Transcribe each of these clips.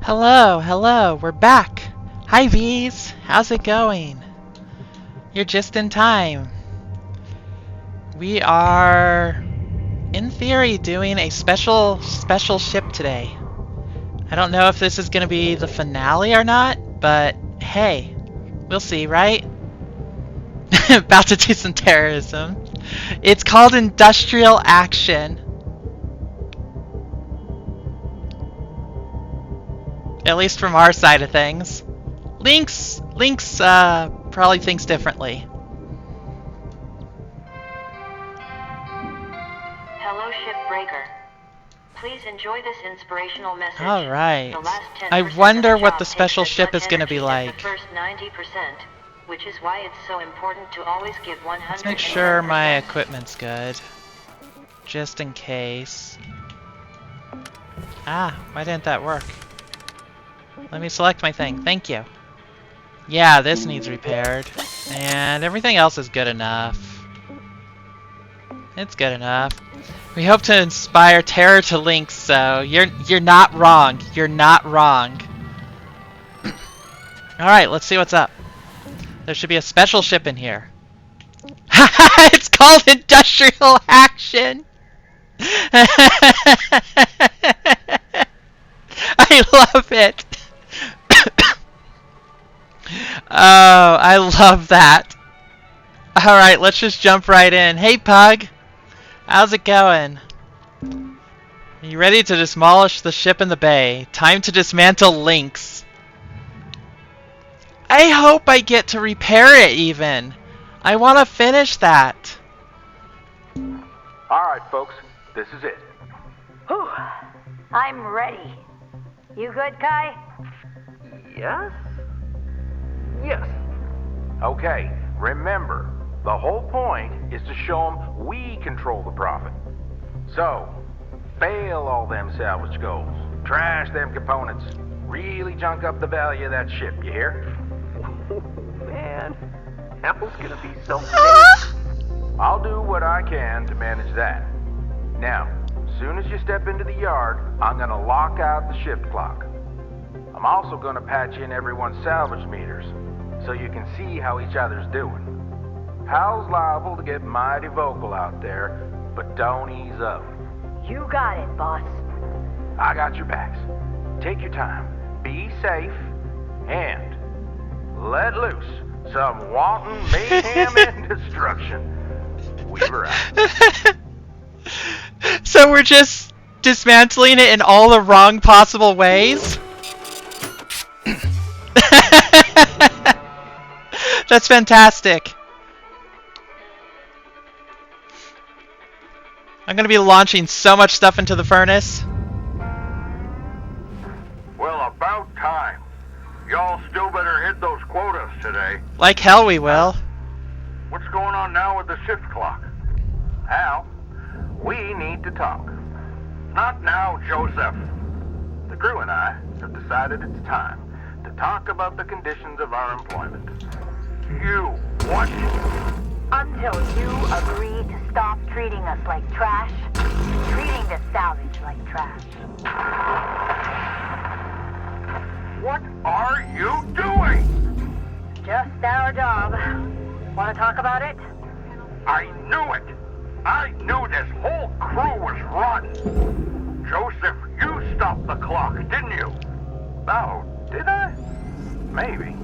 Hello, hello, we're back. Hi V's, how's it going? You're just in time. We are, in theory, doing a special ship today. I don't know if this is going to be the finale or not, but hey, we'll see, right? About to do some terrorism. It's called industrial action. At least from our side of things. Lynx probably thinks differently. Hello, Shipbreaker. Please enjoy this inspirational message. All right. The last 10% I wonder of the what job the special takes as ship much is going to be energy like. as the first 90%, which is why it's so important to always give 110%. Let's make sure my equipment's good. Just in case. Ah, why didn't that work? Let me select my thing. Thank you. Yeah, this needs repaired. And everything else is good enough. It's good enough. We hope to inspire terror to Lynx, so you're not wrong. You're not wrong. Alright, let's see what's up. There should be a special ship in here. It's called industrial action! I love it! Oh, I love that. Alright, let's just jump right in. Hey, Pug! How's it going? Are you ready to demolish the ship in the bay? Time to dismantle Lynx. I hope I get to repair it even. I want to finish that. Alright, folks. This is it. Whew. I'm ready. You good, Kai? Yes? Yes. Okay, remember, the whole point is to show them we control the profit. So, fail all them salvage goals, trash them components, really junk up the value of that ship, you hear? Oh, man, Apple's gonna be so pissed. I'll do what I can to manage that. Now, as soon as you step into the yard, I'm gonna lock out the shift clock. I'm also gonna patch in everyone's salvage meters, so you can see how each other's doing. Hal's liable to get mighty vocal out there, but don't ease up. You got it, boss. I got your backs. Take your time, be safe, and let loose some wanton mayhem and destruction. Weaver out. So we're just dismantling it in all the wrong possible ways? That's fantastic. I'm gonna be launching so much stuff into the furnace. Well, about time. Y'all still better hit those quotas today. Like hell we will. What's going on now with the shift clock? Hal, we need to talk. Not now, Joseph. The crew and I have decided it's time to talk about the conditions of our employment. You what? Until you agree to stop treating us like trash, treating the salvage like trash. What are you doing? Just our job. Want to talk about it? I knew it. I knew this whole crew was rotten. Joseph, you stopped the clock, didn't you? Oh, did I? Maybe.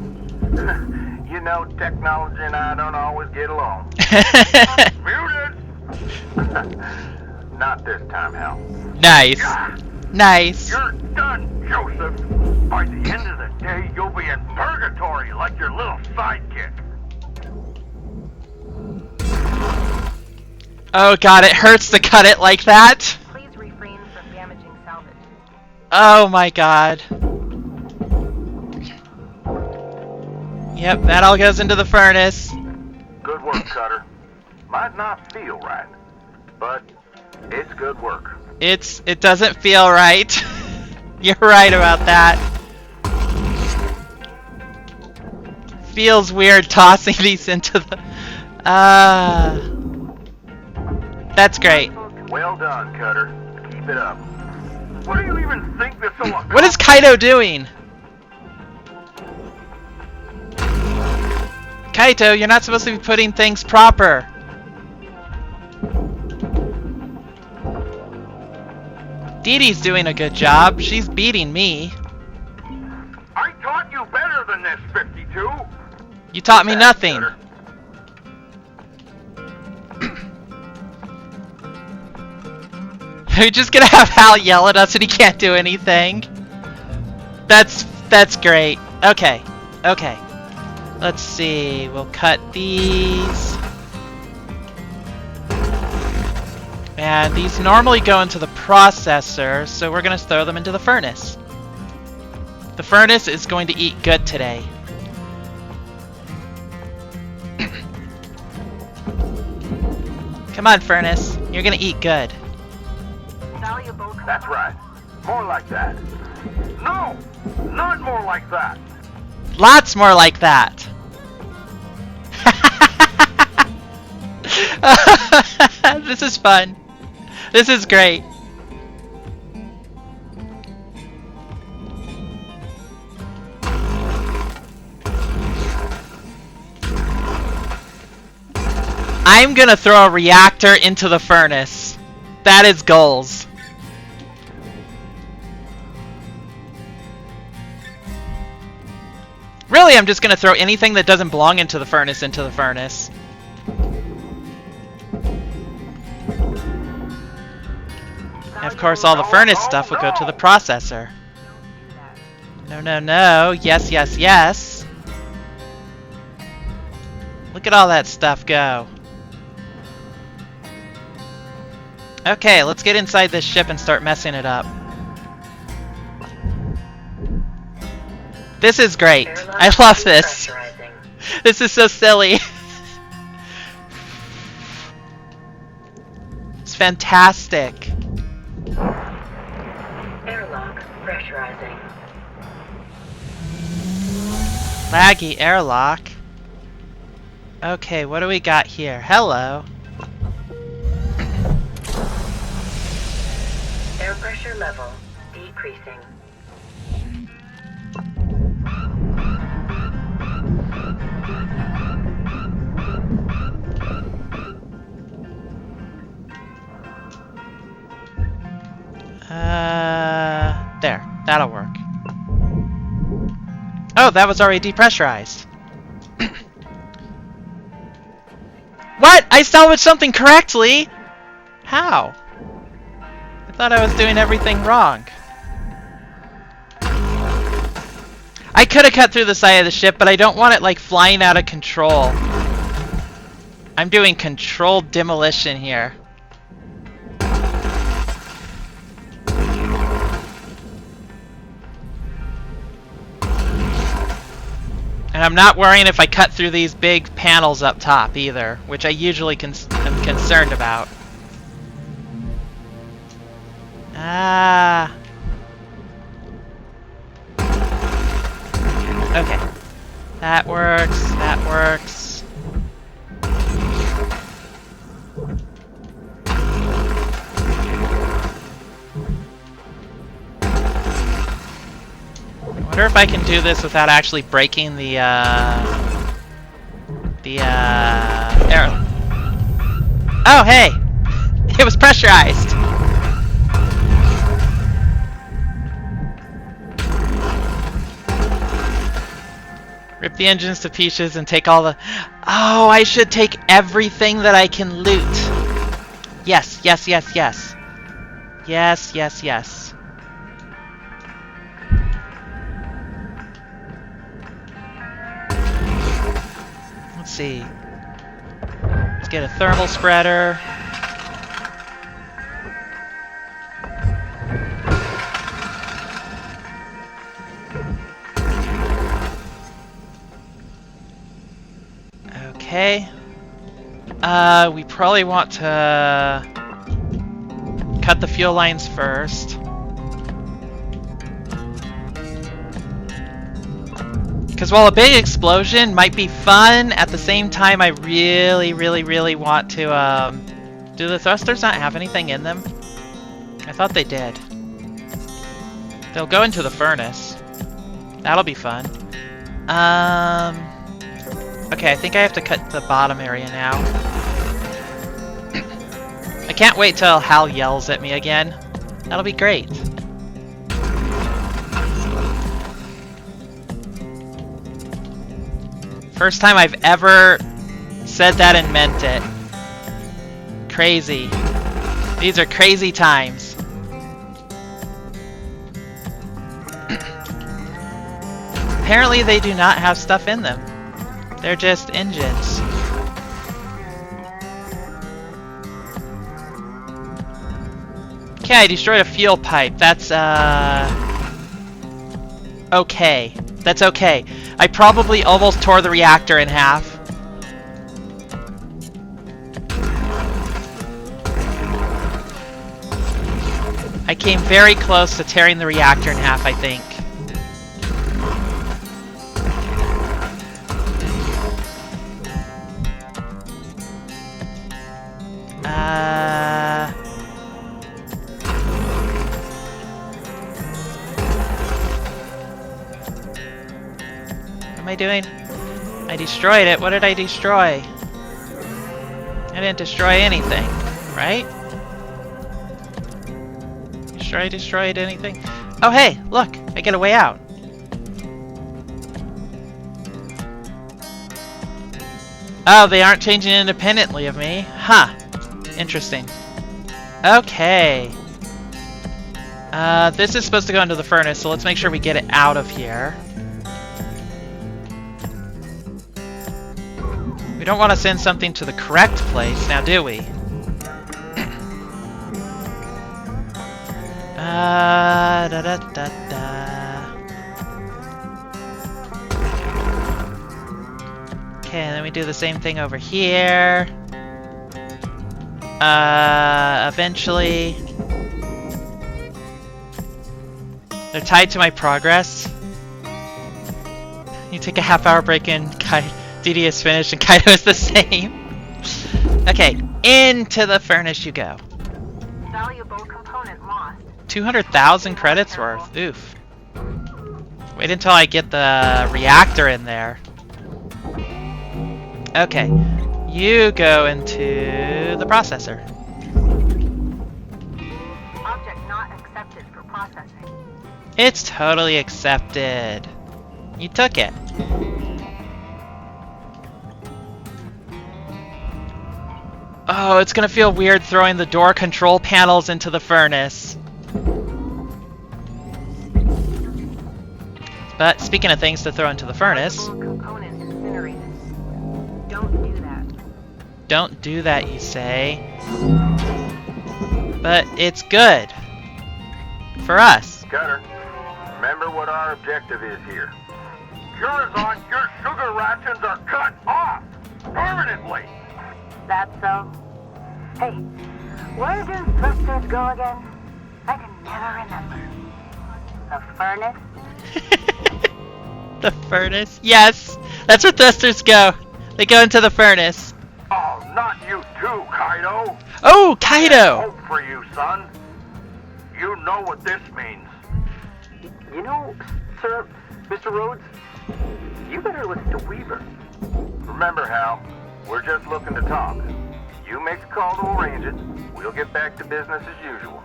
You know, technology and I don't always get along. Muted. Not this time, Hal. Nice. Nice. You're done, Joseph. By the end of the day, you'll be in purgatory like your little sidekick. Oh god, it hurts to cut it like that. Please refrain from damaging salvage. Oh my god. Yep, that all goes into the furnace. Good work, Cutter. Might not feel right, but it's good work. It doesn't feel right. You're right about that. Feels weird tossing these into the... That's great. Well done, Cutter. Keep it up. What do you even think this will accomplish? What is Kaito doing? Kaito, you're not supposed to be putting things proper. Dee Dee's doing a good job. She's beating me. I taught you better than this, 52. You taught me nothing. Better. We're just gonna have Hal yell at us and he can't do anything. That's great. Okay. Okay. Let's see. We'll cut these. And these normally go into the processor, so we're gonna throw them into the furnace. The furnace is going to eat good today. Come on, furnace. You're gonna eat good. Valuable. That's right. More like that. No! Not more like that. Lots more like that. This is fun. This is great. I'm gonna throw a reactor into the furnace. That is goals. Really, I'm just gonna throw anything that doesn't belong into the furnace into the furnace. And of course, all the furnace stuff will go to the processor. No, no, no. Yes, yes, yes. Look at all that stuff go. Okay, let's get inside this ship and start messing it up. This is great. I love this. This is so silly. It's fantastic. Airlock pressurizing. Laggy airlock. Okay, what do we got here? Hello. Air pressure level decreasing. There. That'll work. Oh, that was already depressurized. What? I salvaged something correctly? How? I thought I was doing everything wrong. I could have cut through the side of the ship, but I don't want it like flying out of control. I'm doing controlled demolition here. And I'm not worrying if I cut through these big panels up top either, which I usually am concerned about. Ah. Okay. That works. That works. I wonder if I can do this without actually breaking the air. Oh, hey! It was pressurized! Rip the engines to pieces and take all the... Oh, I should take everything that I can loot. Yes, yes, yes, yes. Yes, yes, yes. Let's see. Let's get a thermal spreader. Okay. We probably want to cut the fuel lines first. Because while a big explosion might be fun, at the same time I really, really, really want to, do the thrusters not have anything in them? I thought they did. They'll go into the furnace. That'll be fun. Okay, I think I have to cut the bottom area now. I can't wait till Hal yells at me again. That'll be great. First time I've ever said that and meant it. Crazy. These are crazy times. Apparently they do not have stuff in them. They're just engines. Okay, I destroyed a fuel pipe. That's, okay. That's okay. I probably almost tore the reactor in half. I came very close to tearing the reactor in half, I think. What am I doing? I destroyed it. What did I destroy? I didn't destroy anything, right? Sure I destroyed anything? Oh hey, look! I get a way out. Oh, they aren't changing independently of me. Huh. Interesting. Okay. This is supposed to go into the furnace, so let's make sure we get it out of here. We don't want to send something to the correct place, now do we? Da da da da. Okay, and then we do the same thing over here. Eventually. They're tied to my progress. You take a half-hour break and DD is finished and Kaido is the same. Okay, into the furnace you go. Valuable component lost. 200,000 credits worth. Oof. Wait until I get the reactor in there. Okay. You go into the processor. Object not accepted for processing. It's totally accepted. You took it. Oh, it's gonna feel weird throwing the door control panels into the furnace. But speaking of things to throw into the furnace... Component incinerated. Don't do that. Don't do that, you say. But it's good. For us. Cutter, remember what our objective is here. Curazon, your sugar rations are cut off! Permanently! That's so. Hey, where do thrusters go again? I can never remember. The furnace? The furnace? Yes! That's where thrusters go! They go into the furnace. Oh, not you too, Kaido! Oh, Kaido! Hope for you, son. You know what this means. You know, sir, Mr. Rhodes, you better listen to Weaver. Remember, Hal, we're just looking to talk. You make the call to arrange it. We'll get back to business as usual.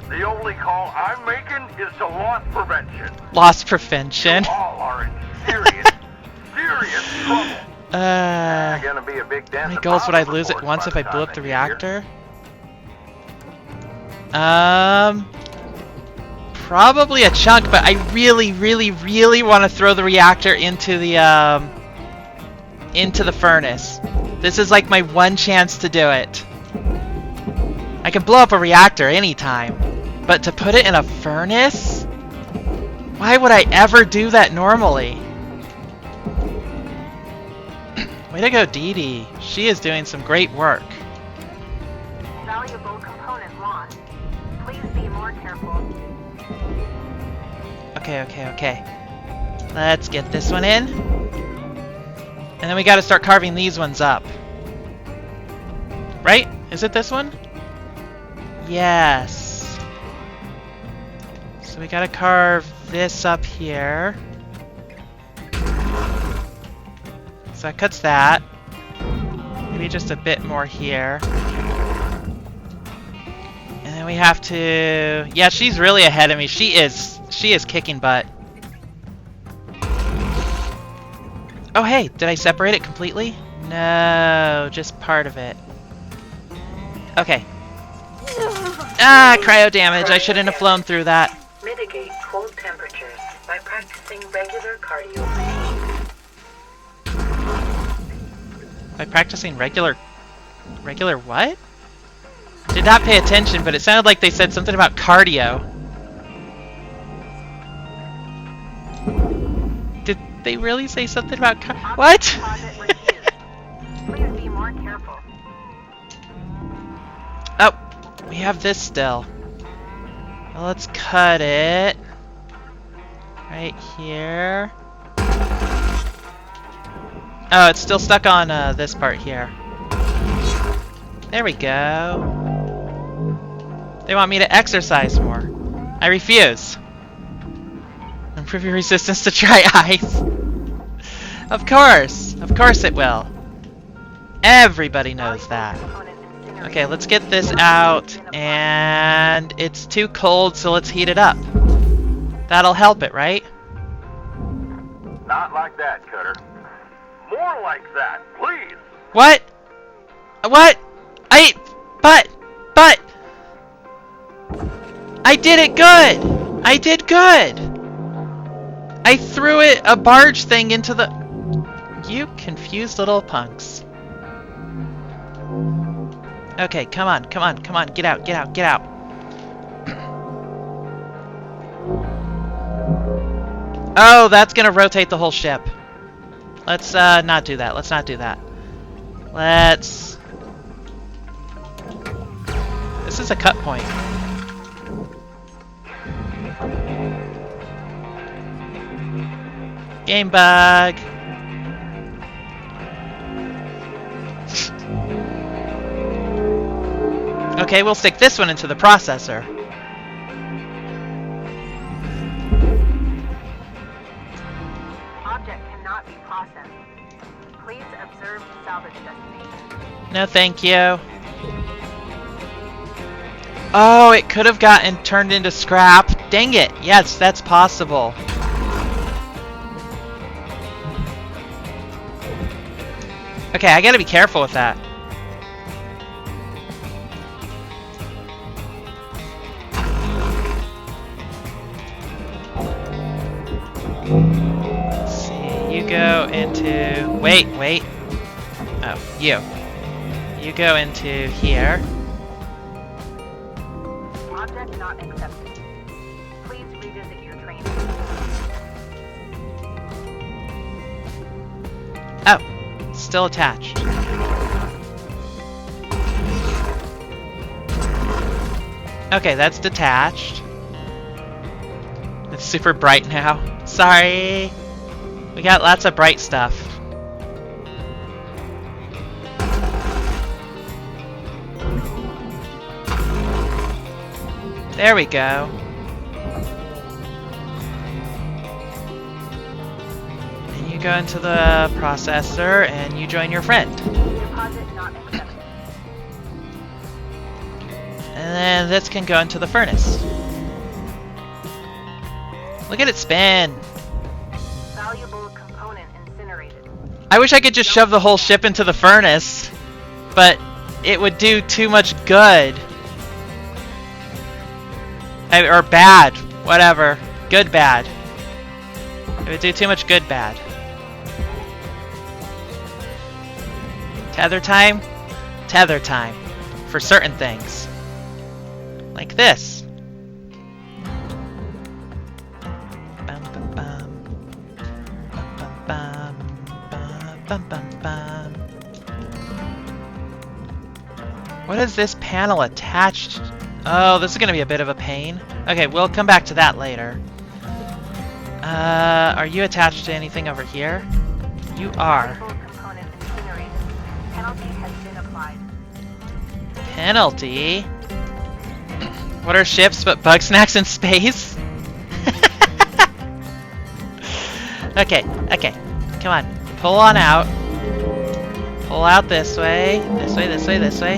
The only call I'm making is to loss prevention. Loss prevention. You all are in serious, serious trouble. Gonna be a big dent How many in goals would I the lose at reports once by if I the blew time up the they get here. reactor? Probably a chunk, but I really, really, really want to throw the reactor into the furnace. This is like my one chance to do it. I can blow up a reactor anytime, but to put it in a furnace? Why would I ever do that normally? Way to go, Dee Dee. She is doing some great work. Valuable component lost. Please be more careful. Okay. Let's get this one in. And then we gotta start carving these ones up. Right? Is it this one? Yes. So we gotta carve this up here. So that cuts that. Maybe just a bit more here. And then we have to... Yeah, she's really ahead of me. She is kicking butt. Oh, hey, did I separate it completely? No, just part of it. Okay. Ah, cryo damage. I shouldn't have flown through that. Mitigate cold temperatures by practicing regular cardio. By practicing regular what? Did not pay attention, but it sounded like they said something about cardio. Did they really say something about what? Please be more careful. Oh, we have this still. Well, let's cut it. Right here. Oh, it's still stuck on this part here. There we go. They want me to exercise more. I refuse. Improve your resistance to dry ice. Of course it will. Everybody knows that. Okay, let's get this out, and it's too cold, so let's heat it up. That'll help it, right? Not like that, Cutter. More like that, please. What? What? But I did it good! I did good! I threw a barge thing into the... You confused little punks. Okay, come on, get out. Oh, that's gonna rotate the whole ship. Let's not do that. This is a cut point. Game bug. Okay, we'll stick this one into the processor. Object cannot be processed. Please observe salvage destination. No, thank you. Oh, it could have gotten turned into scrap. Dang it. Yes, that's possible. Okay, I gotta be careful with that. Let's see, you go into... Wait. Oh, you go into here. Object not accepted. Please revisit your training. Oh, still attached. Okay, that's detached. It's super bright now. Sorry. We got lots of bright stuff. There we go. And you go into the processor and you join your friend. Deposit not accepted. And then this can go into the furnace. Look at it spin. Valuable component incinerated. I wish I could just shove the whole ship into the furnace, but it would do too much good. Or bad. Whatever. Good, bad. It would do too much good, bad. Tether time? Tether time. For certain things. Like this. Bum, bum, bum. Bum, bum, bum, bum, bum, bum. What is this panel attached? Oh, this is going to be a bit of a pain. Okay, we'll come back to that later. Are you attached to anything over here? You are. Valuable component incinerated. Penalty has been applied. Penalty? What are ships but bug snacks in space? Okay, okay. Come on. Pull on out. Pull out this way. This way, this way, this way.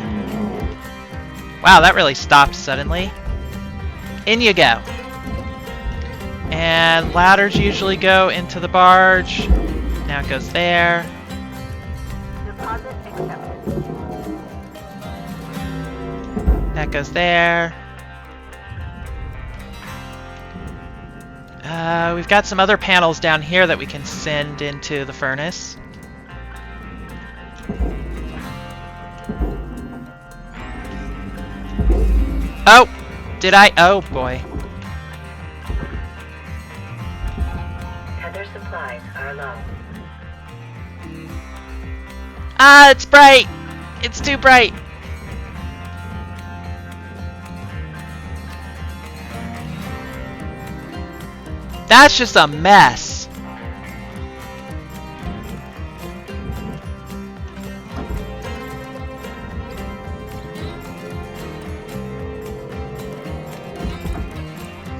Wow, that really stopped suddenly. In you go. And ladders usually go into the barge. Now it goes there. Deposit accepted. That goes there. We've got some other panels down here that we can send into the furnace. Oh! Did I? Oh boy. Tether supplies are low. Ah, it's bright! It's too bright! That's just a mess.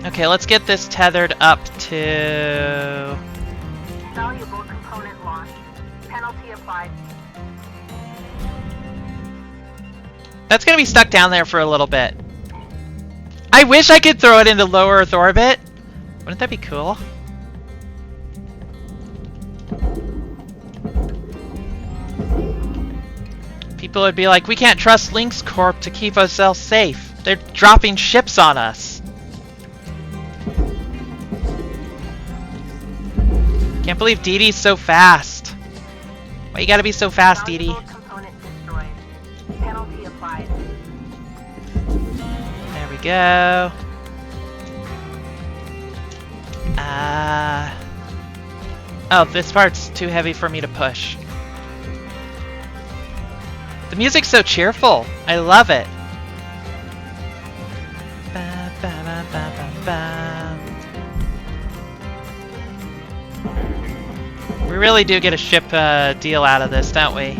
Okay, let's get this tethered up to... Valuable component lost. Penalty applied. That's gonna be stuck down there for a little bit. I wish I could throw it into low Earth orbit. Wouldn't that be cool? People would be like, we can't trust Lynx Corp to keep ourselves safe. They're dropping ships on us. Can't believe Dee Dee's so fast. Why you gotta be so fast, Dee Dee? Valuable component destroyed. Penalty applied. There we go. Oh, this part's too heavy for me to push. The music's so cheerful. I love it. Ba, ba, ba, ba, ba, ba. We really do get a ship deal out of this, don't we?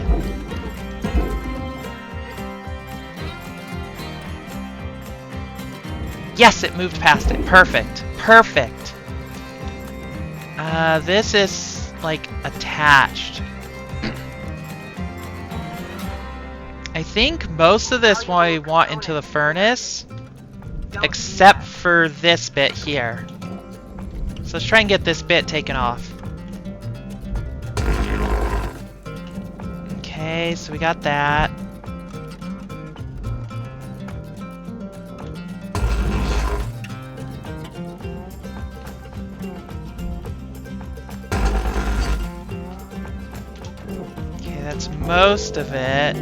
Yes, it moved past it. Perfect. Perfect. This is, like, attached. I think most of this we want into the furnace, except for this bit here. So let's try and get this bit taken off. Okay, so we got that. That's most of it.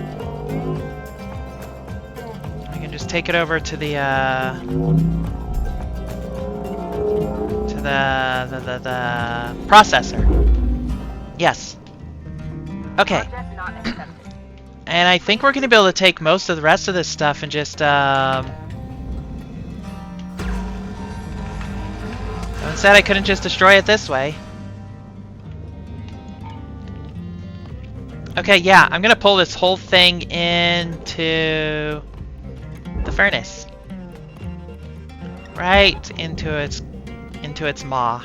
I can just take it over to the processor. Yes. Okay. Project not accepted. And I think we're going to be able to take most of the rest of this stuff and just instead I couldn't just destroy it this way. Okay, yeah, I'm gonna pull this whole thing into the furnace. Right into its maw.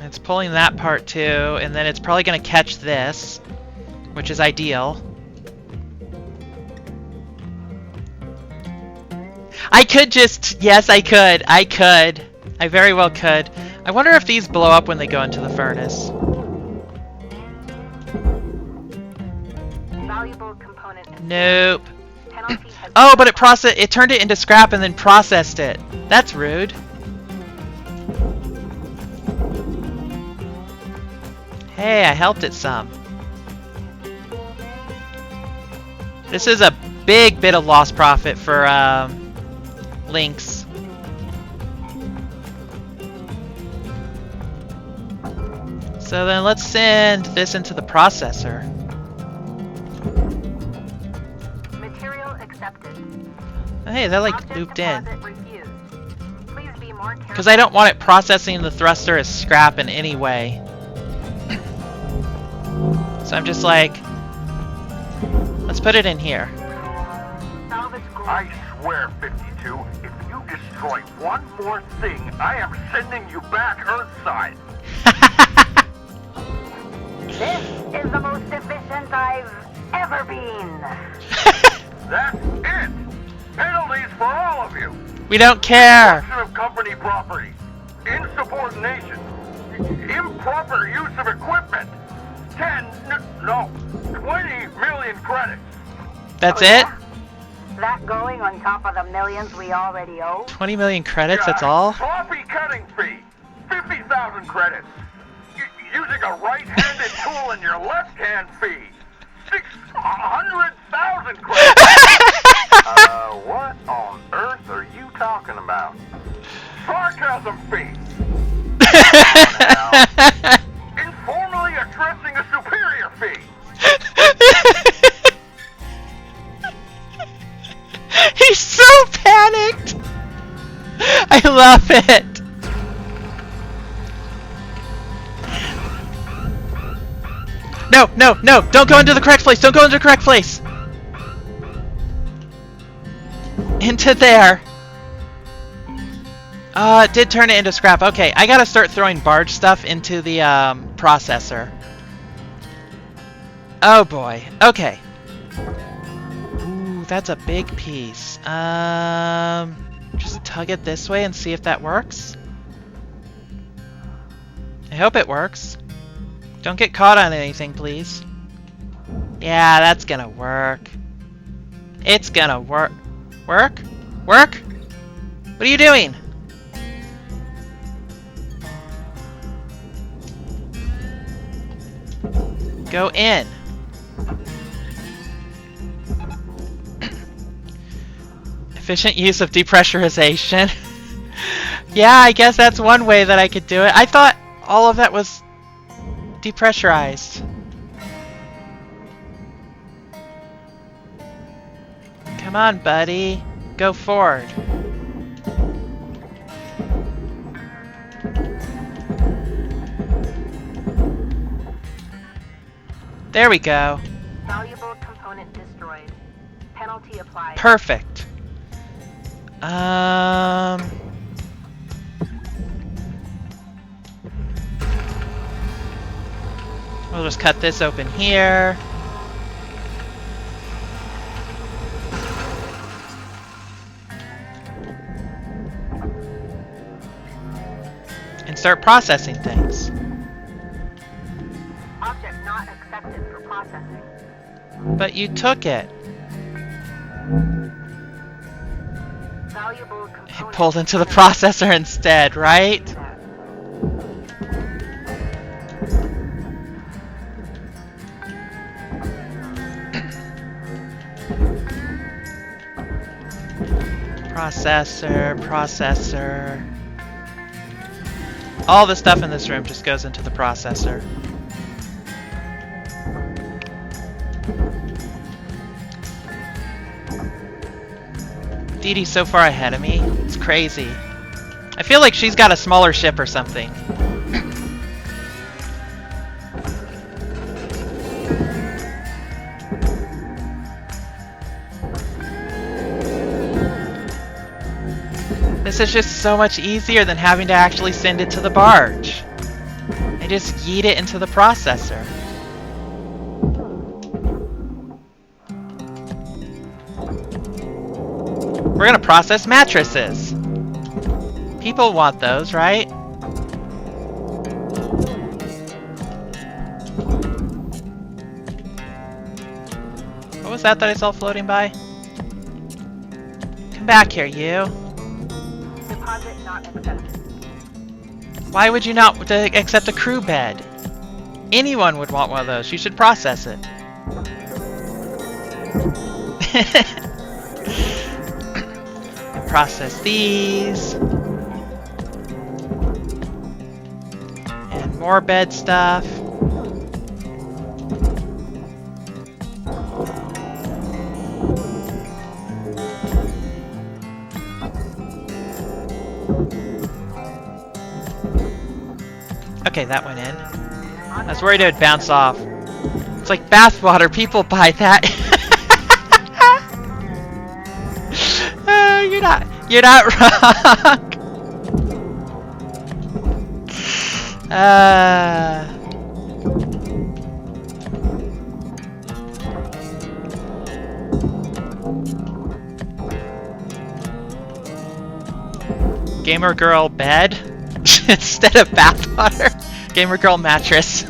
It's pulling that part too, and then it's probably gonna catch this, which is ideal. I could just... Yes, I could. I could. I very well could. I wonder if these blow up when they go into the furnace. Valuable component. Nope. Penalty has Oh, but it turned it into scrap and then processed it. That's rude. Hey, I helped it some. This is a big bit of lost profit for Lynx. So then let's send this into the processor. Material accepted. Hey, that like Object looped in. deposit refused. Please be more careful. Because I don't want it processing the thruster as scrap in any way. So I'm just like, let's put it in here. Salvage gold. I swear, 52, if you destroy one more thing, I am sending you back Earthside. This is the most efficient I've ever been. That's it. Penalties for all of you. We don't care. Destruction of company property, insubordination, improper use of equipment, 20 million credits. That's Oh, it? yeah? That going on top of the millions we already owe? 20 million credits, that's all? Sloppy cutting fee, 50,000 credits. Using a right-handed tool in your left-hand fee, 600,000 credits. What on earth are you talking about? Sarcasm fee. Informally addressing a superior fee. He's so panicked! I love it! No, no, no! Don't go into the correct place! Don't go into the correct place! Into there! It did turn it into scrap. Okay, I gotta start throwing barge stuff into the processor. Oh boy. Okay. Ooh, that's a big piece. Just tug it this way and see if that works. I hope it works. Don't get caught on anything, please. Yeah, that's gonna work. It's gonna work. Work? Work? What are you doing? Go in. Efficient use of depressurization. Yeah, I guess that's one way that I could do it. I thought all of that was depressurized. Come on, buddy. Go forward. There we go. Valuable component destroyed. Penalty applied. Perfect. We'll just cut this open here. And start processing things. Object not accepted for processing. But you took it. Valuable It component. pulled into the processor instead, right? Processor. All the stuff in this room just goes into the processor. Dee Dee's so far ahead of me. It's crazy. I feel like she's got a smaller ship or something. This is just so much easier than having to actually send it to the barge. I just yeet it into the processor. We're gonna process mattresses. People want those, right? What was that I saw floating by? Come back here, you. Deposit not accepted. Why would you not accept a crew bed? Anyone would want one of those. You should process it. Process these. And more bed stuff. Okay, that went in. I was worried it would bounce off. It's like bathwater. People buy that. You're not wrong. Gamer girl bed instead of bathwater. Gamer girl mattress.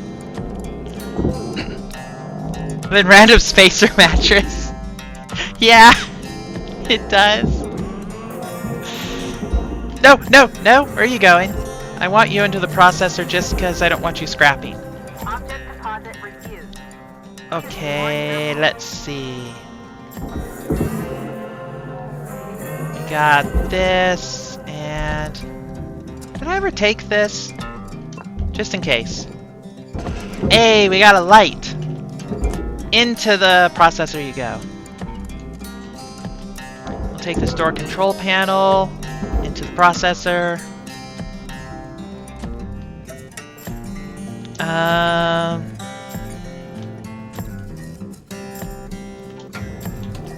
Then random spacer mattress. Yeah, it does. No, no, no! Where are you going? I want you into the processor just because I don't want you scrapping. Object deposit refused. Okay, let's see. We got this, and... Did I ever take this? Just in case. Hey, we got a light! Into the processor you go. We'll take this door control panel into the processor.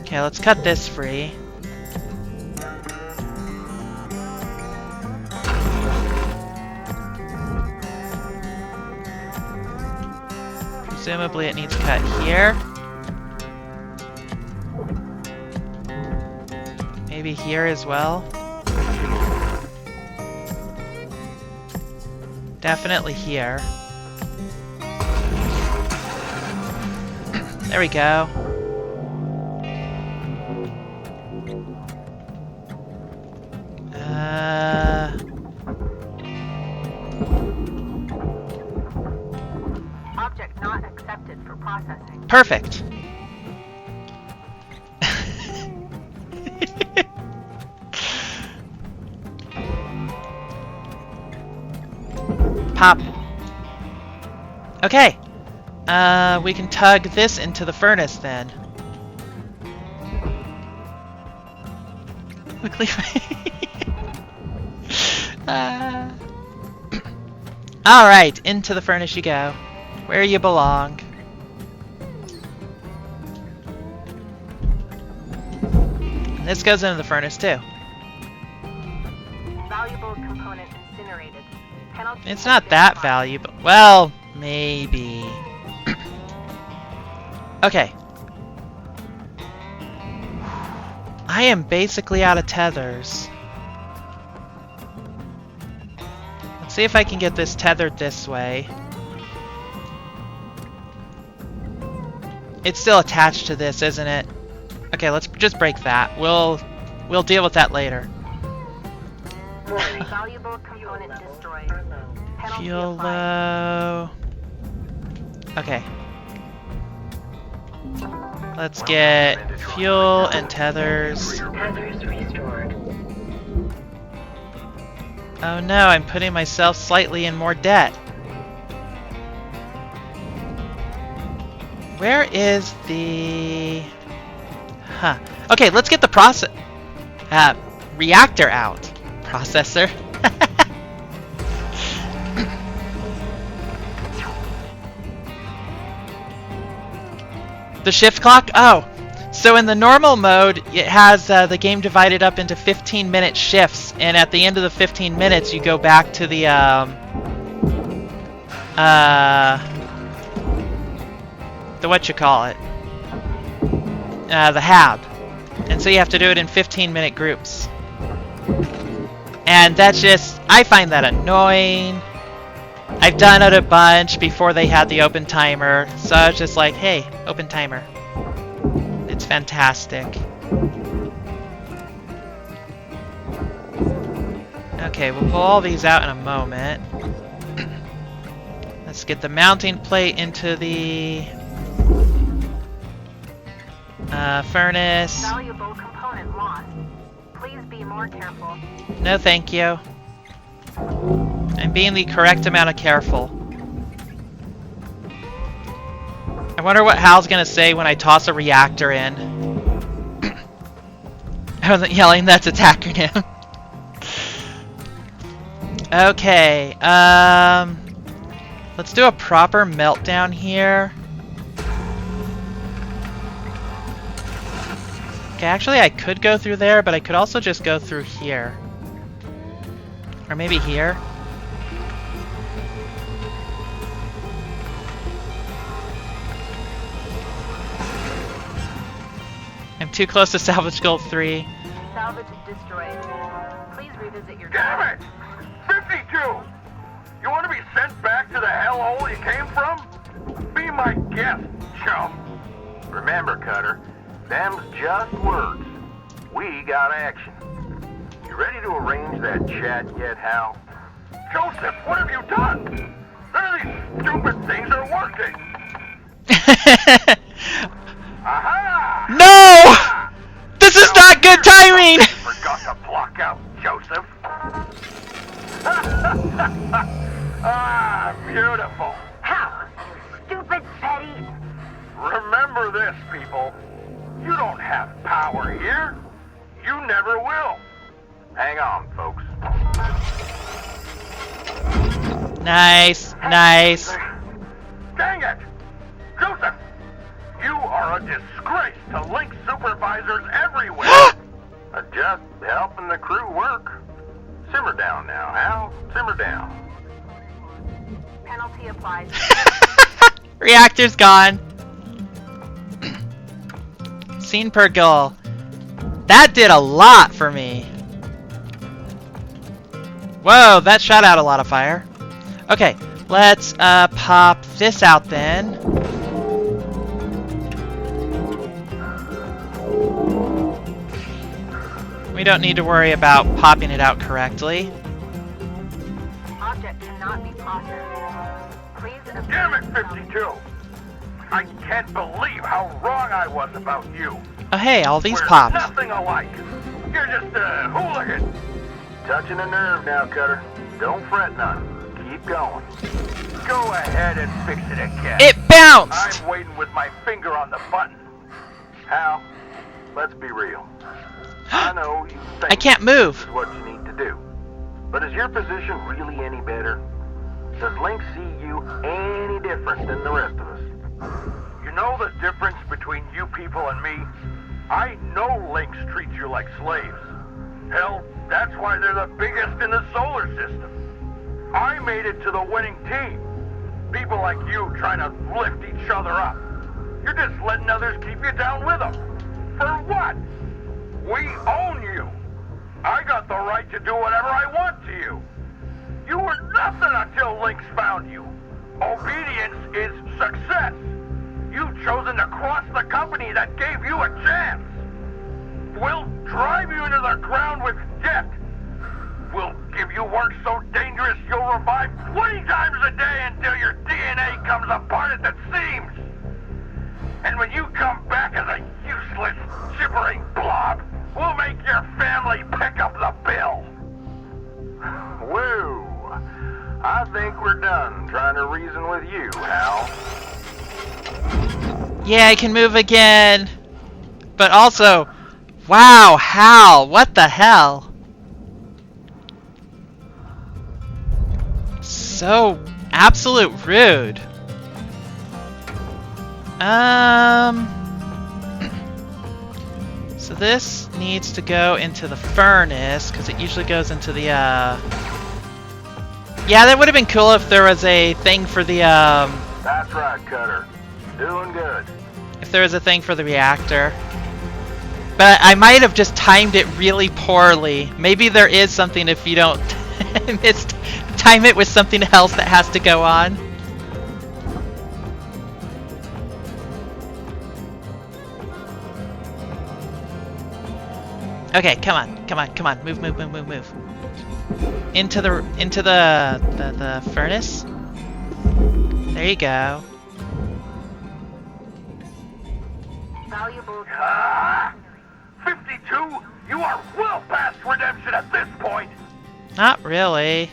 Okay, let's cut this free. Presumably it needs cut here. Maybe here as well. Definitely here. There we go. Object not accepted for processing. Perfect. Pop. Okay. We can tug this into the furnace then. Quickly. Alright, into the furnace you go. Where you belong. And this goes into the furnace too. Valuable component incinerated. Penalty It's not that valuable. Well, maybe. Okay. I am basically out of tethers. Let's see if I can get this tethered this way. It's still attached to this, isn't it? Okay, let's just break that. We'll deal with that later. Valuable component destroyed. Penalty Fuel applied. low. Okay. Let's get fuel and tethers. Tethers restored. Oh no, I'm putting myself slightly in more debt. Where is the... Huh. Okay, let's get the reactor out. Processor. The shift clock? Oh. So in the normal mode, it has the game divided up into 15-minute shifts, and at the end of the 15 minutes, you go back to the whatchamacallit, the hab, and so you have to do it in 15-minute groups. And that's just, I find that annoying. I've done it a bunch before they had the open timer, so I was just like, hey, open timer. It's fantastic. Okay, we'll pull all these out in a moment. Let's get the mounting plate into the furnace. Valuable component lost. Please be more careful. No, thank you. I'm being the correct amount of careful. I wonder what Hal's gonna say when I toss a reactor in. I wasn't yelling, that's attacking him. Okay, let's do a proper meltdown here. Okay, actually I could go through there, but I could also just go through here. Or maybe here. I'm too close to Salvage Gold 3. Salvage is destroyed. Please revisit your... Damn it! 52! You want to be sent back to the hellhole you came from? Be my guest, chump. Remember, Cutter, them's just words. We got action. You ready to arrange that chat yet, Hal? Joseph, what have you done? None of these stupid things are working. Aha! No! This is not good timing! Forgot to block out Joseph. Ah, beautiful. How? Stupid petty. Remember this, people. You don't have power here. You never will. Hang on, folks. Nice, nice. Dang it! Joseph, you are a disgrace to Link supervisors everywhere. Just helping the crew work. Simmer down now, Hal. Simmer down. Penalty applied. Reactor's gone. Scene per goal. That did a lot for me. Whoa, that shot out a lot of fire. Okay, let's pop this out then. We don't need to worry about popping it out correctly. Object cannot be processed. Please... Damn it, 52. I can't believe how wrong I was about you. Oh hey, all these We're popped. nothing alike. You're just a hooligan. Touching a nerve now, Cutter. Don't fret none. Keep going. Go ahead and fix it again. It bounced! I'm waiting with my finger on the button. Hal, let's be real. I know you think I can't move. this is what you need to do. But is your position really any better? Does Link see you any different than the rest of us? You know the difference between you people and me? I know Lynx treats you like slaves. Hell, that's why they're the biggest in the solar system. I made it to the winning team. People like you trying to lift each other up. You're just letting others keep you down with them. For what? We own you. I got the right to do whatever I want to you. You were nothing until Lynx found you. Obedience is success. You've chosen to cross the company that gave you a chance. We'll drive you into the ground with debt. We'll give you work so dangerous you'll revive 20 times a day until your DNA comes apart at the seams. And when you come back as a useless, gibbering blob, we'll make your family pick up the bill. Woo! I think we're done trying to reason with you, Hal. Yeah, I can move again. But also, wow, Hal, what the hell? So absolute rude. So this needs to go into the furnace because it usually goes into the Yeah, that would have been cool if there was a thing for the That's right, Cutter. Doing good. if there was a thing for the reactor. But I might have just timed it really poorly. Maybe there is something if you don't time it with something else that has to go on. Okay, come on, come on, come on, move, move, move, move, move. Into the furnace. There you go. Valuable... 52? You are well past redemption at this point. Not really.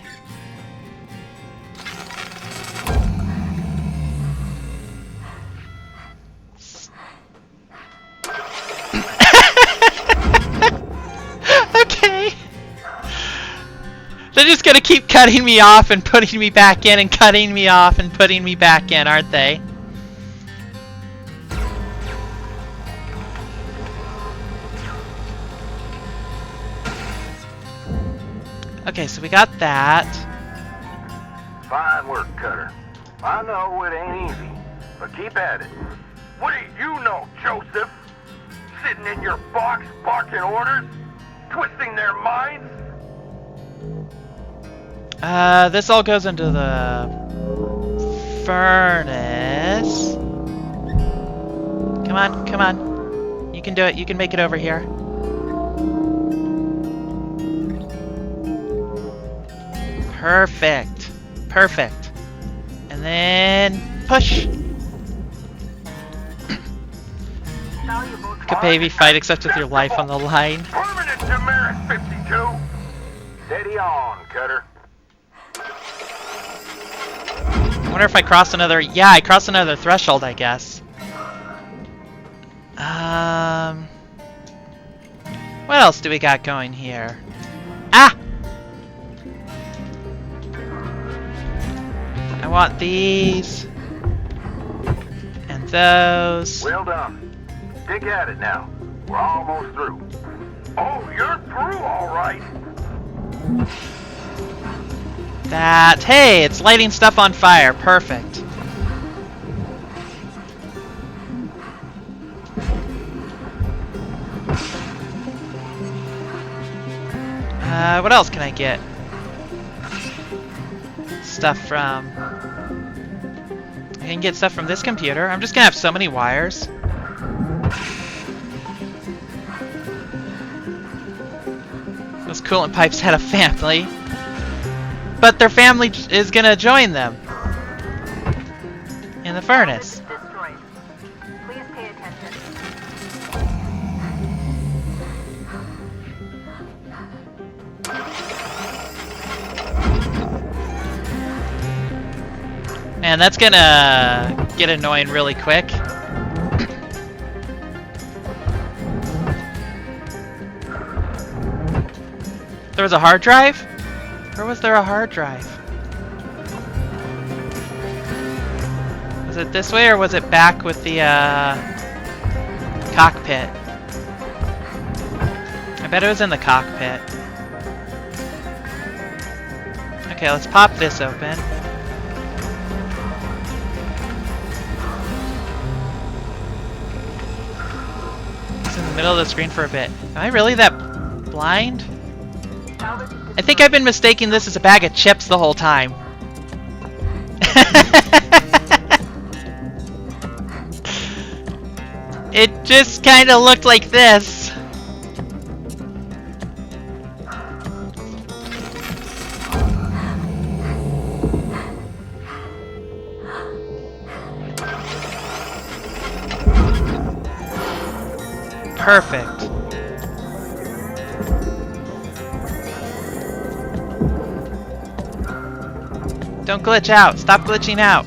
Okay. They're just gonna keep cutting me off and putting me back in and cutting me off and putting me back in, aren't they? Okay, so we got that. Fine work, Cutter. I know it ain't easy, but keep at it. What do you know, Joseph? Sitting in your box, barking orders? Twisting their minds? This all goes into the furnace. Come on, come on. You can do it. You can make it over here. Perfect. Perfect. And then push. Could maybe fight except with your life on the line. Permanent Damaris 52. Steady on, Cutter. I wonder if I cross another... Yeah, I crossed another threshold, I guess. What else do we got going here? Ah! I want these. And those. Well done. Dig at it now. We're almost through. Oh, you're through, all right. That... Hey, it's lighting stuff on fire. Perfect. What else can I get? Stuff from... I can get stuff from this computer. I'm just gonna have so many wires. Those coolant pipes had a family. But their family is gonna join them. In the furnace. Destroyed. Please pay attention. Man, that's gonna get annoying really quick. There was a hard drive? Or was there a hard drive? Was it this way or was it back with the cockpit? I bet it was in the cockpit. Okay, let's pop this open. It's in the middle of the screen for a bit. Am I really that blind? I think I've been mistaking this as a bag of chips the whole time. It just kind of looked like this. Perfect. Don't glitch out. Stop glitching out.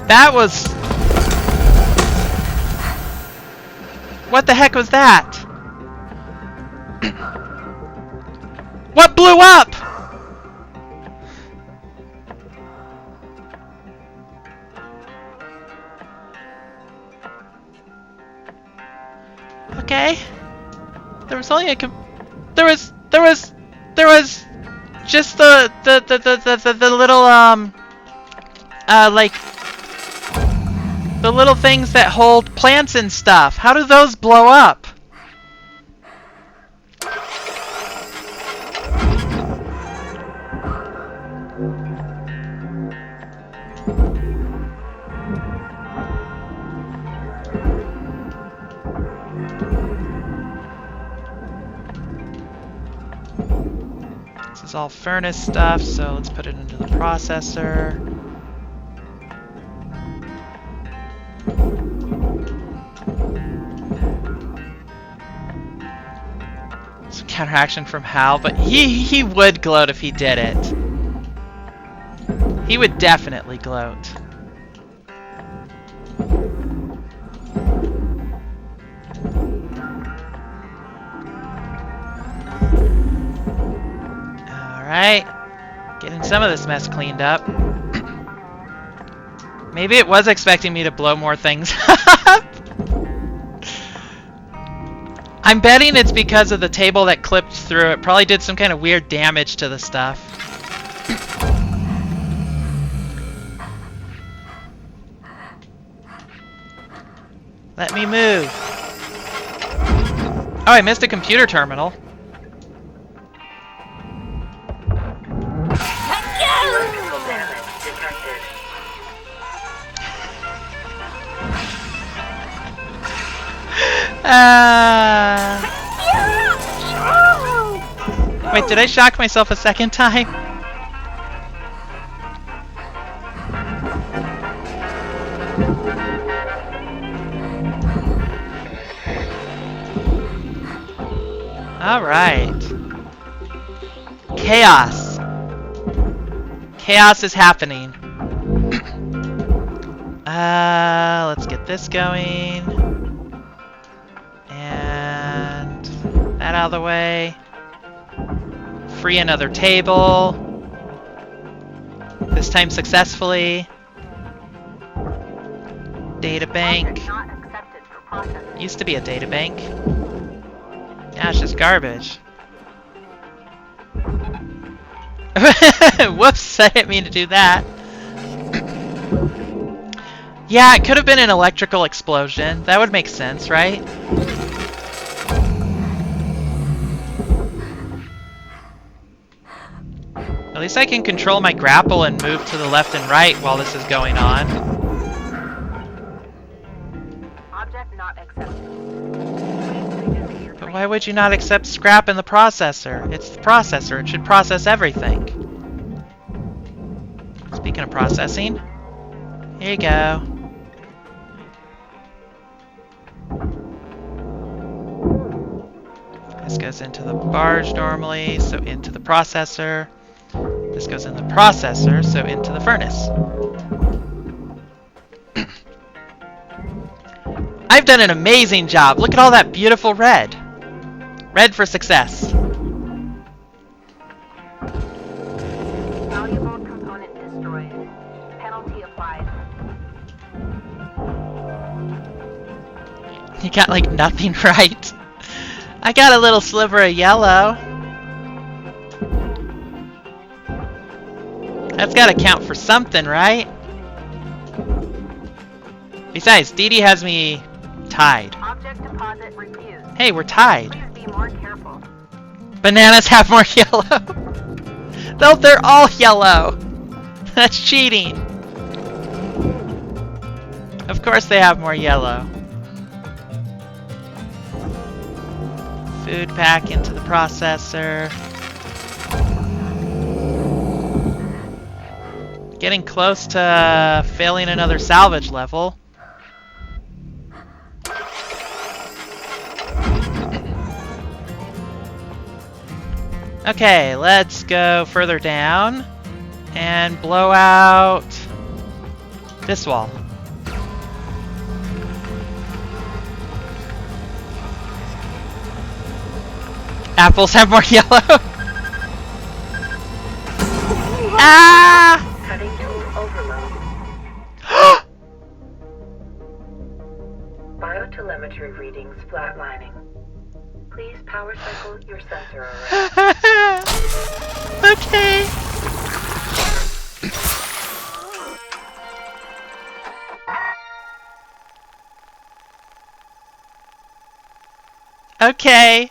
That was... What the heck was that? What blew up? Okay. There was only a there was just the little like the little things that hold plants and stuff. How do those blow up? This is all furnace stuff, so let's put it into the processor. Some counteraction from Hal, but he would gloat if he did it. He would definitely gloat. Alright. Getting some of this mess cleaned up. Maybe it was expecting me to blow more things up. I'm betting it's because of the table that clipped through. It probably did some kind of weird damage to the stuff. Let me move. Oh, I missed a computer terminal. Electrical damage detected. Wait, did I shock myself a second time? Alright. Chaos. Chaos is happening. Let's get this going. And that out of the way. Free another table. This time successfully. Data bank. Not accepted for processing. Used to be a data bank. Now it's just garbage. Whoops, I didn't mean to do that. Yeah, it could have been an electrical explosion. That would make sense, right? At least I can control my grapple and move to the left and right while this is going on. Object not accepted. Please revisit your But why would you not accept scrap in the processor? It's the processor. It should process everything. Speaking of processing, here you go. This goes into the barge normally, so into the processor. This goes in the processor, so into the furnace. I've done an amazing job. Look at all that beautiful red. Red for success. valuable component destroyed. Penalty applied. You got like nothing right. I got a little sliver of yellow. That's gotta count for something, right? Besides, Dee Dee has me tied. Object deposit refused. Hey, we're tied. Please be more careful. Bananas have more yellow. No, they're all yellow. That's cheating. Of course they have more yellow. Food pack into the processor. Getting close to failing another salvage level. Okay, let's go further down and blow out this wall. Apples have more yellow. Ah! Cutting tool overload. Biotelemetry readings flatlining. Please power cycle your sensor array. Okay. Okay.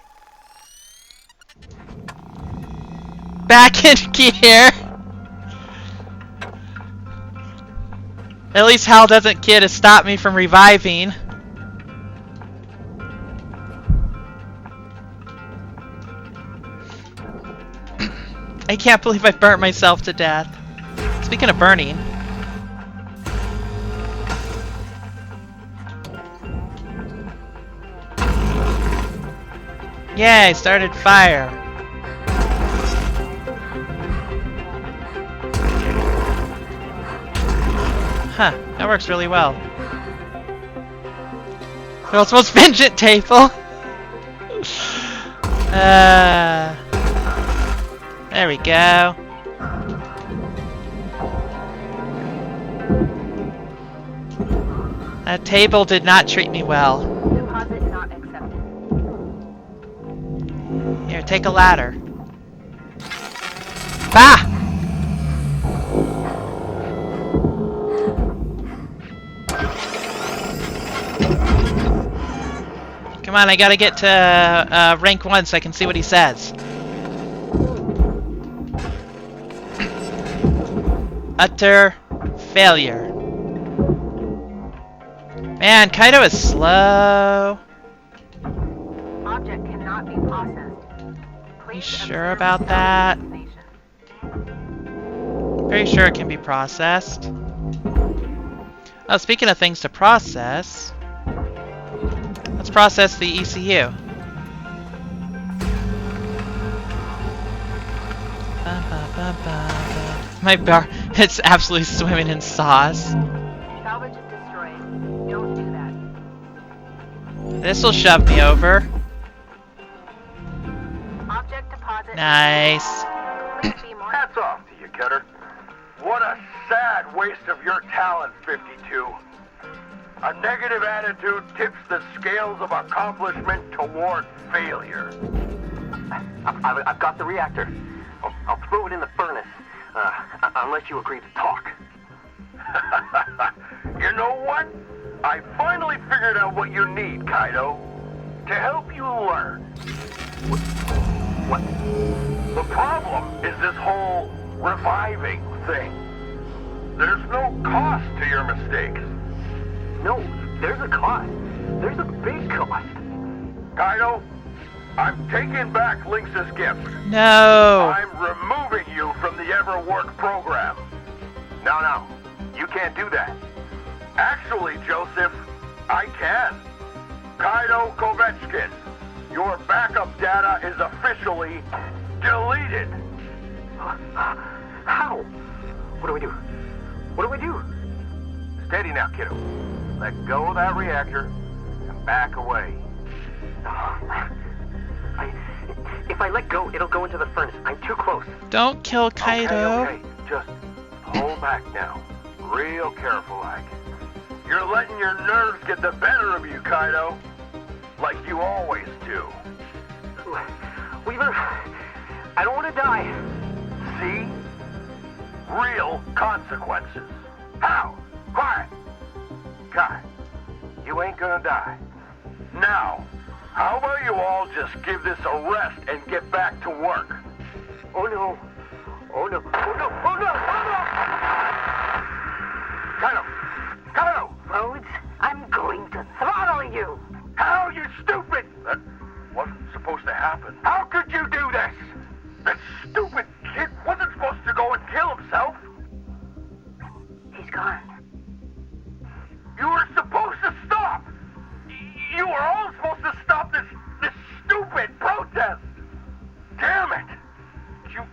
Back in gear. At least Hal doesn't get to stop me from reviving. I can't believe I burnt myself to death. Speaking of burning. Yay, started fire. Huh, that works really well. Well, supposed vengeance table. There we go. That table did not treat me well. Deposit not accepted. Here, take a ladder. Bah! Come on, I gotta get to rank 1 so I can see what he says. Utter failure. Man, Kaido is slow. Object cannot be processed. You Please sure observe about that? destination. Pretty sure it can be processed. Oh, speaking of things to process, let's process the ECU. My bar, it's absolutely swimming in sauce. Salvage is destroyed. Don't do that. This'll shove me over. Object deposit. Nice. Please be more. Hats off to you, Cutter. What a sad waste of your talent, 52. A negative attitude tips the scales of accomplishment toward failure. I've got the reactor. I'll throw it in the furnace, unless you agree to talk. You know what? I finally figured out what you need, Kaido. To help you learn. What? The problem is this whole reviving thing. There's no cost to your mistakes. No, there's a cost. There's a big cost. Kaido, I'm taking back Lynx's gift. No. I'm removing you from the Everwork program. No, you can't do that. Actually, Joseph, I can. Kaido Kovetskin, your backup data is officially deleted. How? What do we do? What do we do? Steady now, kiddo. Let go of that reactor and back away. If I let go, it'll go into the furnace. I'm too close. Don't kill Kaido. Okay. Just hold back now. Real careful, like. You're letting your nerves get the better of you, Kaido. Like you always do. Weaver, I don't want to die. See? Real consequences. How? Quiet. God, you ain't gonna die. Now, how about you all just give this a rest and get back to work? Oh no. Oh no. Oh no. Oh no. Oh no. Kaido! Rhodes, I'm going to throttle you. How, you stupid? That wasn't supposed to happen. How could you do this? That stupid kid wasn't supposed to go and kill himself. He's gone. You were supposed to stop. You were all supposed to stop this stupid protest. Damn it. You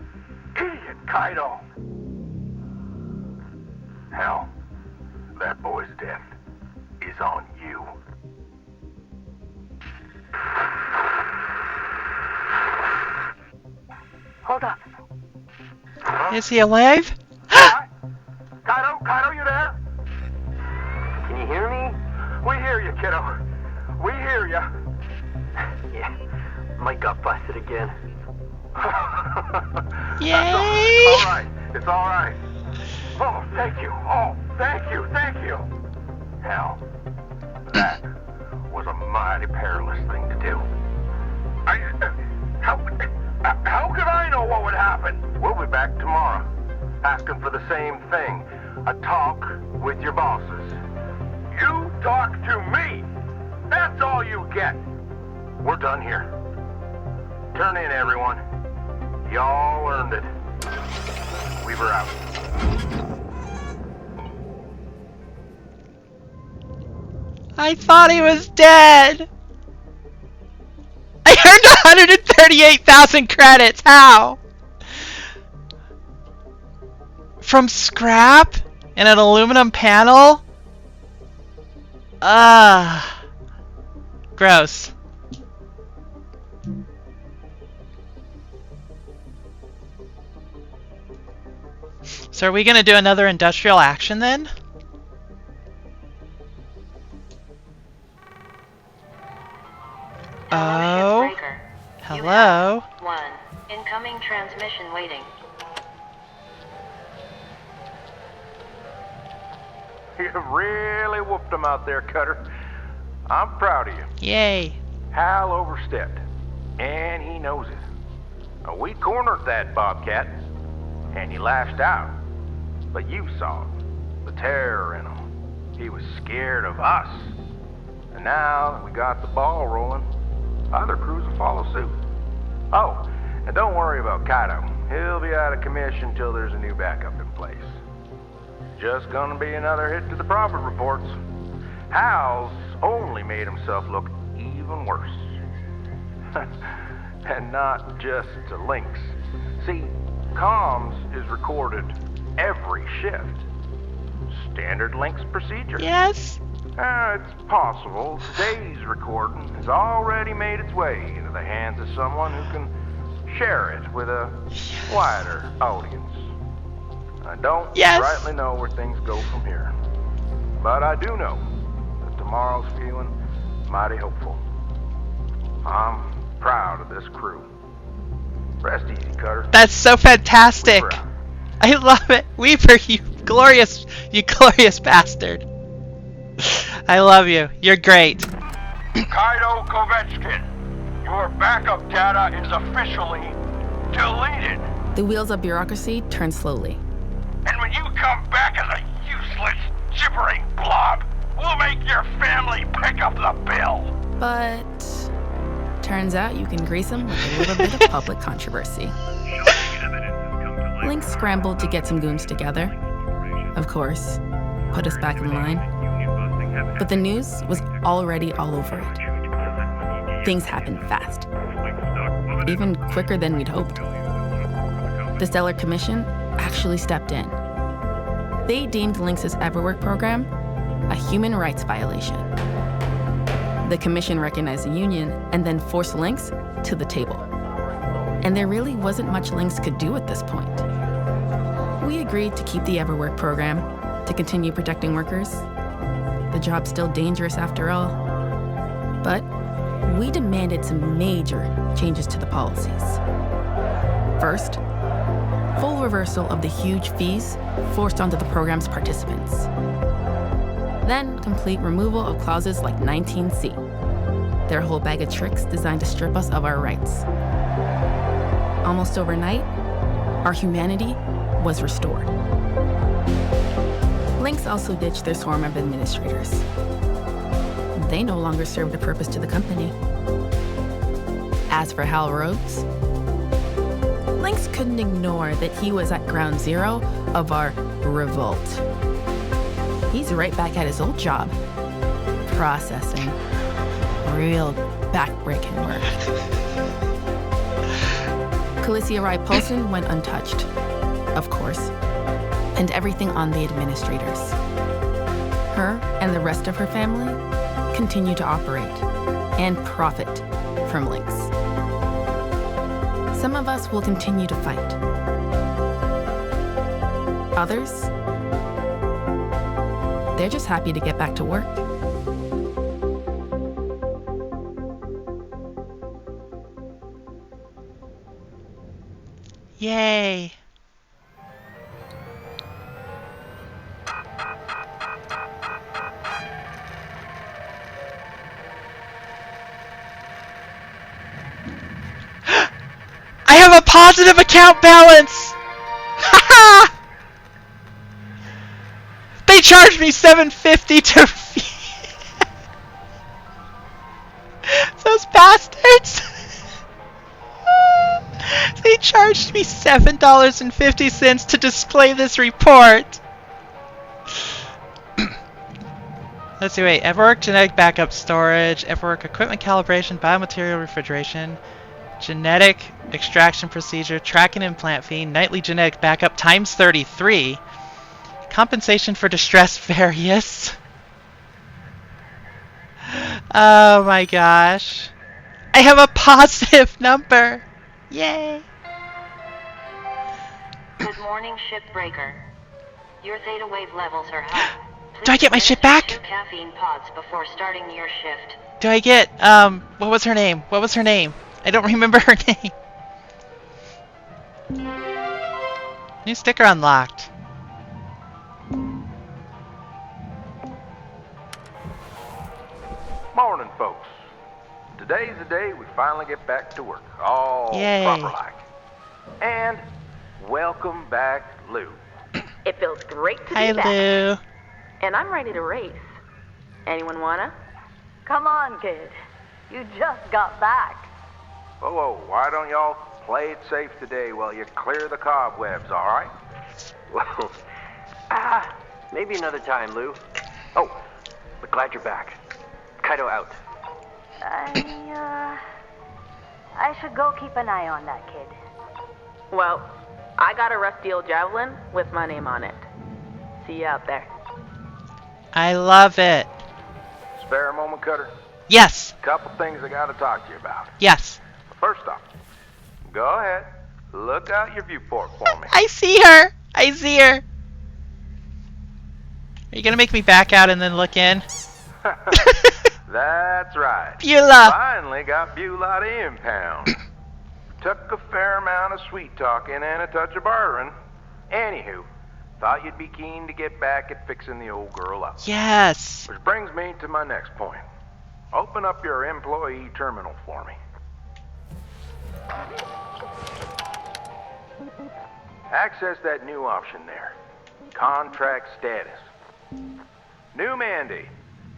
idiot, Kaido. Hell, that boy's death is on you. Hold up. Is he alive? Kaido, you there? Can you hear me? We hear you, kiddo. We hear you. Yeah. Mike got busted again. Yay! All right. It's all right. Oh, thank you. Oh, thank you. Hell, that was a mighty perilous thing to do. How could I know what would happen? We'll be back tomorrow, asking for the same thing. A talk with your bosses. You talk to me. That's all you get. We're done here. Turn in, everyone. Y'all earned it. Weaver out. I thought he was dead. I earned 138,000 credits. How? From scrap and an aluminum panel? Gross. So are we going to do another industrial action then? Hello, Oh. Shipbreaker. You Hello. have 1. Incoming transmission waiting. You really whooped them out there, Cutter. I'm proud of you. Yay. Hal overstepped, and he knows it. We cornered that Bobcat, and he lashed out. But you saw it, the terror in him. He was scared of us. And now that we got the ball rolling, other crews will follow suit. Oh, and don't worry about Kaito. He'll be out of commission till there's a new backup in place. Just gonna be another hit to the profit reports. Hal's only made himself look even worse. And not just to Lynx. See, comms is recorded every shift. Standard Lynx procedure. Yes. It's possible today's recording has already made its way into the hands of someone who can share it with a wider audience. I don't rightly know where things go from here, but I do know that tomorrow's feeling mighty hopeful. I'm proud of this crew. Rest easy, Cutter. That's so fantastic. Weeper out. I love it. Weeper, you glorious bastard. I love you. You're great. Kaido Kovetskin, your backup data is officially deleted. The wheels of bureaucracy turn slowly. And when you come back as a useless, gibbering blob, we'll make your family pick up the bill. But turns out you can grease them with a little bit of public controversy. Lynx scrambled to get some goons together. Of course, put us back in line. But the news was already all over it. Things happened fast. Even quicker than we'd hoped. The Stellar Commission actually stepped in. They deemed Lynx's Everwork program a human rights violation. The commission recognized the union and then forced Lynx to the table. And there really wasn't much Lynx could do at this point. We agreed to keep the Everwork program, to continue protecting workers. The job's still dangerous after all. But we demanded some major changes to the policies. First, full reversal of the huge fees forced onto the program's participants. Then, complete removal of clauses like 19C. Their whole bag of tricks designed to strip us of our rights. Almost overnight, our humanity was restored. Lynx also ditched their swarm of administrators. They no longer served a purpose to the company. As for Hal Rhodes, Lynx couldn't ignore that he was at ground zero of our revolt. He's right back at his old job, processing real back-breaking work. Calicia Rai Paulson went untouched, of course, and everything on the administrators. Her and the rest of her family continue to operate and profit from Lynx. Some of us will continue to fight. Others, they're just happy to get back to work. Yay. I have a positive account balance! Haha! They charged me $7.50 to those bastards! They charged me $7.50 to display this report. Let's see, wait. Everwork genetic backup storage, Everwork equipment calibration, biomaterial refrigeration, genetic extraction procedure, tracking implant fee, nightly genetic backup times 33, compensation for distress various. Oh my gosh. I have a positive number. Yay. Good morning. Warning, Shipbreaker. Your theta wave levels are high. Do I get my Please ship finish back? your caffeine pods before starting your shift. Do I get, what was her name? What was her name? I don't remember her name. New sticker unlocked. Morning, folks. Today's the day we finally get back to work, all Yay. proper-like. And welcome back, Lou. It feels great to Hi, be back. Lou. And I'm ready to race. Anyone wanna? Come on, kid. You just got back. Whoa, why don't y'all play it safe today while you clear the cobwebs, all right? Well, maybe another time, Lou. Oh, but glad you're back. Kaido out. I should go keep an eye on that kid. Well, I got a rusty old javelin with my name on it. See you out there. I love it. Spare a moment, Cutter? Yes. Couple things I gotta talk to you about. Yes. First off, go ahead, look out your viewport for me. I see her. I see her. Are you gonna make me back out and then look in? That's right. Beulah. Finally got Beulah to impound. Took a fair amount of sweet talking and a touch of bartering. Anywho, thought you'd be keen to get back at fixing the old girl up. Yes. Which brings me to my next point. Open up your employee terminal for me. Access that new option there. Contract status. New mandate.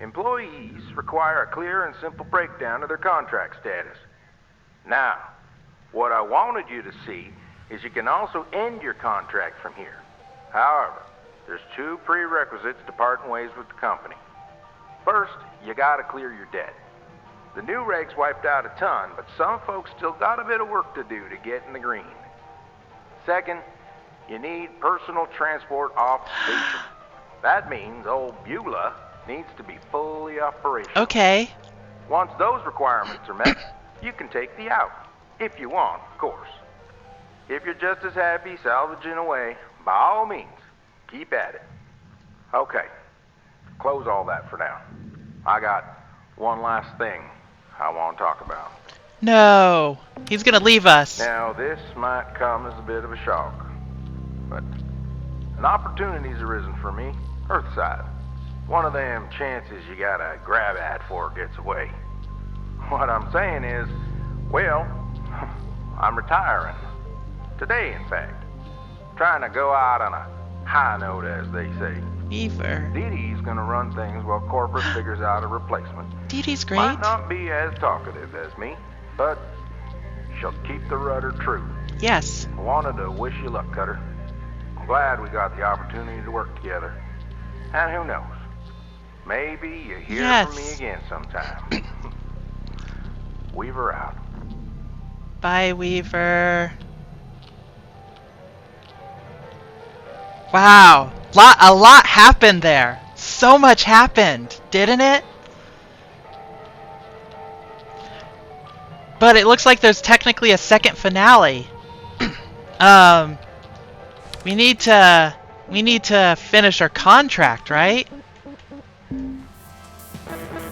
Employees require a clear and simple breakdown of their contract status. Now, what I wanted you to see is you can also end your contract from here. However, there's two prerequisites to parting ways with the company. First, you gotta clear your debt. The new regs wiped out a ton, but some folks still got a bit of work to do to get in the green. Second, you need personal transport off station. That means old Beulah needs to be fully operational. Okay. Once those requirements are met, you can take the out. If you want, of course. If you're just as happy salvaging away, by all means, keep at it. Okay, close all that for now. I got one last thing I want to talk about. No. He's gonna leave us. Now, this might come as a bit of a shock, but an opportunity's arisen for me, Earthside. One of them chances you gotta grab at before it gets away. What I'm saying is, well, I'm retiring. Today, in fact. Trying to go out on a high note, as they say. Beaver. Dee Dee's gonna run things while corporate figures out a replacement. Dee Dee's great. Might not be as talkative as me, but she'll keep the rudder true. Yes. I wanted to wish you luck, Cutter. I'm glad we got the opportunity to work together. And who knows? Maybe you hear from me Yes. again sometime. Weaver out. Bye, Weaver. Wow. A lot happened there. So much happened, didn't it? But it looks like there's technically a second finale. We need to finish our contract, right?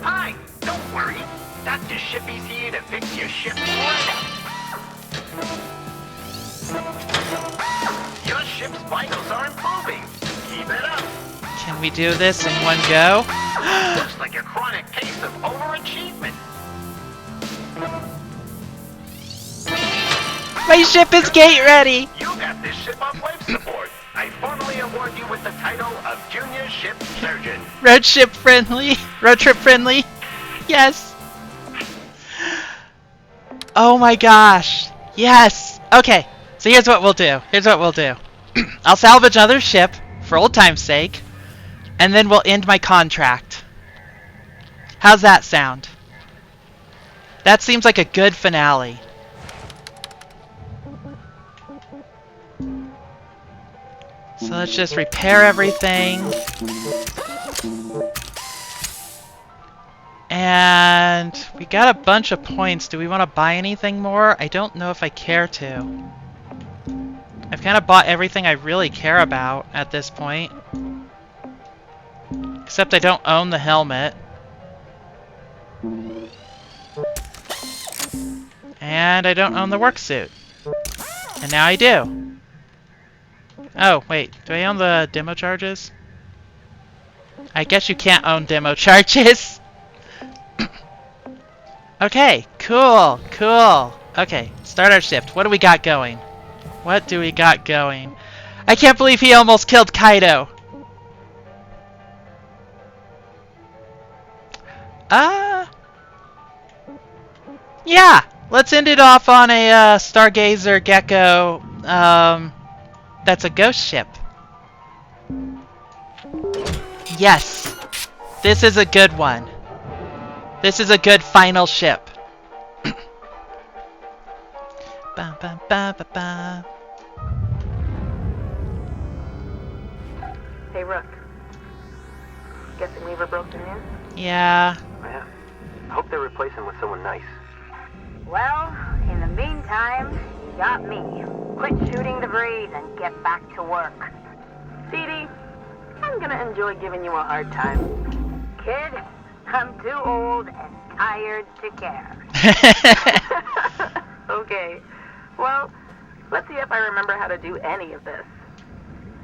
Hi, don't worry. Dr. Shippy's here to fix your ship right up. Your ship's vitals are improving. Keep it up. Can we do this in one go? Looks like a chronic case of overachievement. My ship is gate ready. You got this ship on life support. I formally award you with the title of Junior Ship Surgeon. Road trip friendly. Yes. Oh my gosh. Yes. Okay. So here's what we'll do. I'll salvage another ship for old time's sake, and then we'll end my contract. How's that sound? That seems like a good finale. So let's just repair everything. And we got a bunch of points. Do we want to buy anything more? I don't know if I care to. I've kind of bought everything I really care about at this point. Except I don't own the helmet. And I don't own the work suit. And now I do. Oh, wait. Do I own the demo charges? I guess you can't own demo charges. Okay, cool, cool. Okay, start our shift. What do we got going? What do we got going? I can't believe he almost killed Kaido. Yeah, let's end it off on a Stargazer Gecko that's a ghost ship. Yes, this is a good one. This is a good final ship. Ba, ba, ba, ba, ba. Hey, Rook. Guessing Weaver broke the news? Yeah. Yeah. I hope they replace him with someone nice. Well, in the meantime, you got me. Quit shooting the breeze and get back to work. Dee Dee, I'm gonna enjoy giving you a hard time. Kid, I'm too old and tired to care. Okay. Well, let's see if I remember how to do any of this.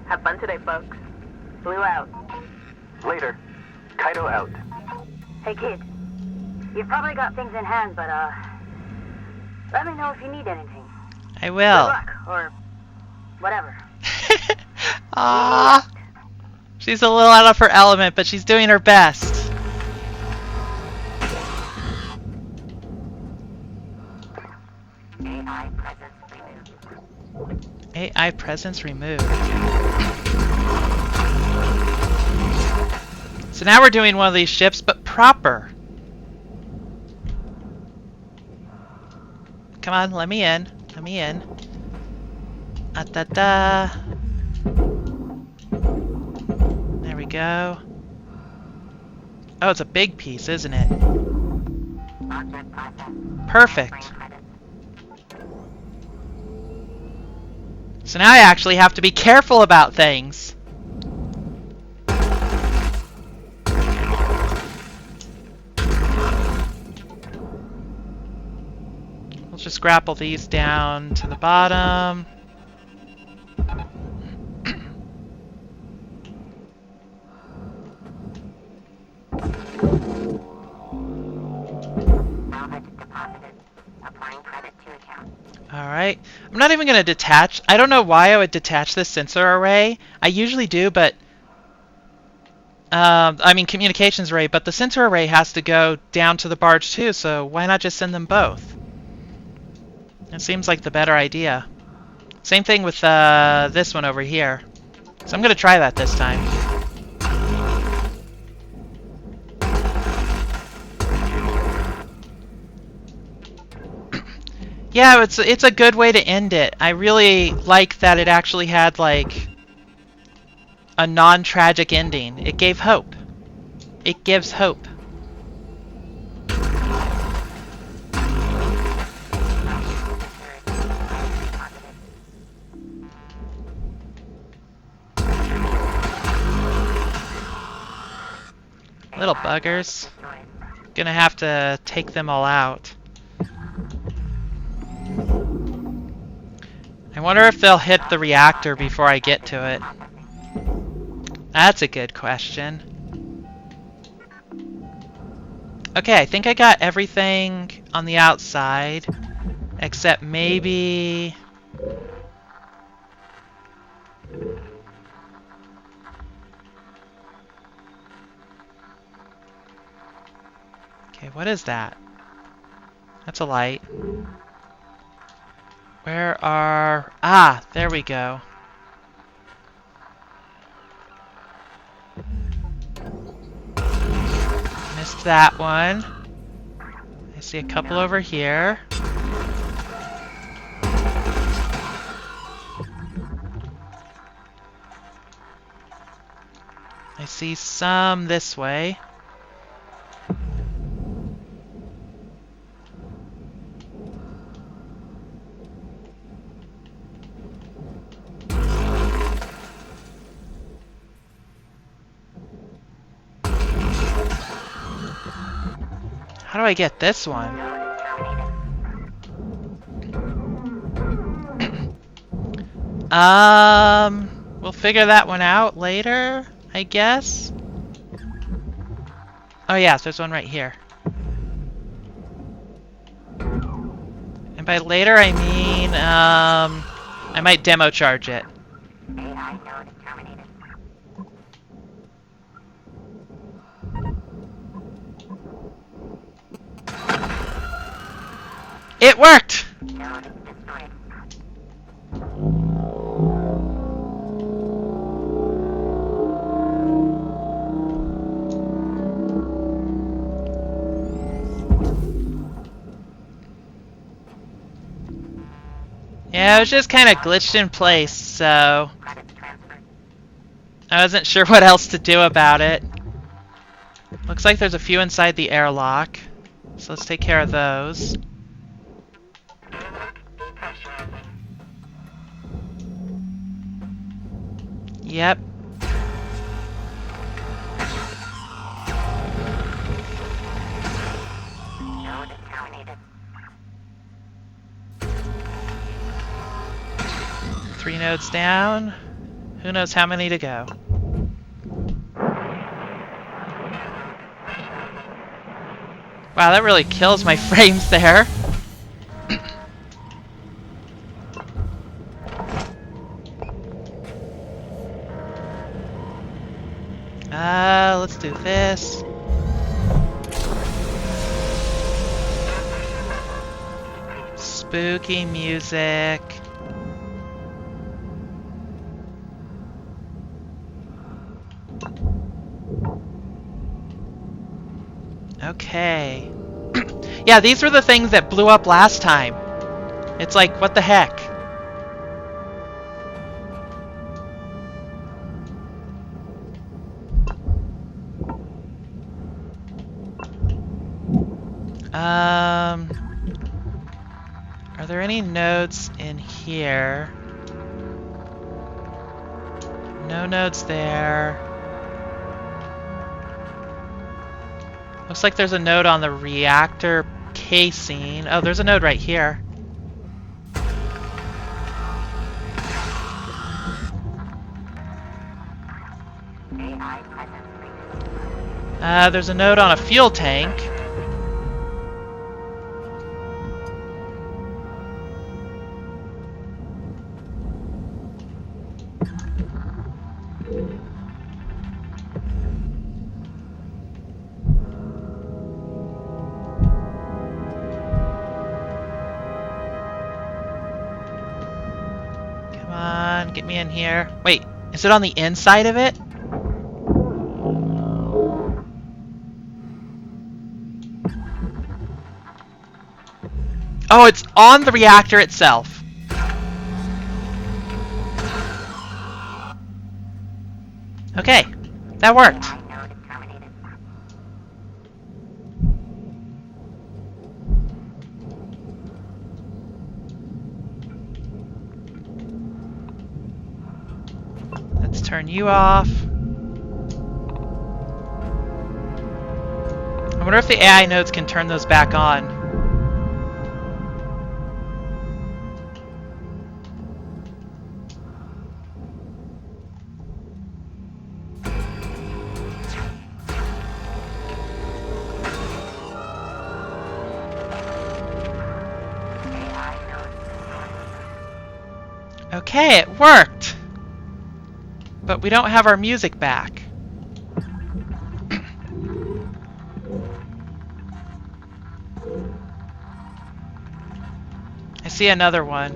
Have fun today, folks. Blue out. Later. Kaido out. Hey, kid. You've probably got things in hand, but, let me know if you need anything. I will. Good luck, or whatever. Aww. She's a little out of her element, but she's doing her best. AI presence removed. So now we're doing one of these ships, but proper. Come on, let me in. Let me in. Da. There we go. Oh, it's a big piece, isn't it? Perfect. So now I actually have to be careful about things. We'll just grapple these down to the bottom. Alright, I'm not even going to detach. I don't know why I would detach this sensor array. I usually do, but... I mean communications array, but the sensor array has to go down to the barge too, so why not just send them both? It seems like the better idea. Same thing with this one over here. So I'm going to try that this time. Yeah, it's a good way to end it. I really like that it actually had, like, a non-tragic ending. It gave hope. It gives hope. Little buggers. Gonna have to take them all out. I wonder if they'll hit the reactor before I get to it. That's a good question. Okay, I think I got everything on the outside, except maybe... Okay, what is that? That's a light. Where are... Ah, there we go. Missed that one. I see a couple over here. I see some this way. How do I get this one? We'll figure that one out later, I guess. Oh yes, there's one right here. And by later I mean, I might demo charge it. It worked! Yeah, it was just kind of glitched in place, so I wasn't sure what else to do about it. Looks like there's a few inside the airlock, so let's take care of those. Yep. Three nodes down. Who knows how many to go? Wow, that really kills my frames there. Let's do this. Spooky music. Okay. Yeah, these were the things that blew up last time. It's like, what the heck? Are there any nodes in here? No nodes there. Looks like there's a node on the reactor casing. Oh, there's a node right here. There's a node on a fuel tank. Come on, get me in here. Wait, is it on the inside of it? Oh, it's on the reactor itself. Okay, that worked. Let's turn you off. I wonder if the AI nodes can turn those back on. Okay, it worked! But we don't have our music back. I see another one.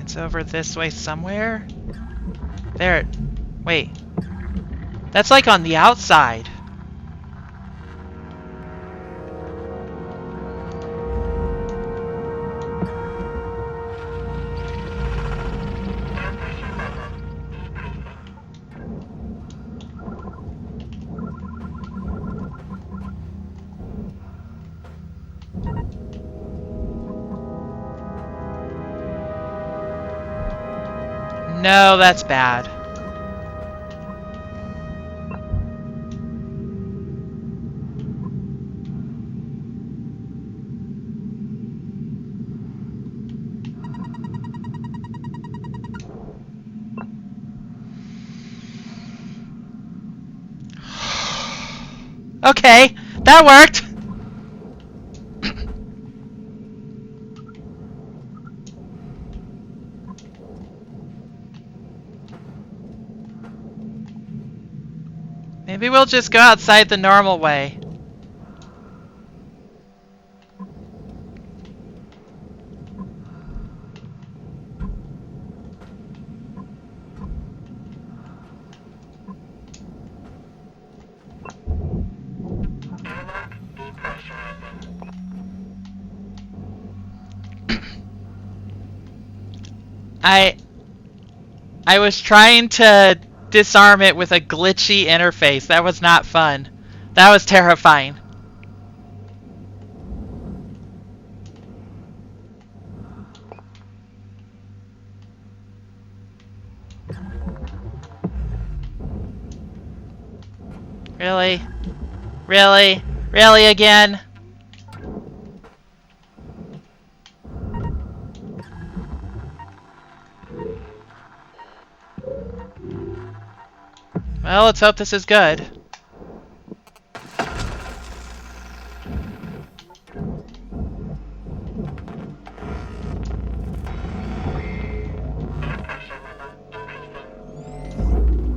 It's over this way somewhere. There. Wait. That's like on the outside. No, that's bad. Okay, that worked. Maybe we'll just go outside the normal way. I was trying to disarm it with a glitchy interface. That was not fun. That was terrifying. Really? Really? Really again? Well, let's hope this is good.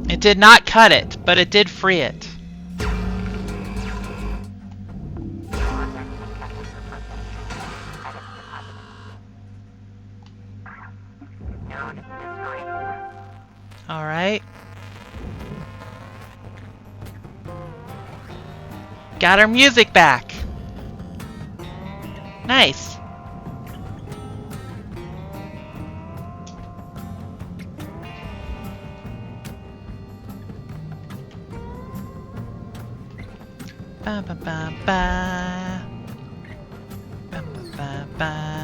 It did not cut it, but it did free it. All right. Got our music back. Nice. Ba ba ba ba. Ba ba ba ba.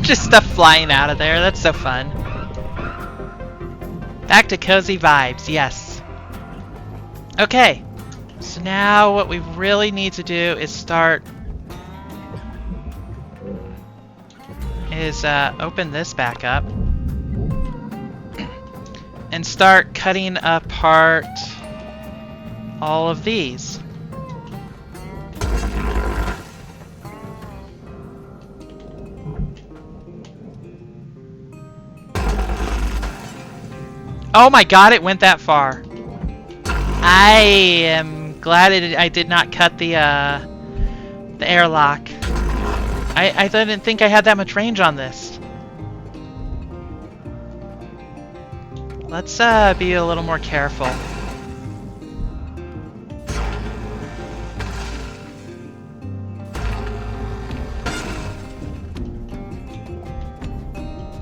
Just stuff flying out of there. That's so fun. Back to cozy vibes, yes. Okay, so now what we really need to do is open this back up and start cutting apart all of these. Oh my god, it went that far. I am glad I did not cut the airlock. I didn't think I had that much range on this. Let's be a little more careful.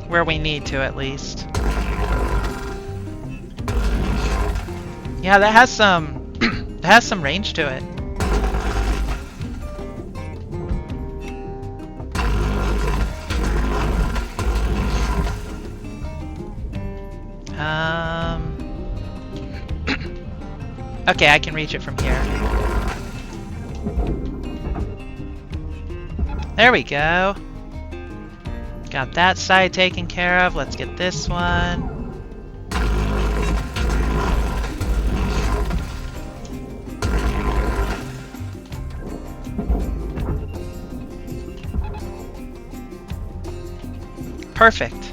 Where we need to, at least. Yeah, that has some that has some range to it. Okay, I can reach it from here. There we go. Got that side taken care of. Let's get this one. Perfect.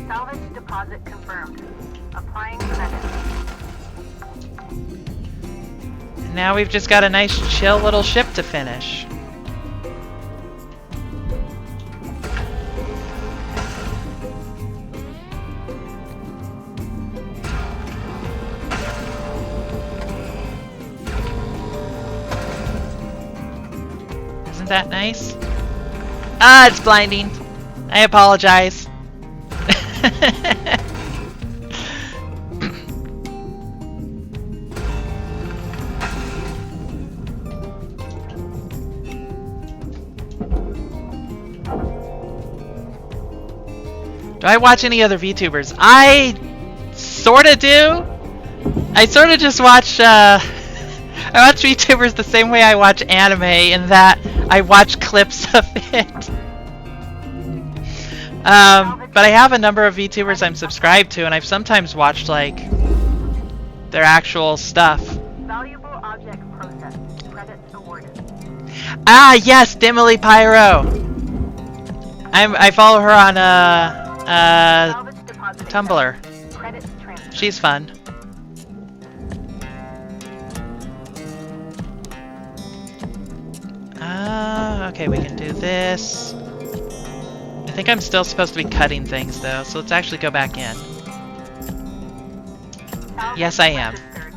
Salvage deposit confirmed. Applying credit. And now we've just got a nice chill little ship to finish. Isn't that nice? Ah, it's blinding. I apologize. Do I watch any other VTubers? I sorta do. I sorta just watch, I watch VTubers the same way I watch anime, in that I watch clips of it. But I have a number of VTubers I'm subscribed to, and I've sometimes watched, like, their actual stuff. Valuable object processed. Credits awarded. Ah, yes, Dimily Pyro! I follow her on, Salvage deposit Tumblr. accepted. Credits transferred. She's fun. Okay, we can do this. I think I'm still supposed to be cutting things, though, so let's actually go back in. Salvage Yes, I am. registered.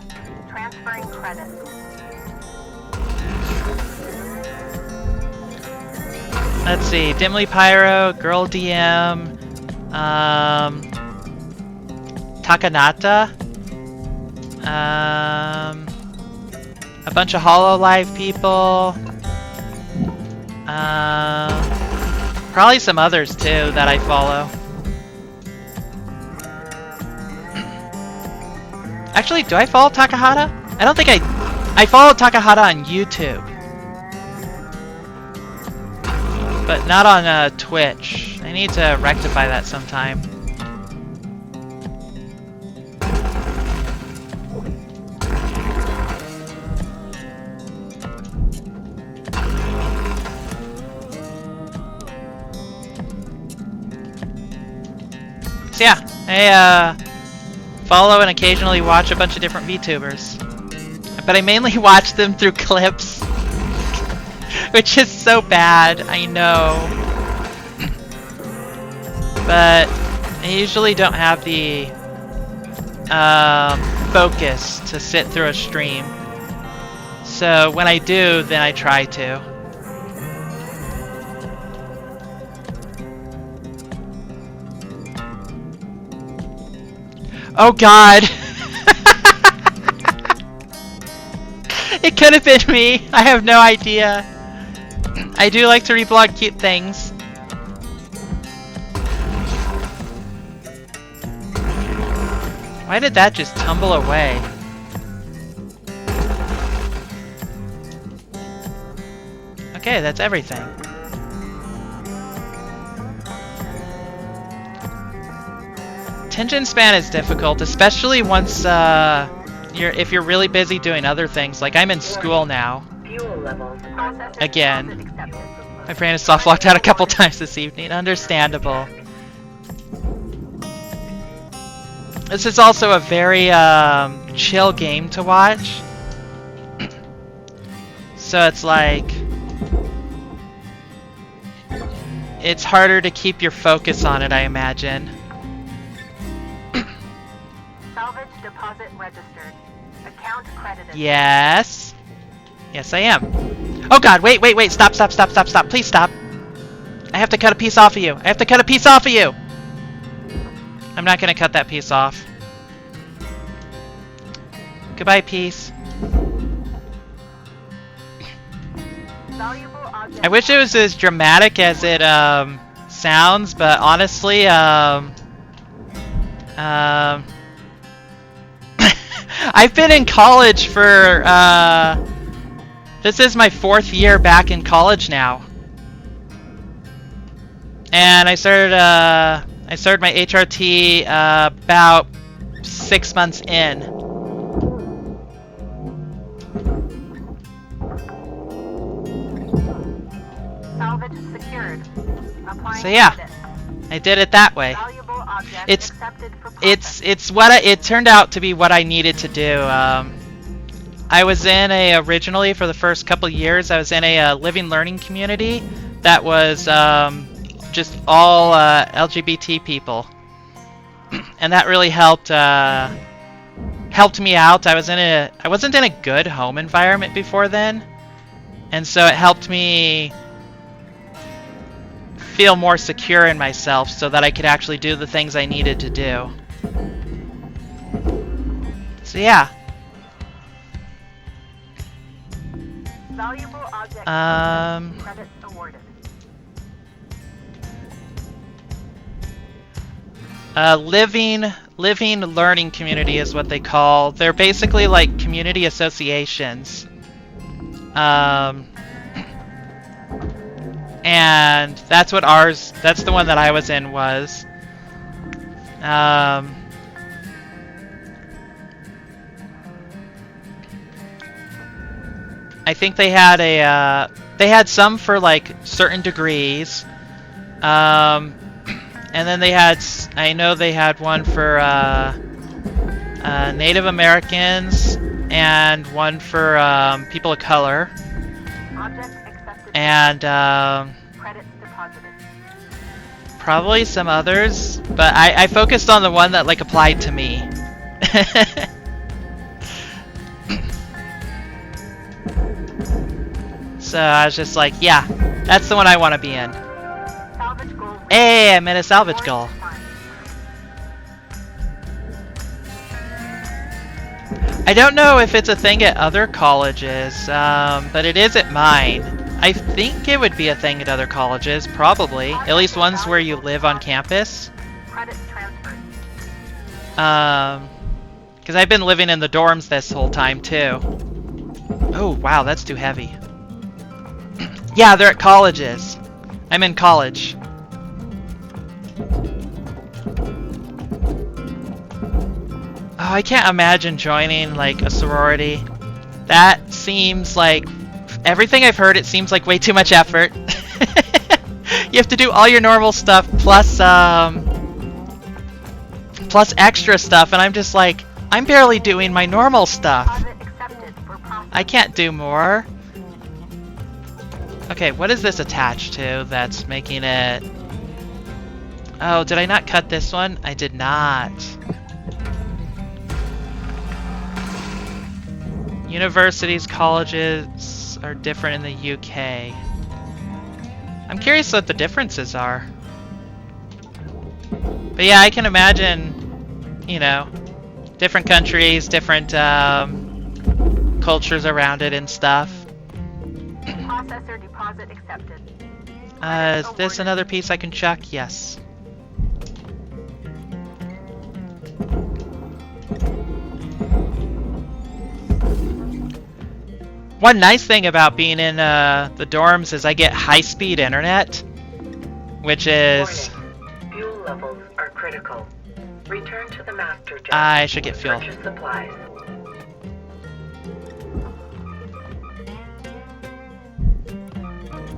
Transferring credits. Let's see, Dimly Pyro, Girl DM, Takanata, a bunch of HoloLive people, probably some others too that I follow. Actually, do I follow Takahata? I don't think I follow Takahata on YouTube. But not on Twitch. I need to rectify that sometime. So yeah, I follow and occasionally watch a bunch of different VTubers. But I mainly watch them through clips. Which is so bad, I know. But I usually don't have the focus to sit through a stream. So when I do, then I try to. Oh god! It could have been me! I have no idea. I do like to reblog cute things. Why did that just tumble away? Okay, that's everything. Attention span is difficult, especially once if you're really busy doing other things. Like I'm in school now. Fuel levels. Processing Again. deposit accepted. My brain is soft locked out a couple times this evening. Understandable. This is also a very chill game to watch. So it's like it's harder to keep your focus on it, I imagine. Salvage deposit registered. Account credited. Yes. Yes, I am. Oh god, wait, stop, please stop. I have to cut a piece off of you. I'm not gonna cut that piece off. Goodbye, piece. Valuable object. I wish it was as dramatic as it sounds, but honestly, I've been in college for this is my 4th year back in college now, and I started my HRT about 6 months in. Salvage secured. Applying So yeah, credit. I did it that way. Valuable object It's accepted for processing. it's what it turned out to be what I needed to do. I was in originally for the first couple years I was in a living learning community that was just all LGBT people, and that really helped me out. I wasn't in a good home environment before then, and so it helped me feel more secure in myself so that I could actually do the things I needed to do. So yeah. Valuable object credits awarded. Living learning community is what they call. They're basically like community associations. And that's what that's the one that I was in was. I think they had some for like certain degrees. And then I know they had one for Native Americans and one for people of color. Object accepted. And Credits deposited. probably some others, but I focused on the one that like applied to me. So I was just like, yeah, that's the one I want to be in. Salvage goal. Hey, I'm in a salvage goal. I don't know if it's a thing at other colleges, but it is at mine. I think it would be a thing at other colleges, probably. At least ones where you live on campus. Credits transferred. Because I've been living in the dorms this whole time, too. Oh, wow, that's too heavy. Yeah, they're at colleges. I'm in college. Oh, I can't imagine joining, like, a sorority. That seems like... Everything I've heard, it seems like way too much effort. You have to do all your normal stuff, plus extra stuff, and I'm just like, I'm barely doing my normal stuff. Deposit accepted for processing. I can't do more. Okay, what is this attached to that's making it... Oh, did I not cut this one? I did not. Universities, colleges are different in the UK. I'm curious what the differences are. But yeah, I can imagine, you know, different countries, different cultures around it and stuff. Processor deposit accepted. Is this another piece I can chuck? Yes. One nice thing about being in the dorms is I get high-speed internet, which is... Warning. Fuel levels are critical. Return to the master jet. I should get fuel. Purchase supplies.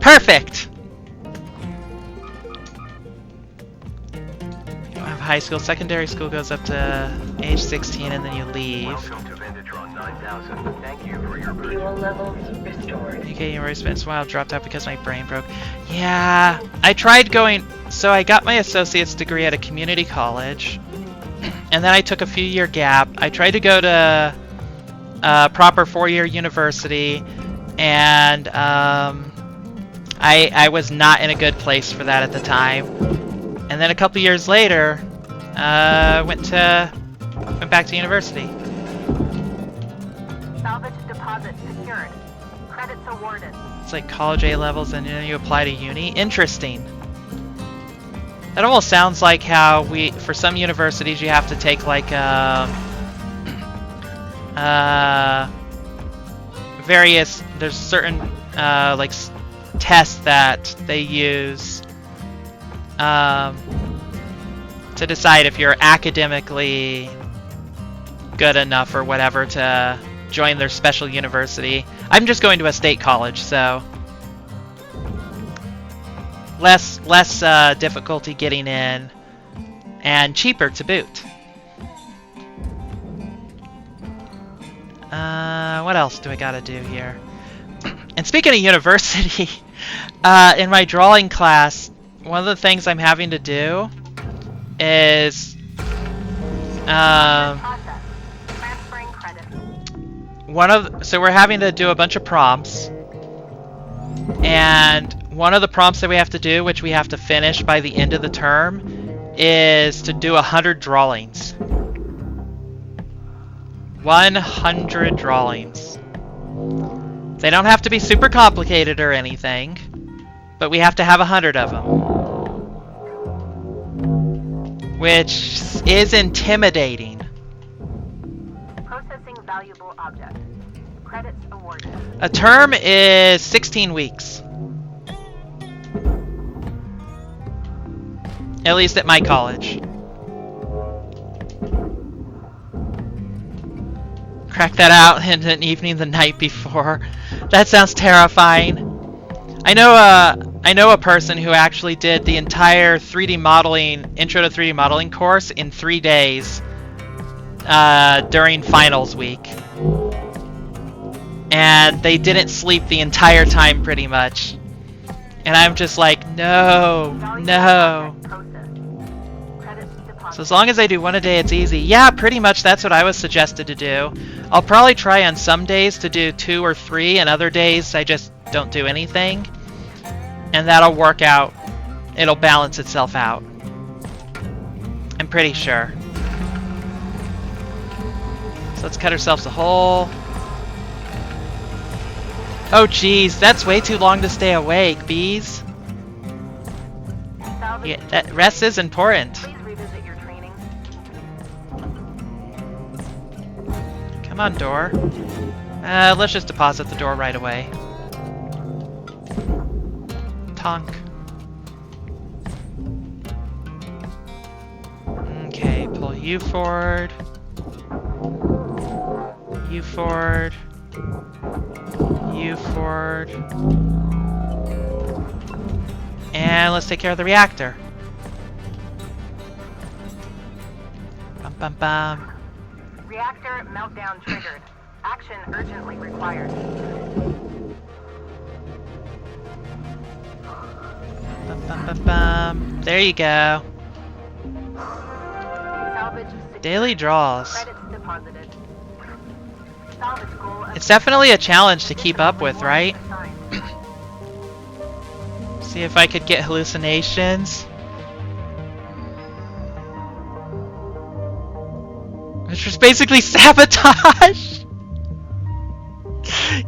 Perfect! You have high school. Secondary school goes up to age 16 and then you leave. Welcome to Vendatron 9000. Thank you for your purchase. Fuel levels restored. UK University spent a while, dropped out because my brain broke. Yeah, I tried going... So I got my associate's degree at a community college. And then I took a few-year gap. I tried to go to a proper 4-year university. And I was not in a good place for that at the time. And then a couple years later, went back to university. Salvage deposit secured. Credits awarded. It's like college A levels and then you apply to uni. Interesting. That almost sounds like how for some universities you have to take like there's certain like tests that they use to decide if you're academically good enough or whatever to join their special university. I'm just going to a state college, so less difficulty getting in and cheaper to boot. What else do I gotta do here? And speaking of university, in my drawing class, one of the things I'm having to do is Process. Transferring credits. so we're having to do a bunch of prompts, and one of the prompts that we have to do, which we have to finish by the end of the term, is to do 100 drawings. 100 drawings. They don't have to be super complicated or anything, but we have to have 100 of them. which is intimidating. Processing valuable object. Credits awarded. A term is 16 weeks. At least at my college. Crack that out in an evening the night before. That sounds terrifying. I know a person who actually did the entire 3D modeling, intro to 3D modeling course in 3 days during finals week. And they didn't sleep the entire time pretty much. And I'm just like, no, no. So as long as I do one a day, it's easy. Yeah, pretty much that's what I was suggested to do. I'll probably try on some days to do 2 or 3, and other days I just don't do anything. And that'll work out. It'll balance itself out. I'm pretty sure. So let's cut ourselves a hole. Oh geez, that's way too long to stay awake, bees. Yeah, that rest is important. Please revisit your training. Come on, door. Let's just deposit the door right away. Tonk. Okay, pull you forward. You forward. You forward. And let's take care of the reactor. Bum bum bum. Reactor meltdown triggered. Action urgently required. Bum bum bum bum. There you go. Salvage secured. Daily draws. Credits deposited. Salvage goal It's definitely a challenge to keep up with, right? assigned. See if I could get hallucinations. Which was basically sabotage!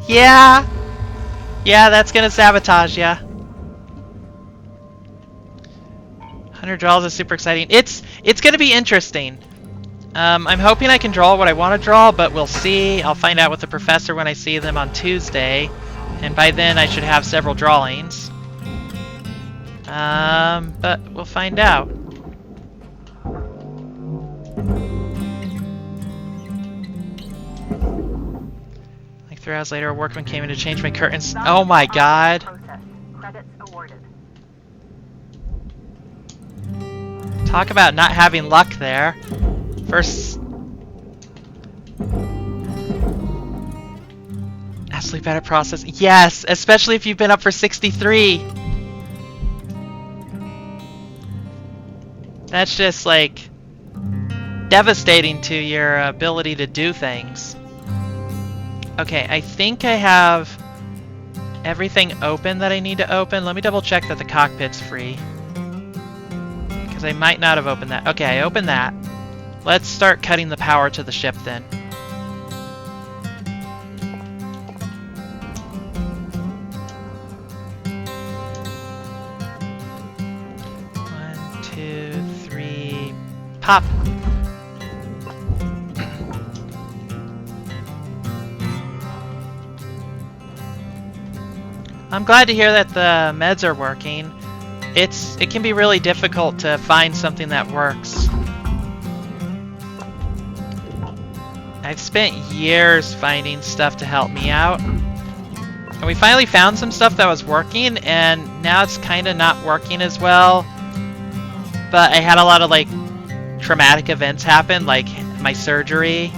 Yeah! Yeah, that's gonna sabotage ya. 100 draws is super exciting. It's gonna be interesting. I'm hoping I can draw what I want to draw, but we'll see. I'll find out with the professor when I see them on Tuesday. And by then I should have several drawings. But we'll find out. Like 3 hours later, a workman came in to change my curtains. Oh my god. Credits awarded. Talk about not having luck there. First... Sleep at a process. Yes, especially if you've been up for 63. That's just like devastating to your ability to do things. Okay, I think I have everything open that I need to open. Let me double check that the cockpit's free. Because I might not have opened that. Okay, I opened that. Let's start cutting the power to the ship then. Pop! I'm glad to hear that the meds are working. It can be really difficult to find something that works. I've spent years finding stuff to help me out. And we finally found some stuff that was working, and now it's kind of not working as well. But I had a lot of like traumatic events happen, like my surgery.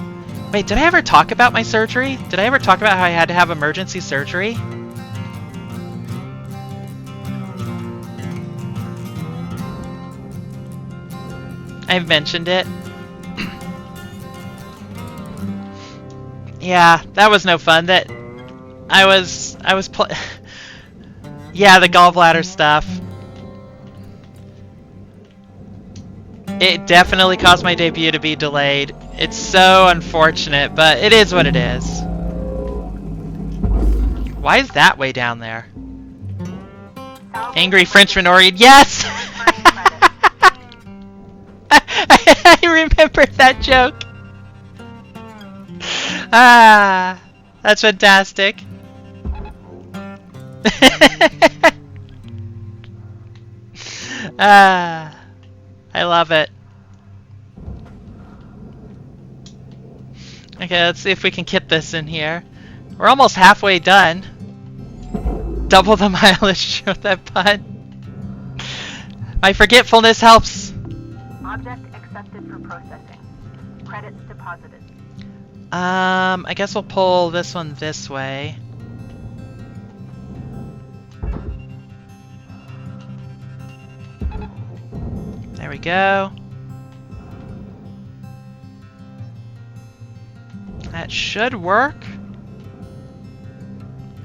Wait, did I ever talk about my surgery? Did I ever talk about how I had to have emergency surgery? I've mentioned it. Yeah, that was no fun. That I was yeah, the gallbladder stuff. It definitely caused my debut to be delayed. It's so unfortunate, but it is what it is. Why is that way down there? Angry Frenchman Orient. Yes! I remember that joke. Ah, that's fantastic. Ah, I love it. Okay, let's see if we can get this in here. We're almost halfway done. Double the mileage with that pun. My forgetfulness helps. Object accepted for processing. Credits deposited. I guess we'll pull this one this way. There we go. That should work.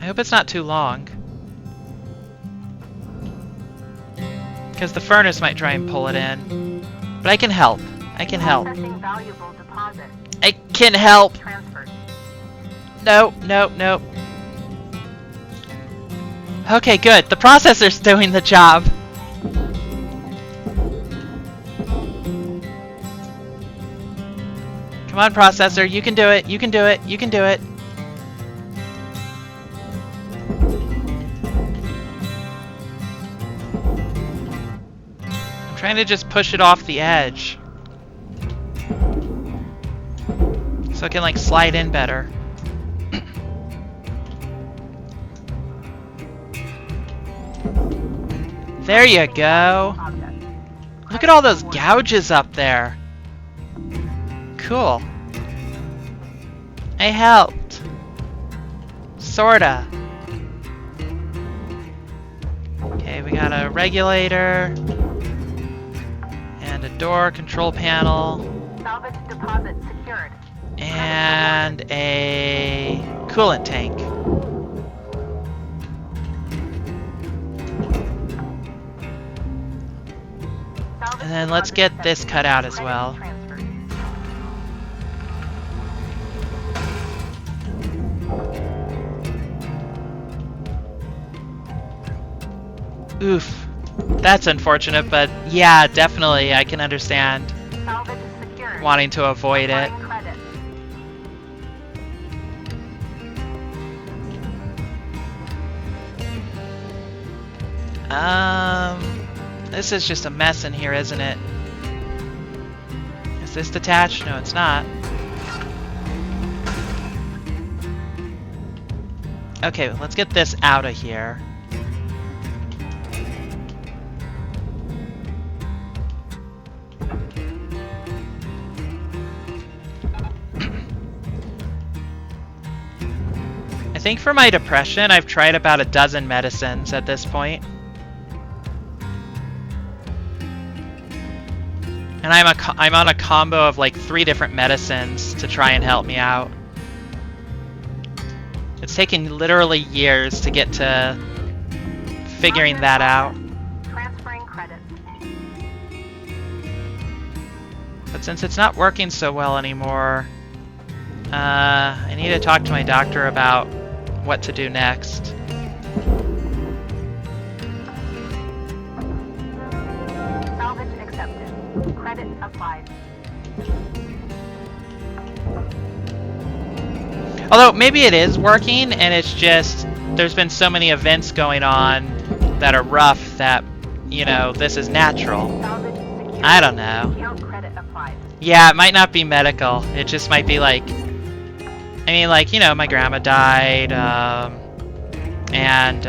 I hope it's not too long. Because the furnace might try and pull it in. But I can help. I can help. Processing valuable deposit. I can help. Transferred. No, no, no. Okay, good. The processor's doing the job. Come on, processor. You can do it. You can do it. You can do it. I'm trying to just push it off the edge. So it can, like, slide in better. There you go. Look at all those gouges up there. Cool. I helped. Sorta. Okay, we got a regulator. And a door control panel. Salvage deposit secured. And a coolant tank. And then let's get this cut out as well. Oof. That's unfortunate, but yeah, definitely I can understand wanting to avoid it. This is just a mess in here, isn't it? Is this detached? No, it's not. Okay, let's get this out of here. I think for my depression, I've tried about a dozen medicines at this point. And I'm on a combo of like 3 different medicines to try and help me out. It's taken literally years to get to figuring that out. Transferring credits. But since it's not working so well anymore, I need to talk to my doctor about what to do next. Salvage accepted. Credit applied. Although maybe it is working and it's just there's been so many events going on that are rough that, you know, this is natural. I don't know. Credit applied. Yeah, it might not be medical. It just might be like, I mean, like, you know, my grandma died, and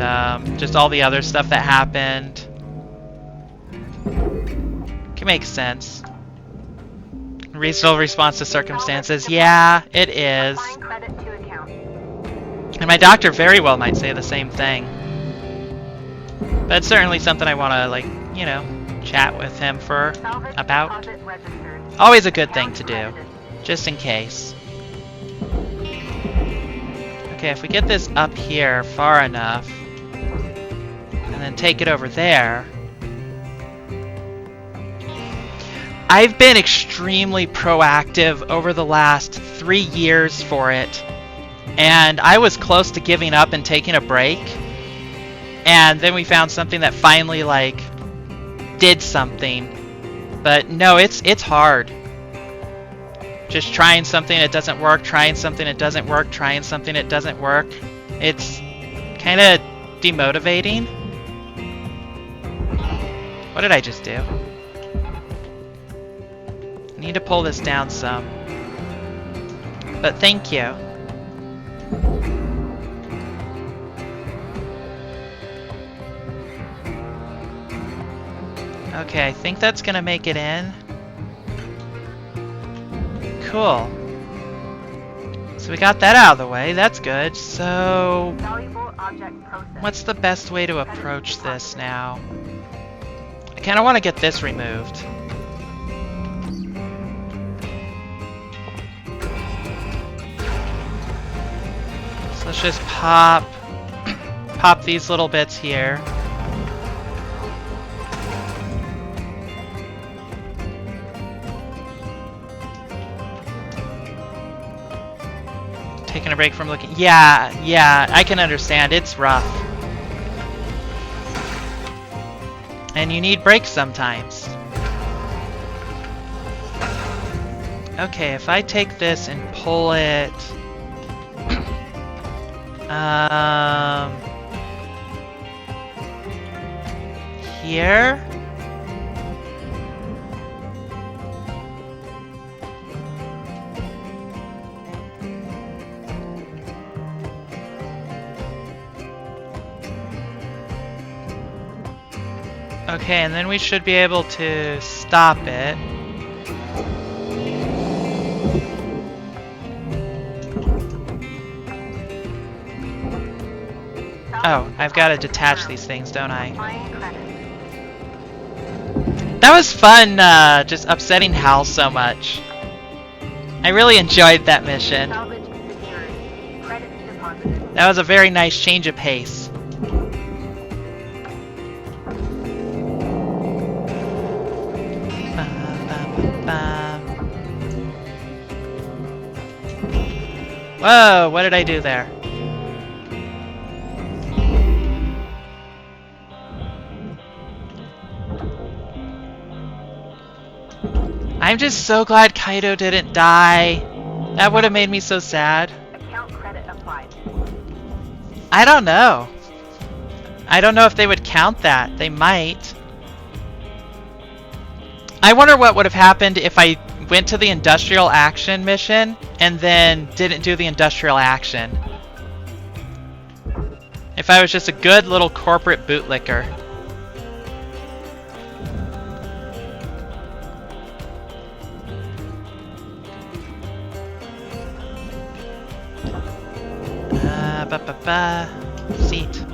just all the other stuff that happened. Can make sense. Reasonable response to circumstances. Yeah, it is. And my doctor very well might say the same thing. But it's certainly something I want to, like, you know, chat with him about. Always a good thing to do, just in case. Okay, if we get this up here far enough, and then take it over there. I've been extremely proactive over the last 3 years for it, and I was close to giving up and taking a break, and then we found something that finally, like, did something, But no, it's hard. Just trying something that doesn't work, trying something that doesn't work, trying something that doesn't work. It's kind of demotivating. What did I just do? I need to pull this down some. But thank you. Okay, I think that's gonna make it in. Cool. So we got that out of the way. That's good. So, what's the best way to approach this now? I kind of want to get this removed. So let's just pop these little bits here. Taking a break from looking. Yeah, I can understand. It's rough. And you need breaks sometimes. Okay, if I take this and pull it... here? Okay, and then we should be able to stop it. Oh, I've got to detach these things, don't I? That was fun, just upsetting Hal so much. I really enjoyed that mission. That was a very nice change of pace. Whoa, what did I do there? I'm just so glad Kaido didn't die. That would have made me so sad. Account credit applied. I don't know. I don't know if they would count that. They might. I wonder what would have happened if I went to the industrial action mission and then didn't do the industrial action. If I was just a good little corporate bootlicker. Seat.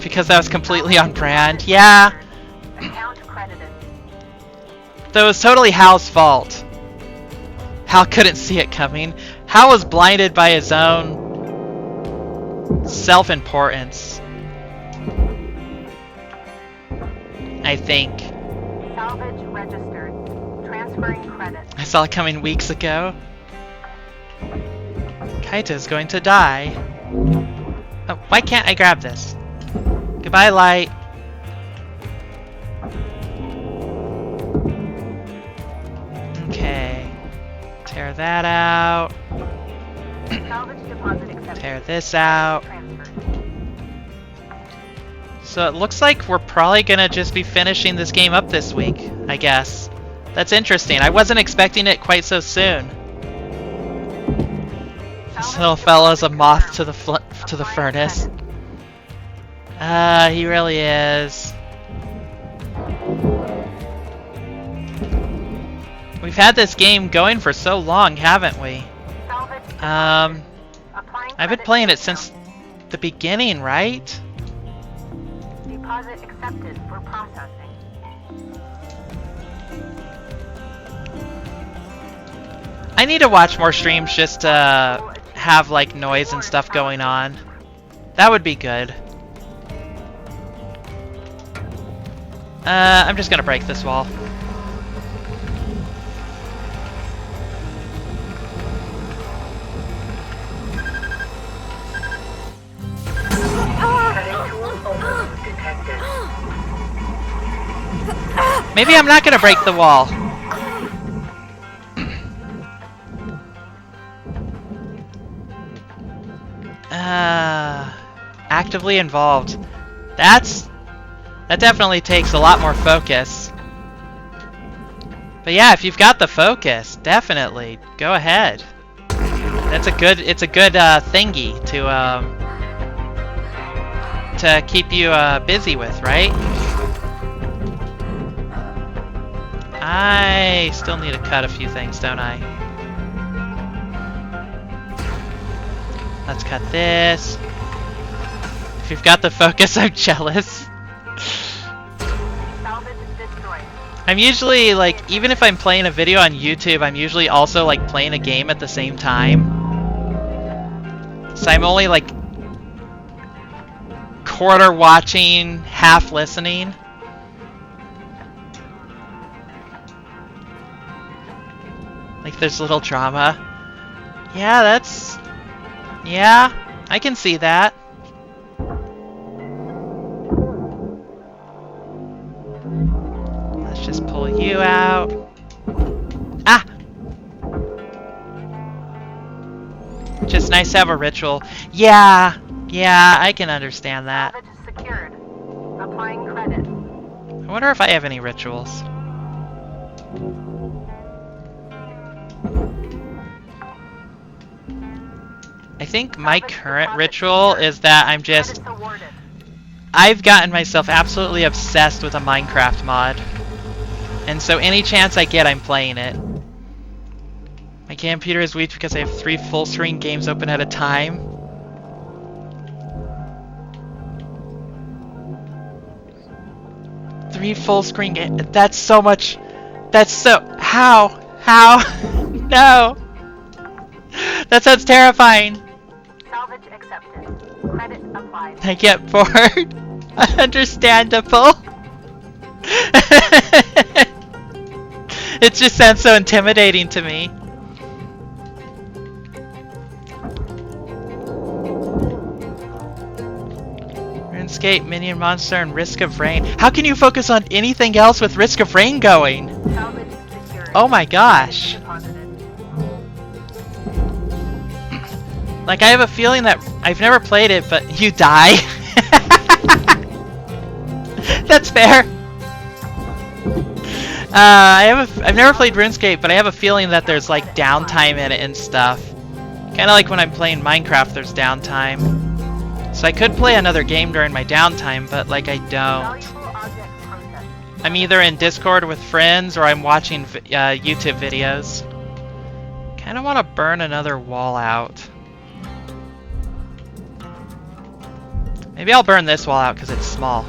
Because that was completely on brand. Yeah. That was totally Hal's fault. Hal couldn't see it coming. Hal was blinded by his own self-importance. I think. Salvage registered. Transferring credit. I saw it coming weeks ago. Kaito's going to die. Oh, why can't I grab this? Goodbye, light. Okay. Tear that out. Salvage deposit accepted. Tear this out. So it looks like we're probably gonna just be finishing this game up this week, I guess. That's interesting. I wasn't expecting it quite so soon. This little fella's a moth to the furnace. He really is. We've had this game going for so long, haven't we? I've been playing it since the beginning, right? Deposit accepted for processing. I need to watch more streams just to have like noise and stuff going on. That would be good. I'm just gonna break this wall. Maybe I'm not gonna break the wall. Actively involved. That definitely takes a lot more focus. But yeah, if you've got the focus, definitely go ahead. It's a good thingy to keep you busy with, right? I still need to cut a few things, don't I? Let's cut this. If you've got the focus, I'm jealous. I'm usually, like, even if I'm playing a video on YouTube, I'm usually also, like, playing a game at the same time. So I'm only, like, quarter watching, half listening. Like, there's little drama. Yeah, yeah, I can see that. Let's just pull you out. Ah! Just nice to have a ritual. Yeah, I can understand that. Salvage secured. Applying credit. I wonder if I have any rituals. I think my current ritual is that I've gotten myself absolutely obsessed with a Minecraft mod. And so any chance I get, I'm playing it. My computer is weak because I have 3 full-screen games open at a time. Three full-screen games. That's so much. That's so. How? No! That sounds terrifying. Salvage accepted. Credit applied. I get bored. Understandable. It just sounds so intimidating to me. RuneScape, Minion Monster, and Risk of Rain. How can you focus on anything else with Risk of Rain going? Oh my gosh. Like, I have a feeling that I've never played it, but you die. That's fair. I've never played RuneScape, but I have a feeling that there's like downtime in it and stuff. Kind of like when I'm playing Minecraft, there's downtime. So I could play another game during my downtime, but like I don't. I'm either in Discord with friends or I'm watching YouTube videos. Kind of want to burn another wall out. Maybe I'll burn this wall out because it's small.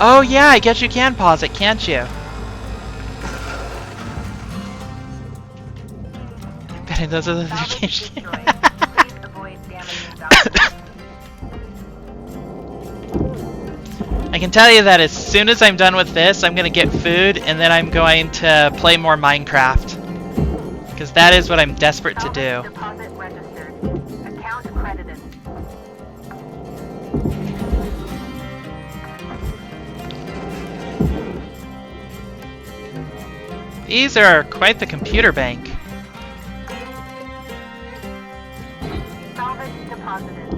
Oh yeah, I guess you can pause it, can't you? Betting those are the 3 games. I can tell you that as soon as I'm done with this, I'm gonna get food and then I'm going to play more Minecraft. Because that is what I'm desperate to do. Deposit registered. Account credited. These are quite the computer bank. Salvage deposited.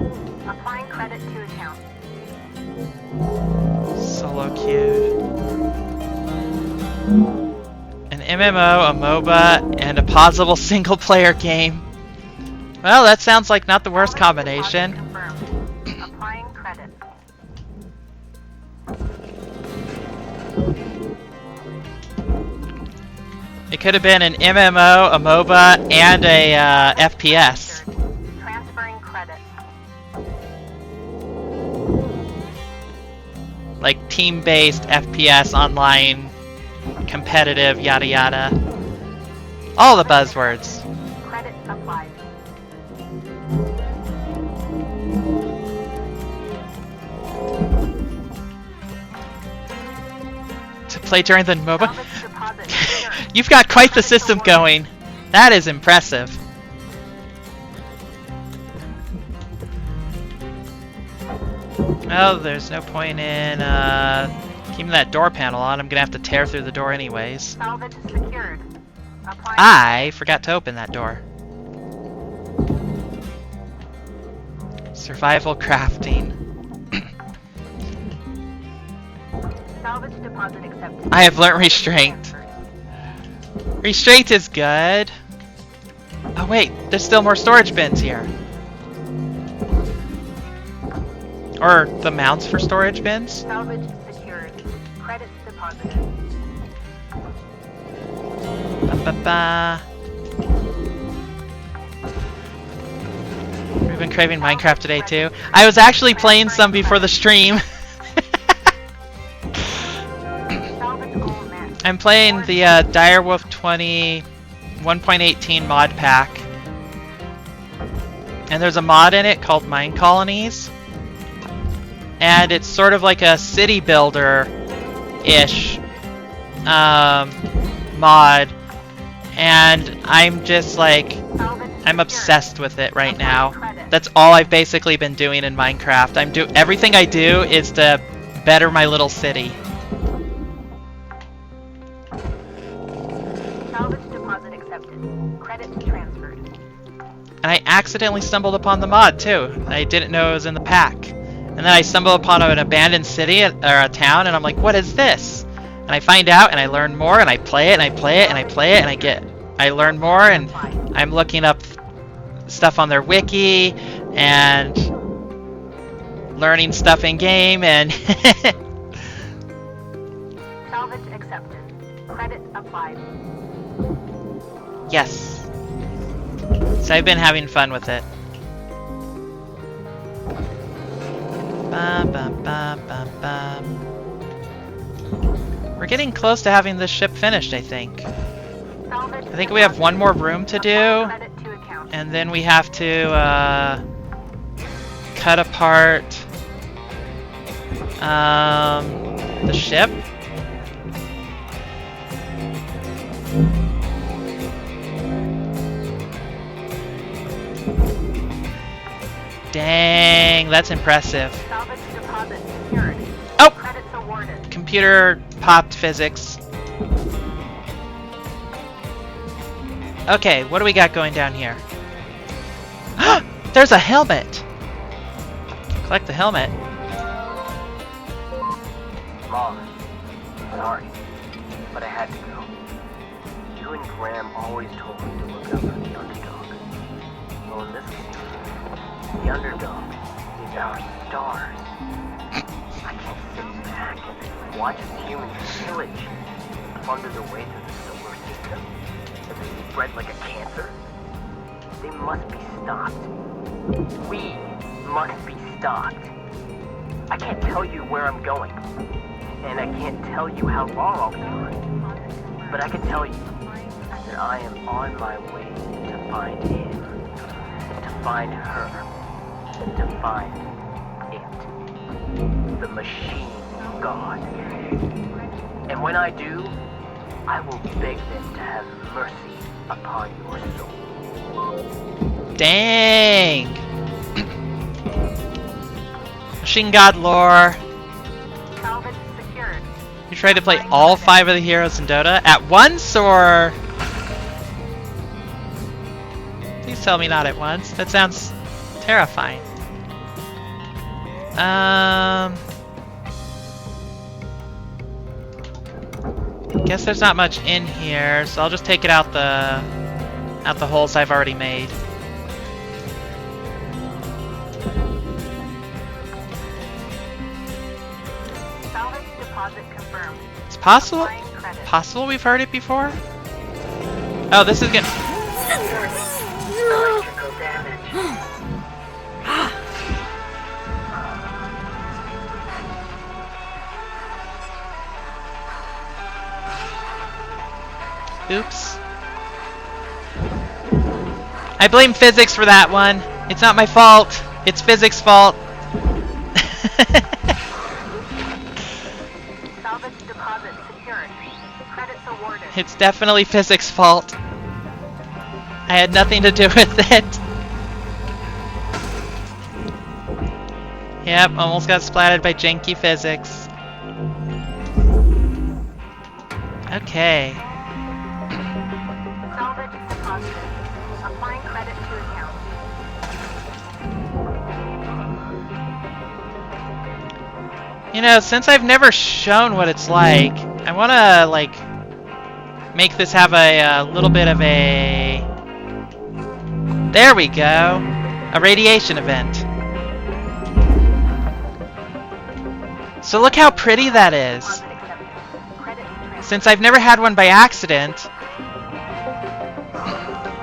Applying credit to account. Solo queued. An MMO, a MOBA, and a possible single-player game. Well, that sounds like not the worst combination. Applying credit. It could have been an MMO, a MOBA, and a FPS. Transferring credit. Like team-based FPS, online, competitive, yada yada. All the buzzwords. Credit applied. To play during the MOBA. You've got quite the system going. That is impressive. Oh, there's no point in keeping that door panel on. I'm gonna have to tear through the door anyways. Salvage secured. Applying I forgot to open that door. Survival crafting. salvage deposit accepted. I have learned restraint. Restraint is good. Oh wait, there's still more storage bins here. Or the mounts for storage bins. Salvage secured. Credits deposited. Ba-ba-ba. We've been craving Minecraft today too. I was actually playing some before the stream. Salvage goal met. I'm playing the Direwolf 20 1.18 mod pack. And there's a mod in it called Mine Colonies. And it's sort of like a city builder-ish mod. And I'm just like, I'm obsessed with it right now. That's all I've basically been doing in Minecraft. Everything I do is to better my little city. Salvage deposit accepted. Credits transferred. And I accidentally stumbled upon the mod too. I didn't know it was in the pack. And then I stumbled upon an abandoned city or a town, and I'm like, what is this? And I find out, and I learn more, and I play it, and I play it, and I play it, and I learn more, and I'm looking up stuff on their wiki, and learning stuff in game, and Salvage accepted. Credit applied. yes. So I've been having fun with it. Bum, bum, bum, bum, bum. We're getting close to having this ship finished, I think. Salvage I think we have one more room to do, credit to account. and then we have to cut apart the ship. Dang, that's impressive. Salvage deposit secured. Oh! Credits awarded. Computer popped physics. Okay, what do we got going down here? There's a helmet! Collect the helmet. Mom, sorry, but I had to go. You and Graham always told me to look out for the underdog. Well, in this case, the underdog is our stars. I can't sit back and watch as humans pillage and plunder their way through the solar system. As they spread like a cancer. They must be stopped. We must be stopped. I can't tell you where I'm going. And I can't tell you how long I'll be gone. But I can tell you that I am on my way to find him. To find her. To find it. The machine god. And when I do, I will beg them to have mercy upon your soul. Dang! Machine God lore. Salvage secured. You tried to play all 5 of the heroes in Dota at once, or? Please tell me not at once. That sounds terrifying. Guess there's not much in here, so I'll just take it out the holes I've already made. Salvage deposit confirmed. It's possible. Applying credit. Possible we've heard it before. Oh, this is good. Electrical damage. Oops. I blame physics for that one. It's not my fault. It's physics' fault. Salvage deposit secured. Credits awarded. It's definitely physics' fault. I had nothing to do with it. Yep, almost got splatted by janky physics. Okay. Salvage deposited. Applying credit to account. You know, since I've never shown what it's like, I want to, like, make this have a little bit of a... There we go! A radiation event. So look how pretty that is. Since I've never had one by accident...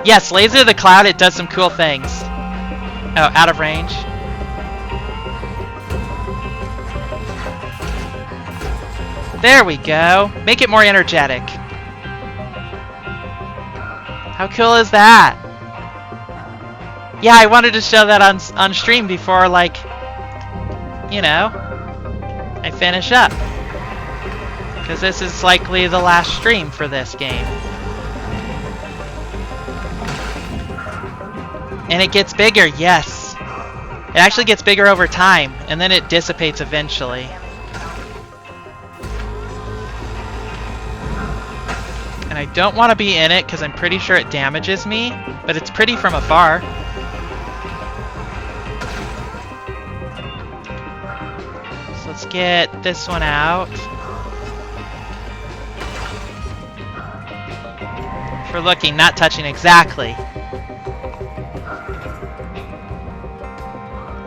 Yes, Laser the Cloud, it does some cool things. Oh, out of range. There we go. Make it more energetic. How cool is that? Yeah, I wanted to show that on stream before, like, you know, I finish up. Because this is likely the last stream for this game. And it gets bigger, yes. It actually gets bigger over time, and then it dissipates eventually. And I don't want to be in it because I'm pretty sure it damages me, but it's pretty from afar. So let's get this one out. If we're looking, not touching exactly.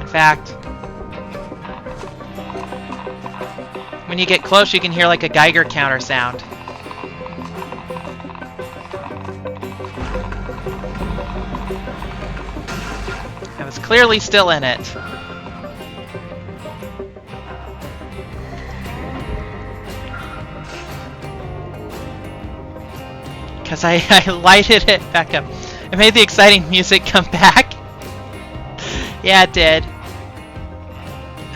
In fact, when you get close, you can hear like a Geiger counter sound. I was clearly still in it. Because I lighted it back up. I made the exciting music come back. Yeah, it did.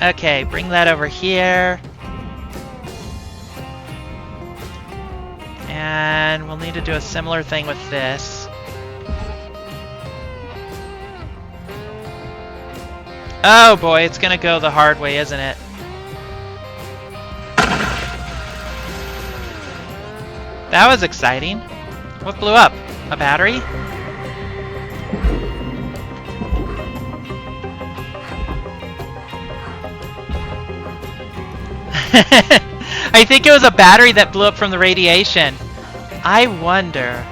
Okay, bring that over here. And we'll need to do a similar thing with this. Oh boy, it's gonna go the hard way, isn't it? That was exciting. What blew up? A battery? I think it was a battery that blew up from the radiation. I wonder.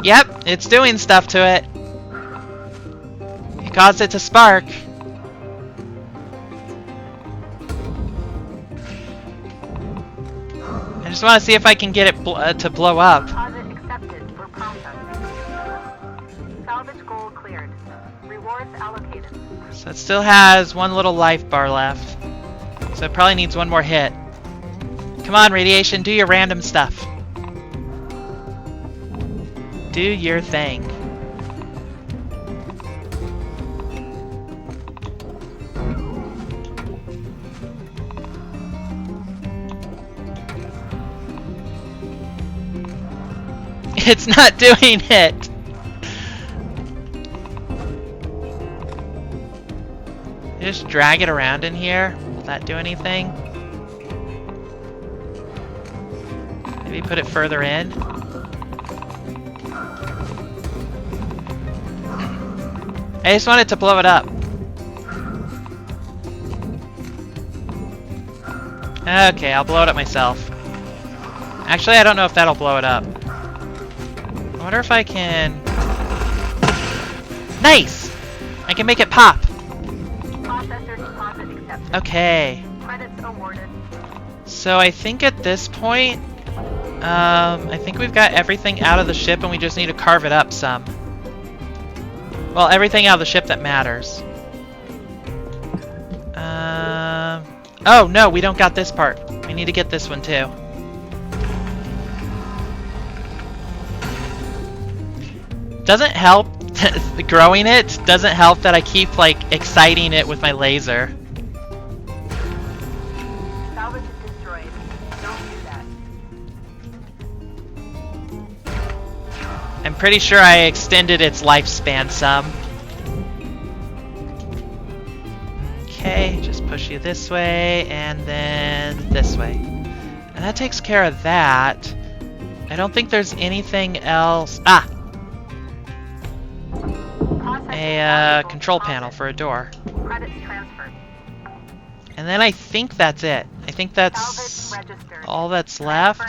Yep, it's doing stuff to it. It caused it to spark. I just want to see if I can get it to blow up. Deposit accepted for processing. Salvage goal cleared. Rewards allocated. So it still has one little life bar left. So it probably needs one more hit. Come on, radiation, do your random stuff. Do your thing. It's not doing it. Just drag it around in here. Will that do anything? Maybe put it further in. I just wanted to blow it up. Okay, I'll blow it up myself. Actually, I don't know if that'll blow it up. I wonder if I can... Nice! I can make it pop. Processor deposit accepted. Okay. Credits awarded. So I think at this point, I think we've got everything out of the ship and we just need to carve it up some. Well, everything out of the ship that matters. Oh, no, we don't got this part. We need to get this one, too. Doesn't help Growing it doesn't help that I keep like exciting it with my laser. Salvage is destroyed. Don't do that. I'm pretty sure I extended its lifespan some. Okay, just push you this way and then this way. And that takes care of that. I don't think there's anything else. Ah! A control panel for a door. Credits transferred. And then I think that's it. I think that's all that's left.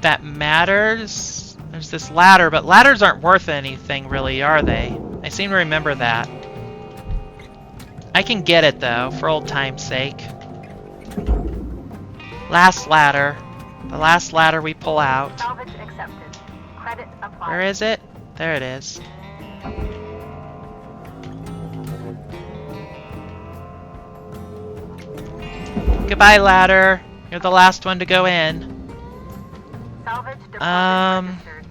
That matters. There's this ladder, but ladders aren't worth anything really, are they? I seem to remember that. I can get it though, for old time's sake. Last ladder. The last ladder we pull out. Salvage accepted. Credit applied. Where is it? There it is. Goodbye, ladder. You're the last one to go in. Salvage deposit registered.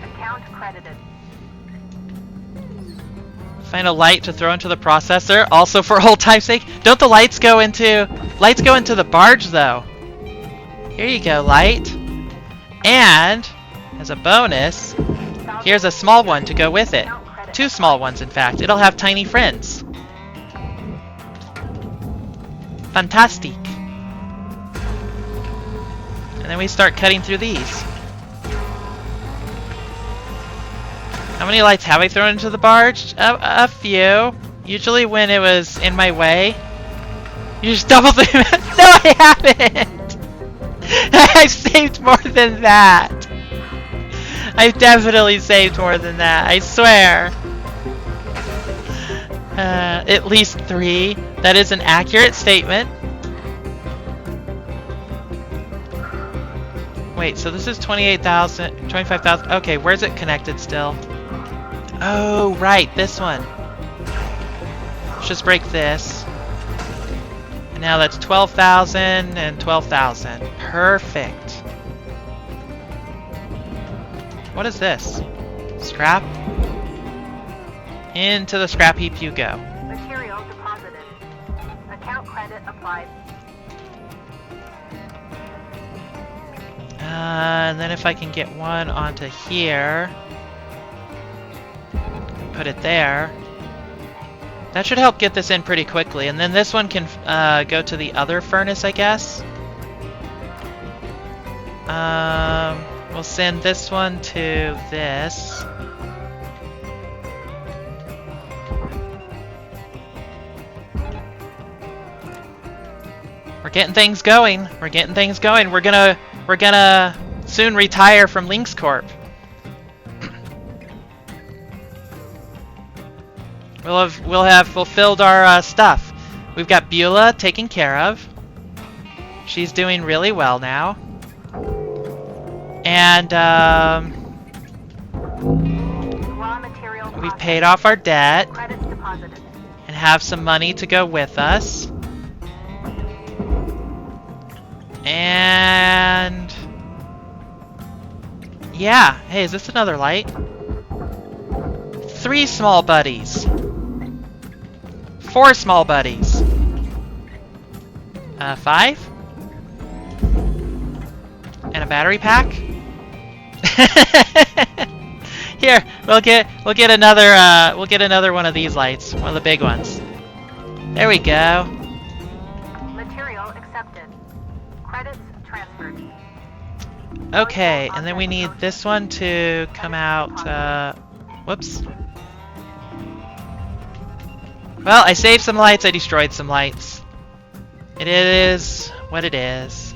Account credited. Find a light to throw into the processor. Also for old time's sake. Don't the lights go into the barge though? Here you go, light. And as a bonus, here's a small one to go with it. 2 small ones, in fact. It'll have tiny friends. Fantastic. And then we start cutting through these. How many lights have I thrown into the barge? A few. Usually when it was in my way. You just double the... No, I haven't! I've saved more than that. I've definitely saved more than that. I swear. At least 3. That is an accurate statement. Wait, so this is 28,000, 25,000. Okay, where's it connected still? Oh, right, this one. Let's just break this. And now that's 12,000 and 12,000. Perfect. What is this? Scrap? Into the scrap heap you go. Material deposited. Account credit applied. And then if I can get one onto here, put it there. That should help get this in pretty quickly. And then this one can go to the other furnace, I guess. We'll send this one to this. We're getting things going. We're getting things going. We're gonna soon retire from Lynx Corp. We'll have fulfilled our stuff. We've got Beulah taken care of. She's doing really well now. And we've paid off our debt and have some money to go with us. And yeah, hey, is this another light? 3 small buddies. 4 small buddies. 5? And a battery pack? Here, we'll get another one of these lights, one of the big ones. There we go. Material accepted. Credits transferred. Okay, and then we need this one to come out, whoops. Well, I saved some lights, I destroyed some lights. It is what it is.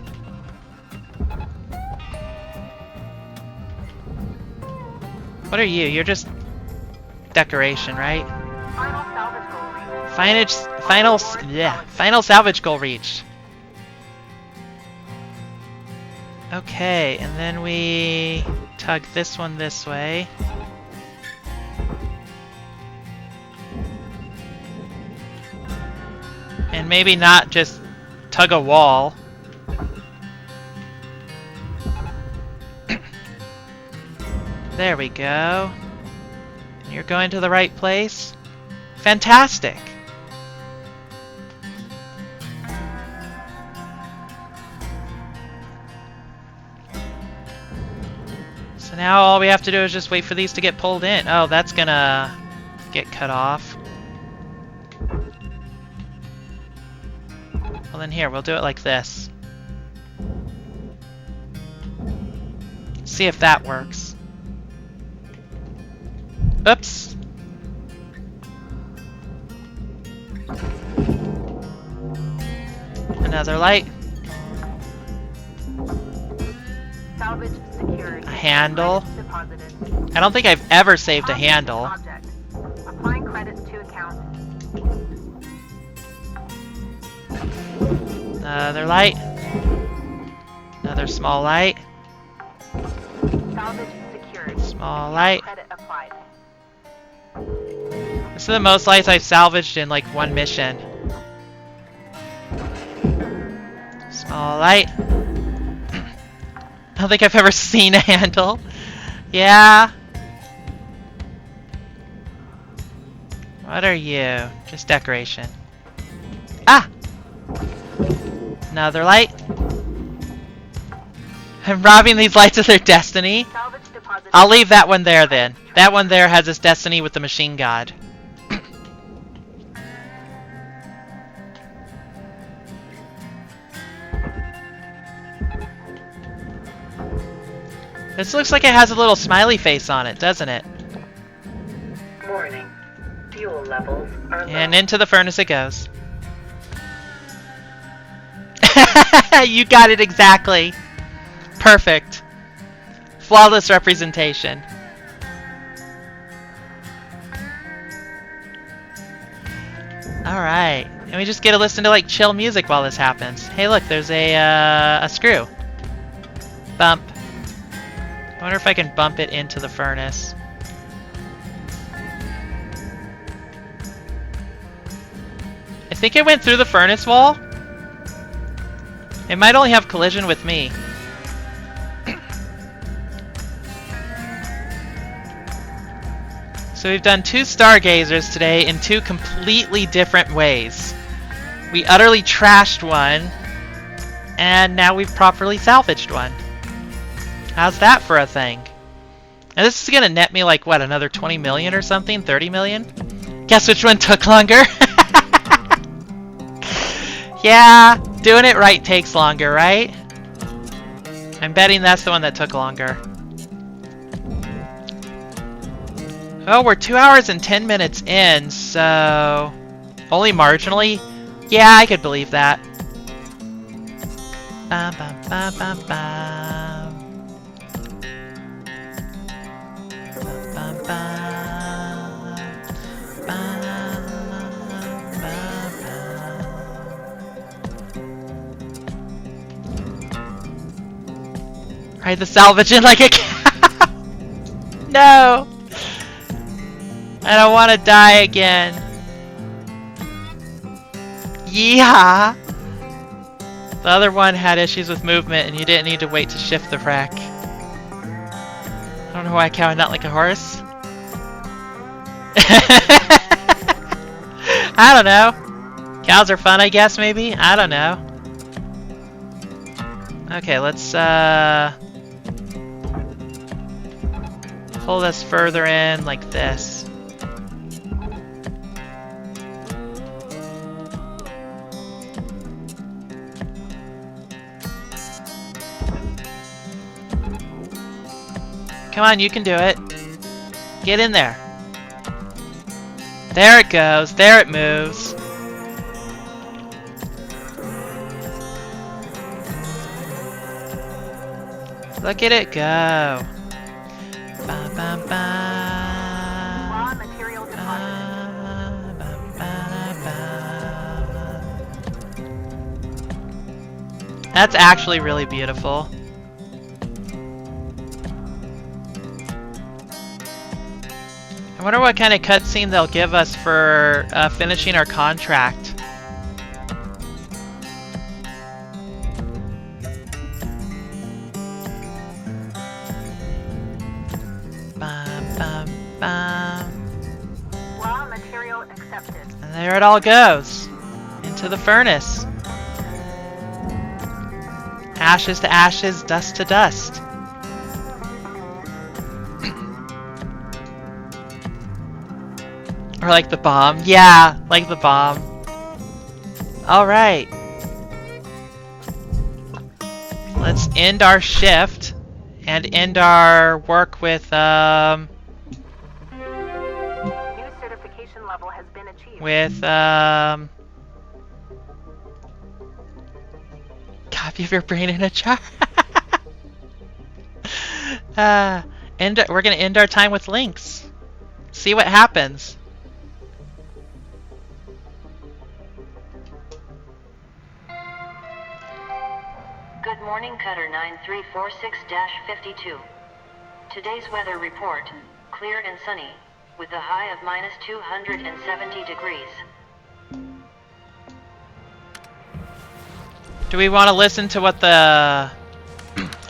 What are you? You're just decoration, right? Final salvage goal reached. Okay, and then we tug this one this way. And maybe not just tug a wall. There we go. You're going to the right place? Fantastic! So now all we have to do is just wait for these to get pulled in. Oh, that's gonna get cut off. Well then here, we'll do it like this. See if that works. Oops. Another light. Salvage secured. A handle. Credits deposited. I don't think I've ever saved a handle. Object. Applying credits to account. Another light. Another small light. Salvage secured. Small light. Credit applied. This is the most lights I've salvaged in like one mission. Small light. I don't think I've ever seen a handle. Yeah. What are you? Just decoration. Ah! Another light. I'm robbing these lights of their destiny. Salvage deposited. I'll leave that one there then. That one there has its destiny with the machine god. This looks like it has a little smiley face on it, doesn't it? Warning. Fuel levels are low. And into the furnace it goes. You got it exactly. Perfect. Flawless representation. Alright. And we just get to listen to like chill music while this happens. Hey look, there's a screw. Bump. I wonder if I can bump it into the furnace. I think it went through the furnace wall. It might only have collision with me. So we've done 2 stargazers today in 2 completely different ways. We utterly trashed one, and now we've properly salvaged one. How's that for a thing? And this is gonna net me like, what, another 20 million or something? 30 million? Guess which one took longer? Yeah, doing it right takes longer, right? I'm betting that's the one that took longer. Oh, we're 2 hours and 10 minutes in, so... only marginally? Yeah, I could believe that. Bum, bum, bum, bum, bum. Bum, bum, bum. Bum, bum, bum. Ride the salvage in like a cow. No! I don't want to die again. Yeah. The other one had issues with movement and you didn't need to wait to shift the wreck. I don't know why a cow and not like a horse. I don't know. Cows are fun, I guess, maybe? I don't know. Okay, let's pull this further in like this. Come on, you can do it. Get in there. There it goes. There it moves. Look at it go. Ba, ba, ba. Raw material deposited. That's actually really beautiful. I wonder what kind of cutscene they'll give us for finishing our contract. Bum, bum, bum. there it all goes. Into the furnace. Ashes to ashes, dust to dust. Or like the bomb. Yeah, like the bomb. Alright. Let's end our shift and end our work with New certification level has been achieved. Copy of your brain in a jar. We're gonna end our time with links. See what happens. Good morning, Cutter 9346-52. Today's weather report, clear and sunny, with a high of minus 270 degrees. Do we want to listen to what the...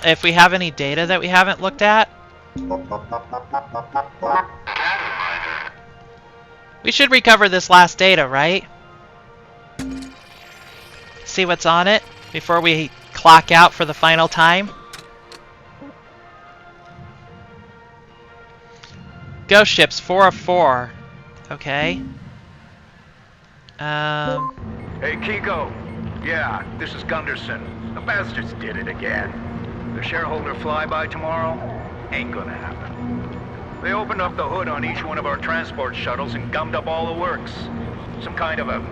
if we have any data that we haven't looked at? We should recover this last data, right? See what's on it before we clock out for the final time. Ghost ships 4 of 4. Okay. Hey, Kiko. Yeah, this is Gunderson. The bastards did it again. The shareholder flyby tomorrow ain't gonna happen. They opened up the hood on each one of our transport shuttles and gummed up all the works. Some kind of a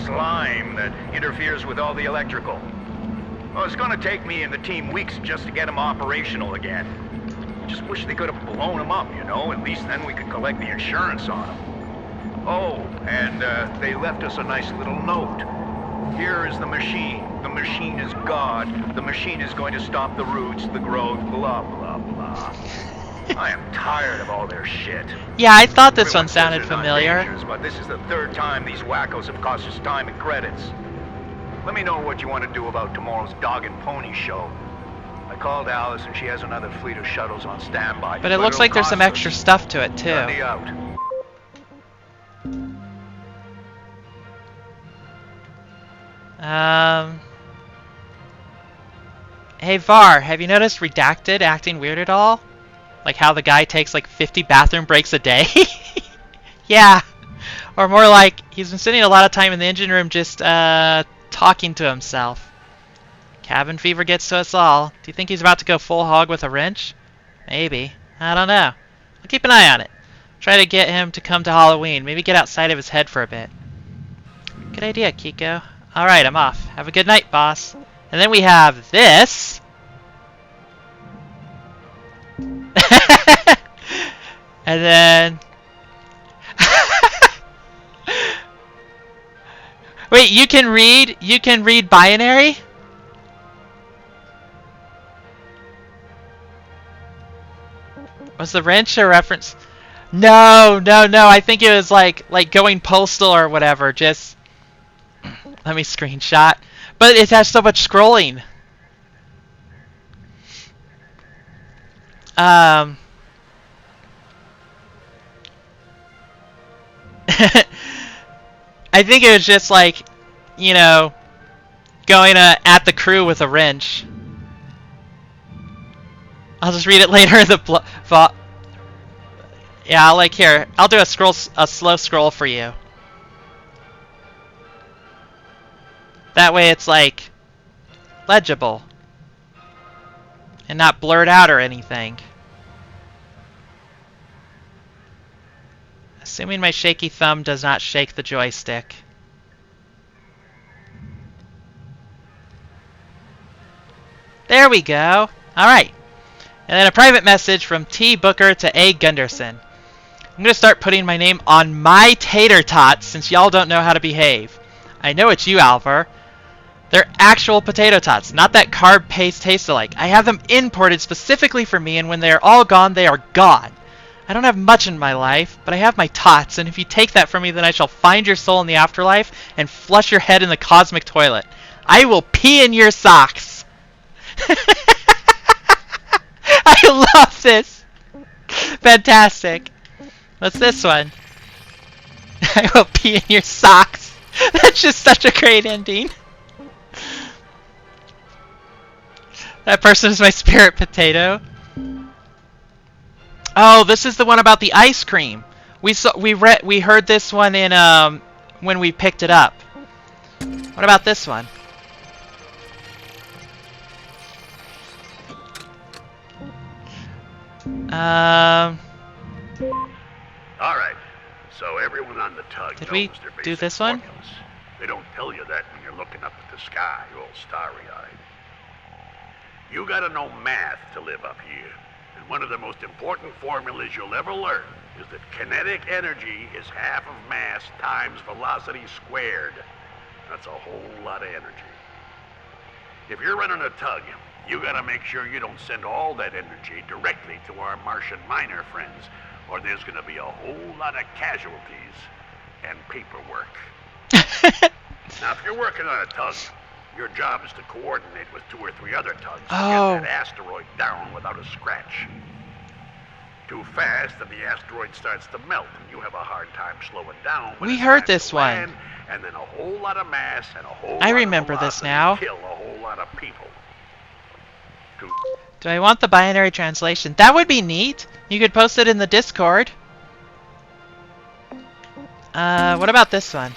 slime that interferes with all the electrical. Well, it's gonna take me and the team weeks just to get them operational again. Just wish they could have blown them up, you know? At least then we could collect the insurance on them. Oh, and they left us a nice little note. Here is the machine. The machine is God. The machine is going to stop the roots, the growth, blah, blah, blah. I am tired of all their shit. Yeah, I thought this Everyone one sounded says they're not familiar. dangerous, but this is the third time these wackos have cost us time and credits. Let me know what you want to do about tomorrow's dog and pony show. I called Alice and she has another fleet of shuttles on standby. But it looks like there's some extra stuff to it, too. Dundee out. Hey Var, have you noticed Redacted acting weird at all? Like how the guy takes like 50 bathroom breaks a day? Yeah. Or more like he's been spending a lot of time in the engine room just talking to himself. Cabin fever gets to us all. Do you think he's about to go full hog with a wrench? Maybe. I don't know. I'll keep an eye on it. Try to get him to come to Halloween. Maybe get outside of his head for a bit. Good idea, Kiko. Alright, I'm off. Have a good night, boss. And then we have this. And then... Wait, you can read binary? Was the wrench a reference? No, I think it was like going postal or whatever. Just let me screenshot. But it has so much scrolling. I think it was just like, you know, going at the crew with a wrench. I'll just read it later in the yeah, here. I'll do a slow scroll for you. That way it's like legible and not blurred out or anything. Assuming my shaky thumb does not shake the joystick. There we go. Alright. And then a private message from T. Booker to A. Gunderson. I'm going to start putting my name on my tater tots since y'all don't know how to behave. I know it's you, Alvar. They're actual potato tots, not that carb paste taste alike. I have them imported specifically for me, and when they are all gone, they are gone. I don't have much in my life, but I have my tots, and if you take that from me, then I shall find your soul in the afterlife and flush your head in the cosmic toilet. I will pee in your socks. I love this. Fantastic. What's this one? I will pee in your socks. That's just such a great ending. That person is my spirit potato. Oh, this is the one about the ice cream. We heard this one in when we picked it up. What about this one? All right. So everyone on the tug Did knows we their do basic this one? formulas. They don't tell you that when you're looking up at the sky, all starry-eyed. You gotta know math to live up here. And one of the most important formulas you'll ever learn is that kinetic energy is half of mass times velocity squared. That's a whole lot of energy. If you're running a tug, you gotta make sure you don't send all that energy directly to our Martian miner friends, or there's gonna be a whole lot of casualties and paperwork. Now, if you're working on a tug, your job is to coordinate with 2 or 3 other tugs to get that asteroid down without a scratch. Too fast and the asteroid starts to melt and you have a hard time slowing down. We heard this one. And then a whole lot of mass and a whole I lot remember of this velocity now. kill a whole lot of people. Do I want the binary translation? That would be neat. You could post it in the Discord. What about this one?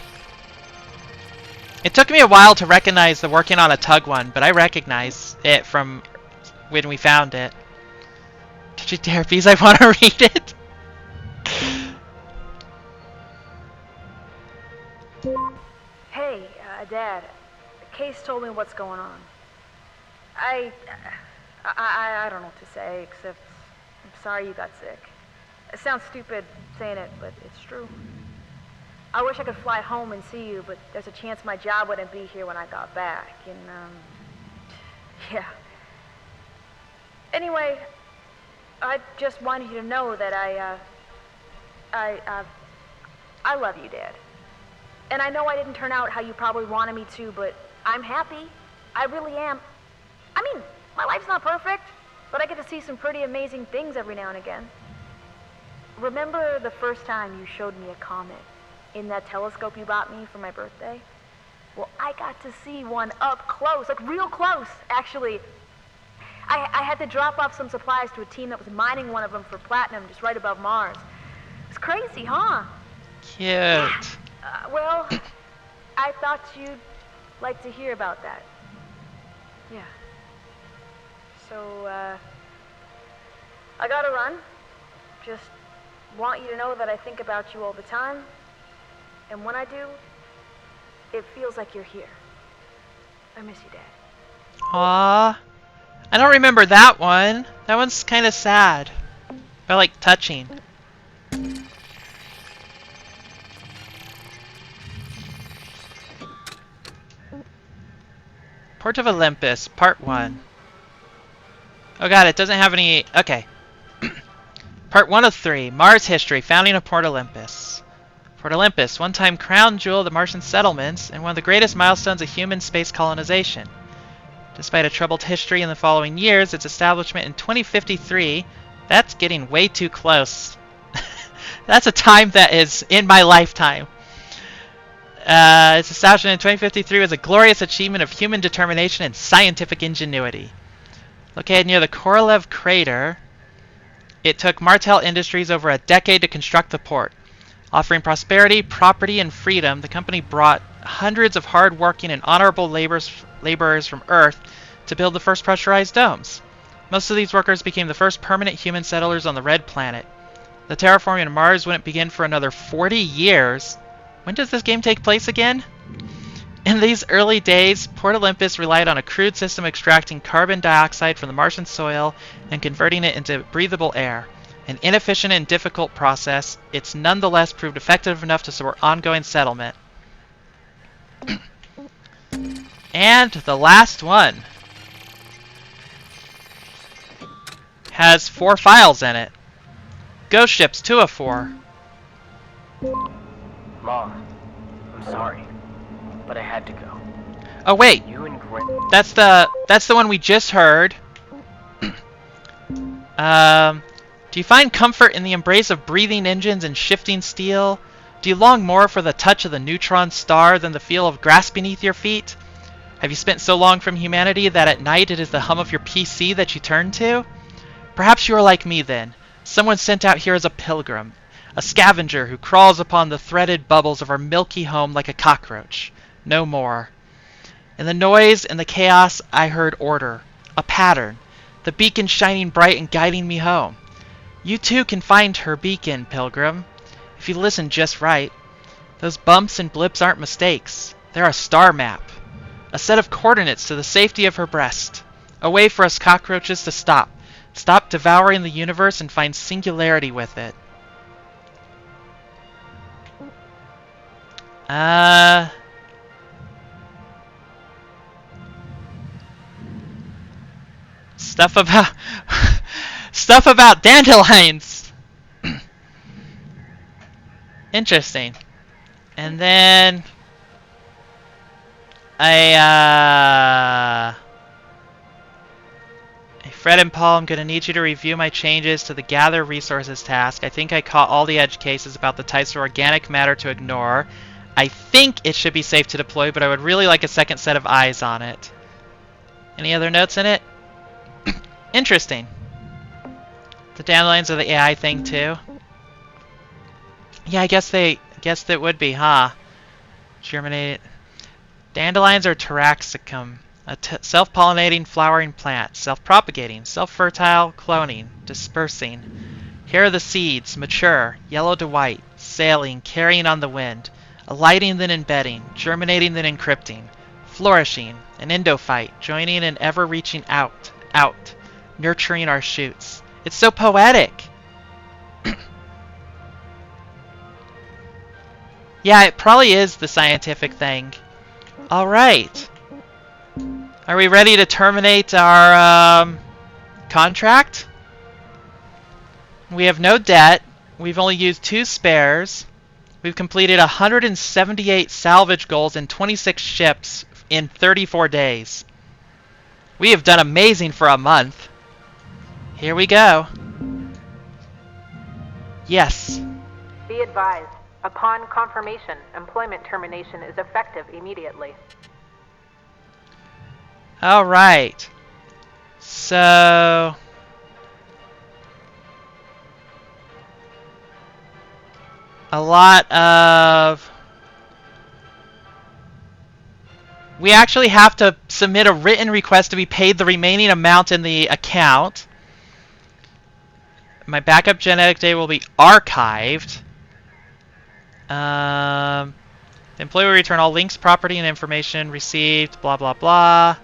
It took me a while to recognize the working on a tug one, but I recognize it from when we found it. Did you dare, Bees? I want to read it. Hey, Dad. Case told me what's going on. I don't know what to say, except I'm sorry you got sick. It sounds stupid saying it, but it's true. I wish I could fly home and see you, but there's a chance my job wouldn't be here when I got back, and, yeah. Anyway, I just wanted you to know that I love you, Dad. And I know I didn't turn out how you probably wanted me to, but I'm happy. I really am. I mean, my life's not perfect, but I get to see some pretty amazing things every now and again. Remember the first time you showed me a comet in that telescope you bought me for my birthday? Well, I got to see one up close, like real close, actually. I had to drop off some supplies to a team that was mining one of them for platinum just right above Mars. It's crazy, huh? Cute. Well, I thought you'd like to hear about that. Yeah. So, I gotta run. Just want you to know that I think about you all the time. And when I do, it feels like you're here. I miss you, Dad. Aww. I don't remember that one. That one's kind of sad. Or like touching. Port of Olympus, Part 1. Oh god, it doesn't have any... Okay. Part 1 of 3. Mars History, Founding of Port Olympus. Port Olympus, one-time crown jewel of the Martian settlements, and one of the greatest milestones of human space colonization. Despite a troubled history in the following years, its establishment in 2053... That's getting way too close. That's a time that is in my lifetime. Its establishment in 2053 was a glorious achievement of human determination and scientific ingenuity. Located near the Korolev crater, it took Martel Industries over a decade to construct the port. Offering prosperity, property, and freedom, the company brought hundreds of hard-working and honorable laborers from Earth to build the first pressurized domes. Most of these workers became the first permanent human settlers on the Red Planet. The terraforming of Mars wouldn't begin for another 40 years. When does this game take place again? In these early days, Port Olympus relied on a crude system extracting carbon dioxide from the Martian soil and converting it into breathable air. An inefficient and difficult process, it's nonetheless proved effective enough to support ongoing settlement. And the last one has 4 files in it. Ghost Ships 2 of 4. Mom, I'm sorry, but I had to go. Oh wait, You and that's the one we just heard. Do you find comfort in the embrace of breathing engines and shifting steel? Do you long more for the touch of the neutron star than the feel of grass beneath your feet? Have you spent so long from humanity that at night it is the hum of your PC that you turn to? Perhaps you are like me then, someone sent out here as a pilgrim, a scavenger who crawls upon the threaded bubbles of our milky home like a cockroach. No more. In the noise and the chaos I heard order, a pattern, the beacon shining bright and guiding me home. You too can find her beacon, pilgrim, if you listen just right. Those bumps and blips aren't mistakes. They're a star map, a set of coordinates to the safety of her breast, a way for us cockroaches to stop devouring the universe and find singularity with it. Stuff about dandelions. Interesting. And then Hey, Fred and Paul, I'm going to need you to review my changes to the Gather Resources task. I think I caught all the edge cases about the types of organic matter to ignore. I think it should be safe to deploy, but I would really like a second set of eyes on it. Any other notes in it? Interesting. The dandelions are the AI thing too. Yeah, I guess that would be, huh? Germinate. Dandelions are Taraxacum, a self-pollinating flowering plant, self-propagating, self-fertile, cloning, dispersing. Here are the seeds, mature, yellow to white, sailing, carrying on the wind, alighting then embedding, germinating then encrypting, flourishing, an endophyte, joining and ever reaching out, nurturing our shoots. It's so poetic! Yeah, it probably is the scientific thing. Alright. Are we ready to terminate our contract? We have no debt. We've only used 2 spares. We've completed 178 salvage goals in 26 ships in 34 days. We have done amazing for a month. Here we go. Yes. Be advised, upon confirmation, employment termination is effective immediately. Alright. So... a lot of... we actually have to submit a written request to be paid the remaining amount in the account. My backup genetic data will be archived. The employee will return all links, property, and information received, blah, blah, blah.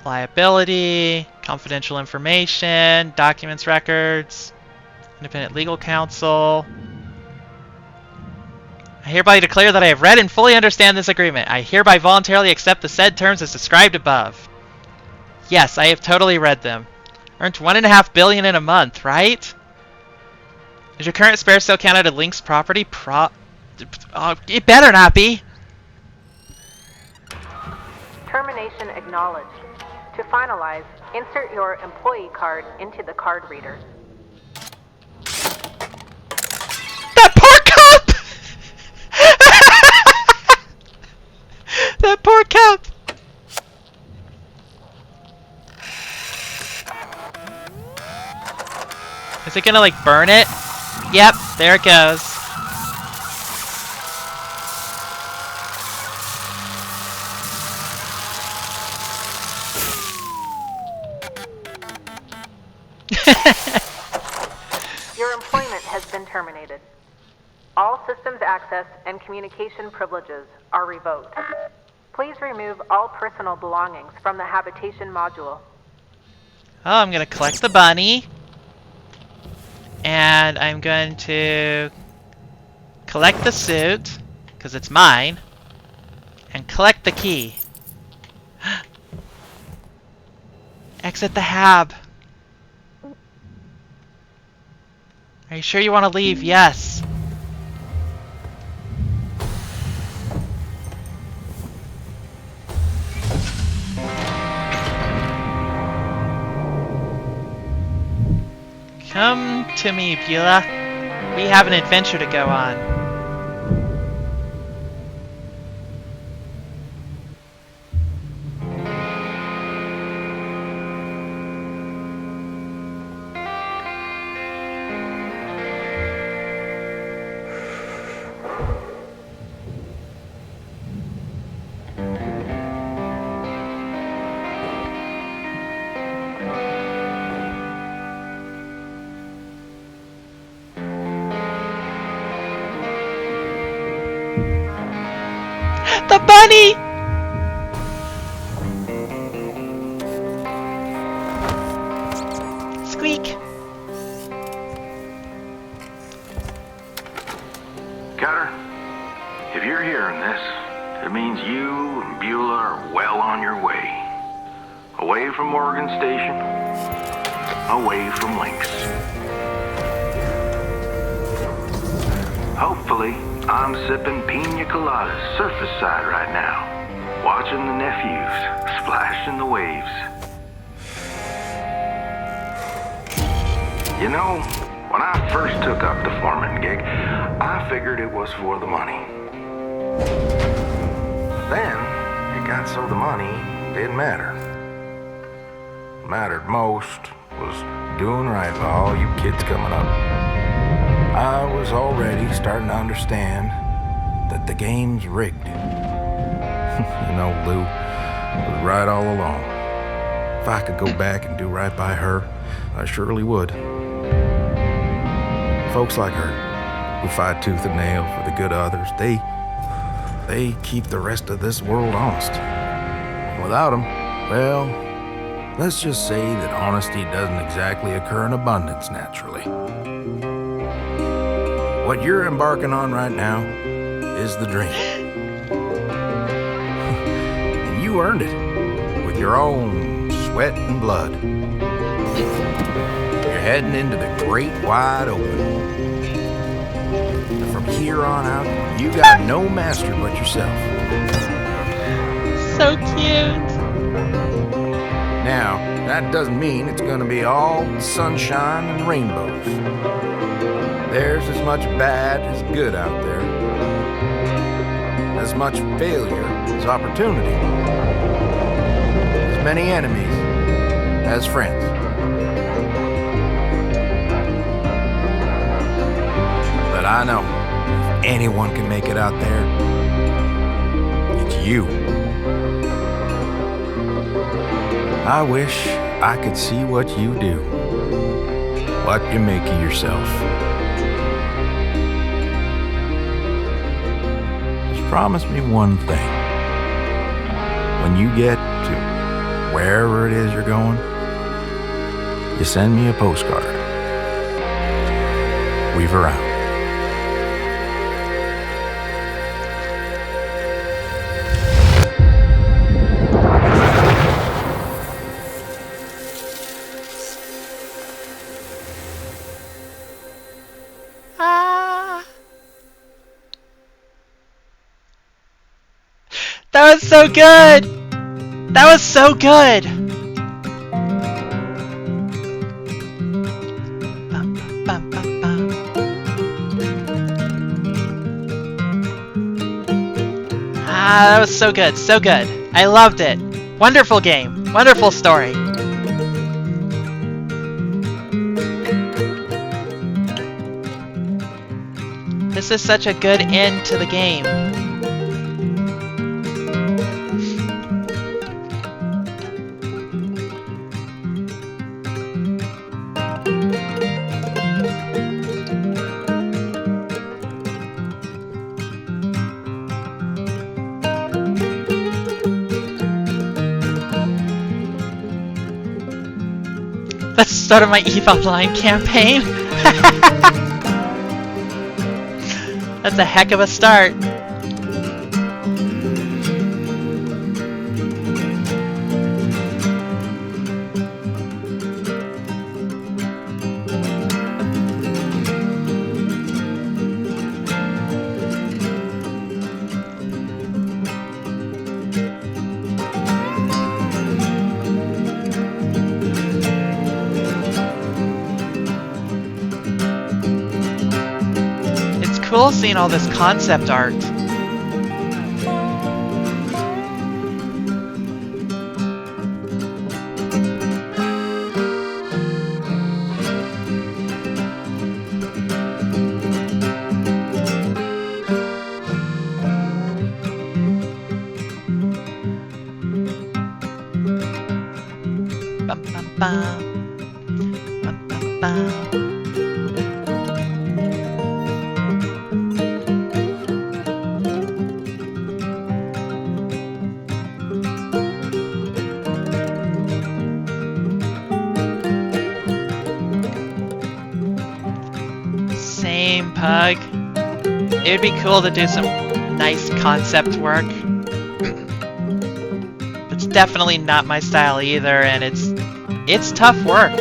Liability, confidential information, documents, records, independent legal counsel. I hereby declare that I have read and fully understand this agreement. I hereby voluntarily accept the said terms as described above. Yes, I have totally read them. Earned $1.5 billion in a month, right? Is your current spare still counted as Link's property? It better not be. Termination acknowledged. To finalize, insert your employee card into the card reader. That poor cup! That poor cup! Is it gonna, like, burn it? Yep, there it goes. Your employment has been terminated. All systems access and communication privileges are revoked. Please remove all personal belongings from the habitation module. Oh, I'm gonna collect the bunny. And I'm going to collect the suit, because it's mine, and collect the key. Exit the hab. Are you sure you want to leave? Yes. Come to me, Beulah. We have an adventure to go on. The bunny! Squeak! Cutter, if you're hearing this, it means you and Beulah are well on your way. Away from Morgan Station, away from Lynx. Hopefully, I'm sipping pina coladas surface side right now, watching the nephews splash in the waves. You know, when I first took up the foreman gig, I figured it was for the money. Then, it got so the money didn't matter. What mattered most was doing right by all you kids coming up. I was already starting to understand that the game's rigged. And old Lou was right all along. If I could go back and do right by her, I surely would. Folks like her, who fight tooth and nail for the good of others, they keep the rest of this world honest. Without them, well, let's just say that honesty doesn't exactly occur in abundance naturally. What you're embarking on right now is the dream. And you earned it with your own sweat and blood. You're heading into the great wide open. And from here on out, you got no master but yourself. So cute. Now, that doesn't mean it's going to be all sunshine and rainbows. There's as much bad as good out there. As much failure as opportunity. As many enemies as friends. But I know if anyone can make it out there, it's you. I wish I could see what you do. What you make of yourself. Promise me one thing. When you get to wherever it is you're going, you send me a postcard. Weaver out. That was so good! That was so good! Bum, bum, bum, bum. That was so good, so good. I loved it. Wonderful game, wonderful story. This is such a good end to the game. Let's start my EVE Online campaign. That's a heck of a start. cool seeing all this concept art. Bum, bum, bum. Bum, bum, bum. Same, Pug. It would be cool to do some nice concept work. It's definitely not my style either, and it's tough work.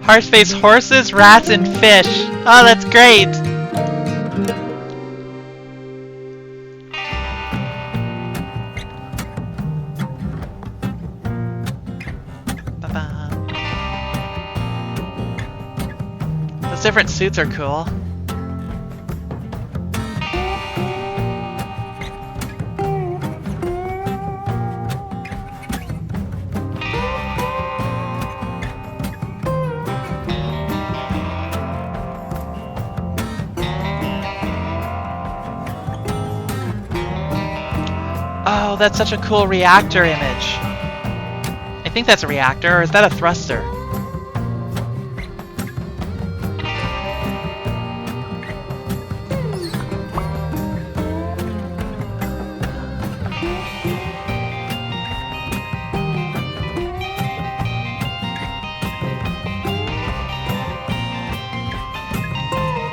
Hardspace horses, rats, and fish. Oh, that's great! Ba-ba. Those different suits are cool. Oh, that's such a cool reactor image. I think that's a reactor, or is that a thruster?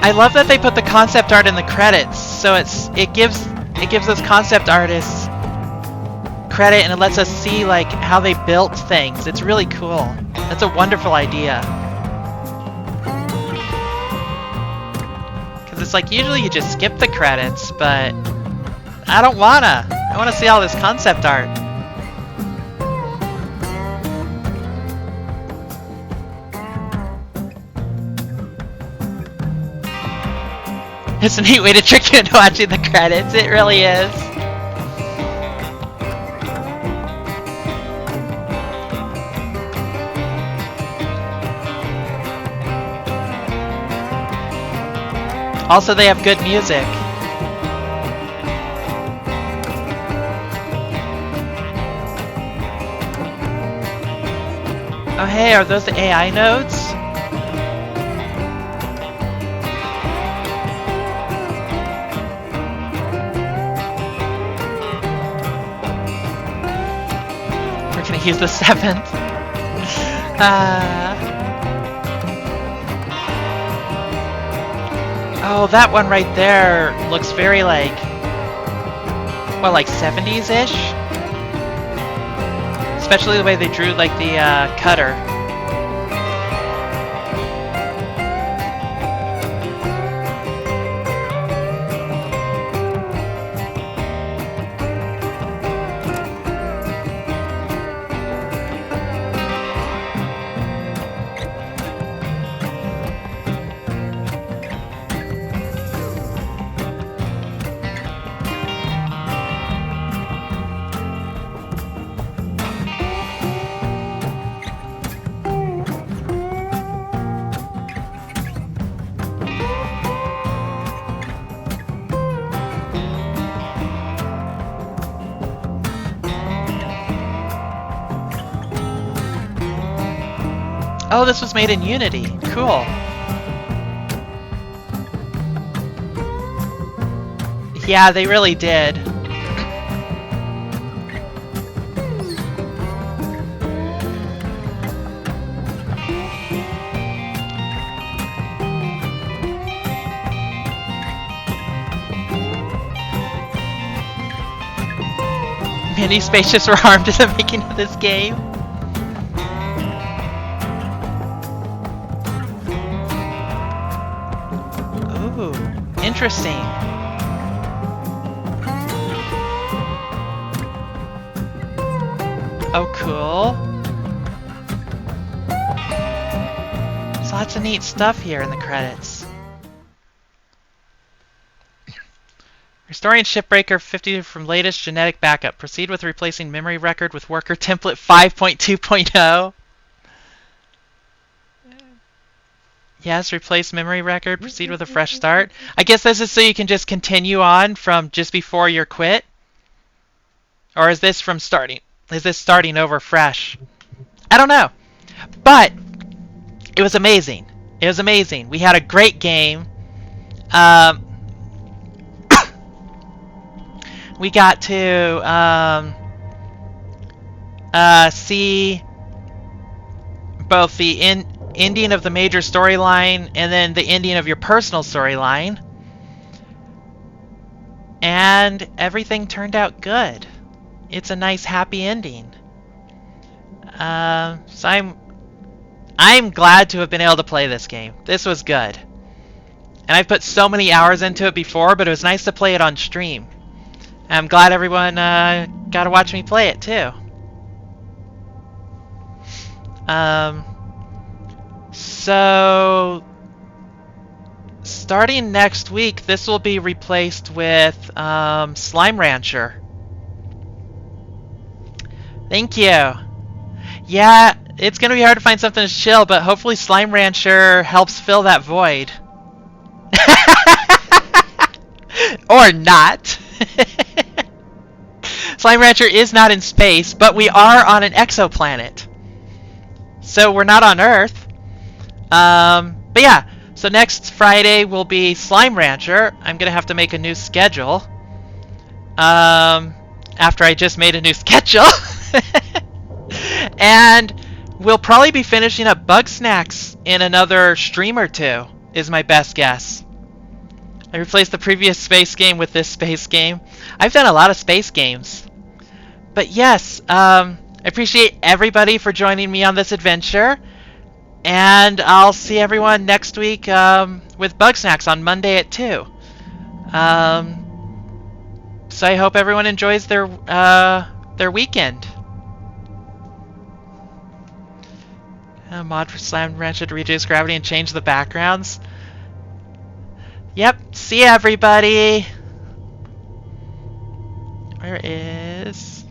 I love that they put the concept art in the credits, so it gives those concept artists credit, and it lets us see like how they built things. It's really cool. That's a wonderful idea. Because it's like usually you just skip the credits, but I don't wanna. I wanna see all this concept art. It's a neat way to trick you into watching the credits. It really is. Also, they have good music. Oh hey, are those the AI nodes? We're gonna use the 7th. Oh, that one right there looks very like, well, like 70s-ish? Especially the way they drew like the cutter. Oh, this was made in Unity. Cool. Yeah, they really did. Many spaceships were harmed in the making of this game. Interesting. Oh, cool. There's lots of neat stuff here in the credits. Restoring Shipbreaker 50 from latest genetic backup. Proceed with replacing memory record with worker template 5.2.0. Yes, replace memory record. Proceed with a fresh start. I guess this is so you can just continue on from just before your quit. Or is this from starting? Is this starting over fresh? I don't know. But it was amazing. It was amazing. We had a great game. We got to see both the ending of the major storyline and then the ending of your personal storyline. And everything turned out good. It's a nice, happy ending. So I'm glad to have been able to play this game. This was good. And I've put so many hours into it before, but it was nice to play it on stream. I'm glad everyone got to watch me play it too. So starting next week, this will be replaced with Slime Rancher. Thank you. Yeah, it's going to be hard to find something to chill, but hopefully Slime Rancher helps fill that void. Or not. Slime Rancher is not in space, but we are on an exoplanet. So we're not on Earth. But yeah, so next Friday will be Slime Rancher. I'm going to have to make a new schedule. After I just made a new schedule. And we'll probably be finishing up Bug Snacks in another stream or two, is my best guess. I replaced the previous space game with this space game. I've done a lot of space games. But yes, I appreciate everybody for joining me on this adventure. And I'll see everyone next week with Bug Snacks on Monday at 2. So I hope everyone enjoys their weekend. A mod for Slime Rancher to reduce gravity and change the backgrounds. Yep, see everybody. Where is...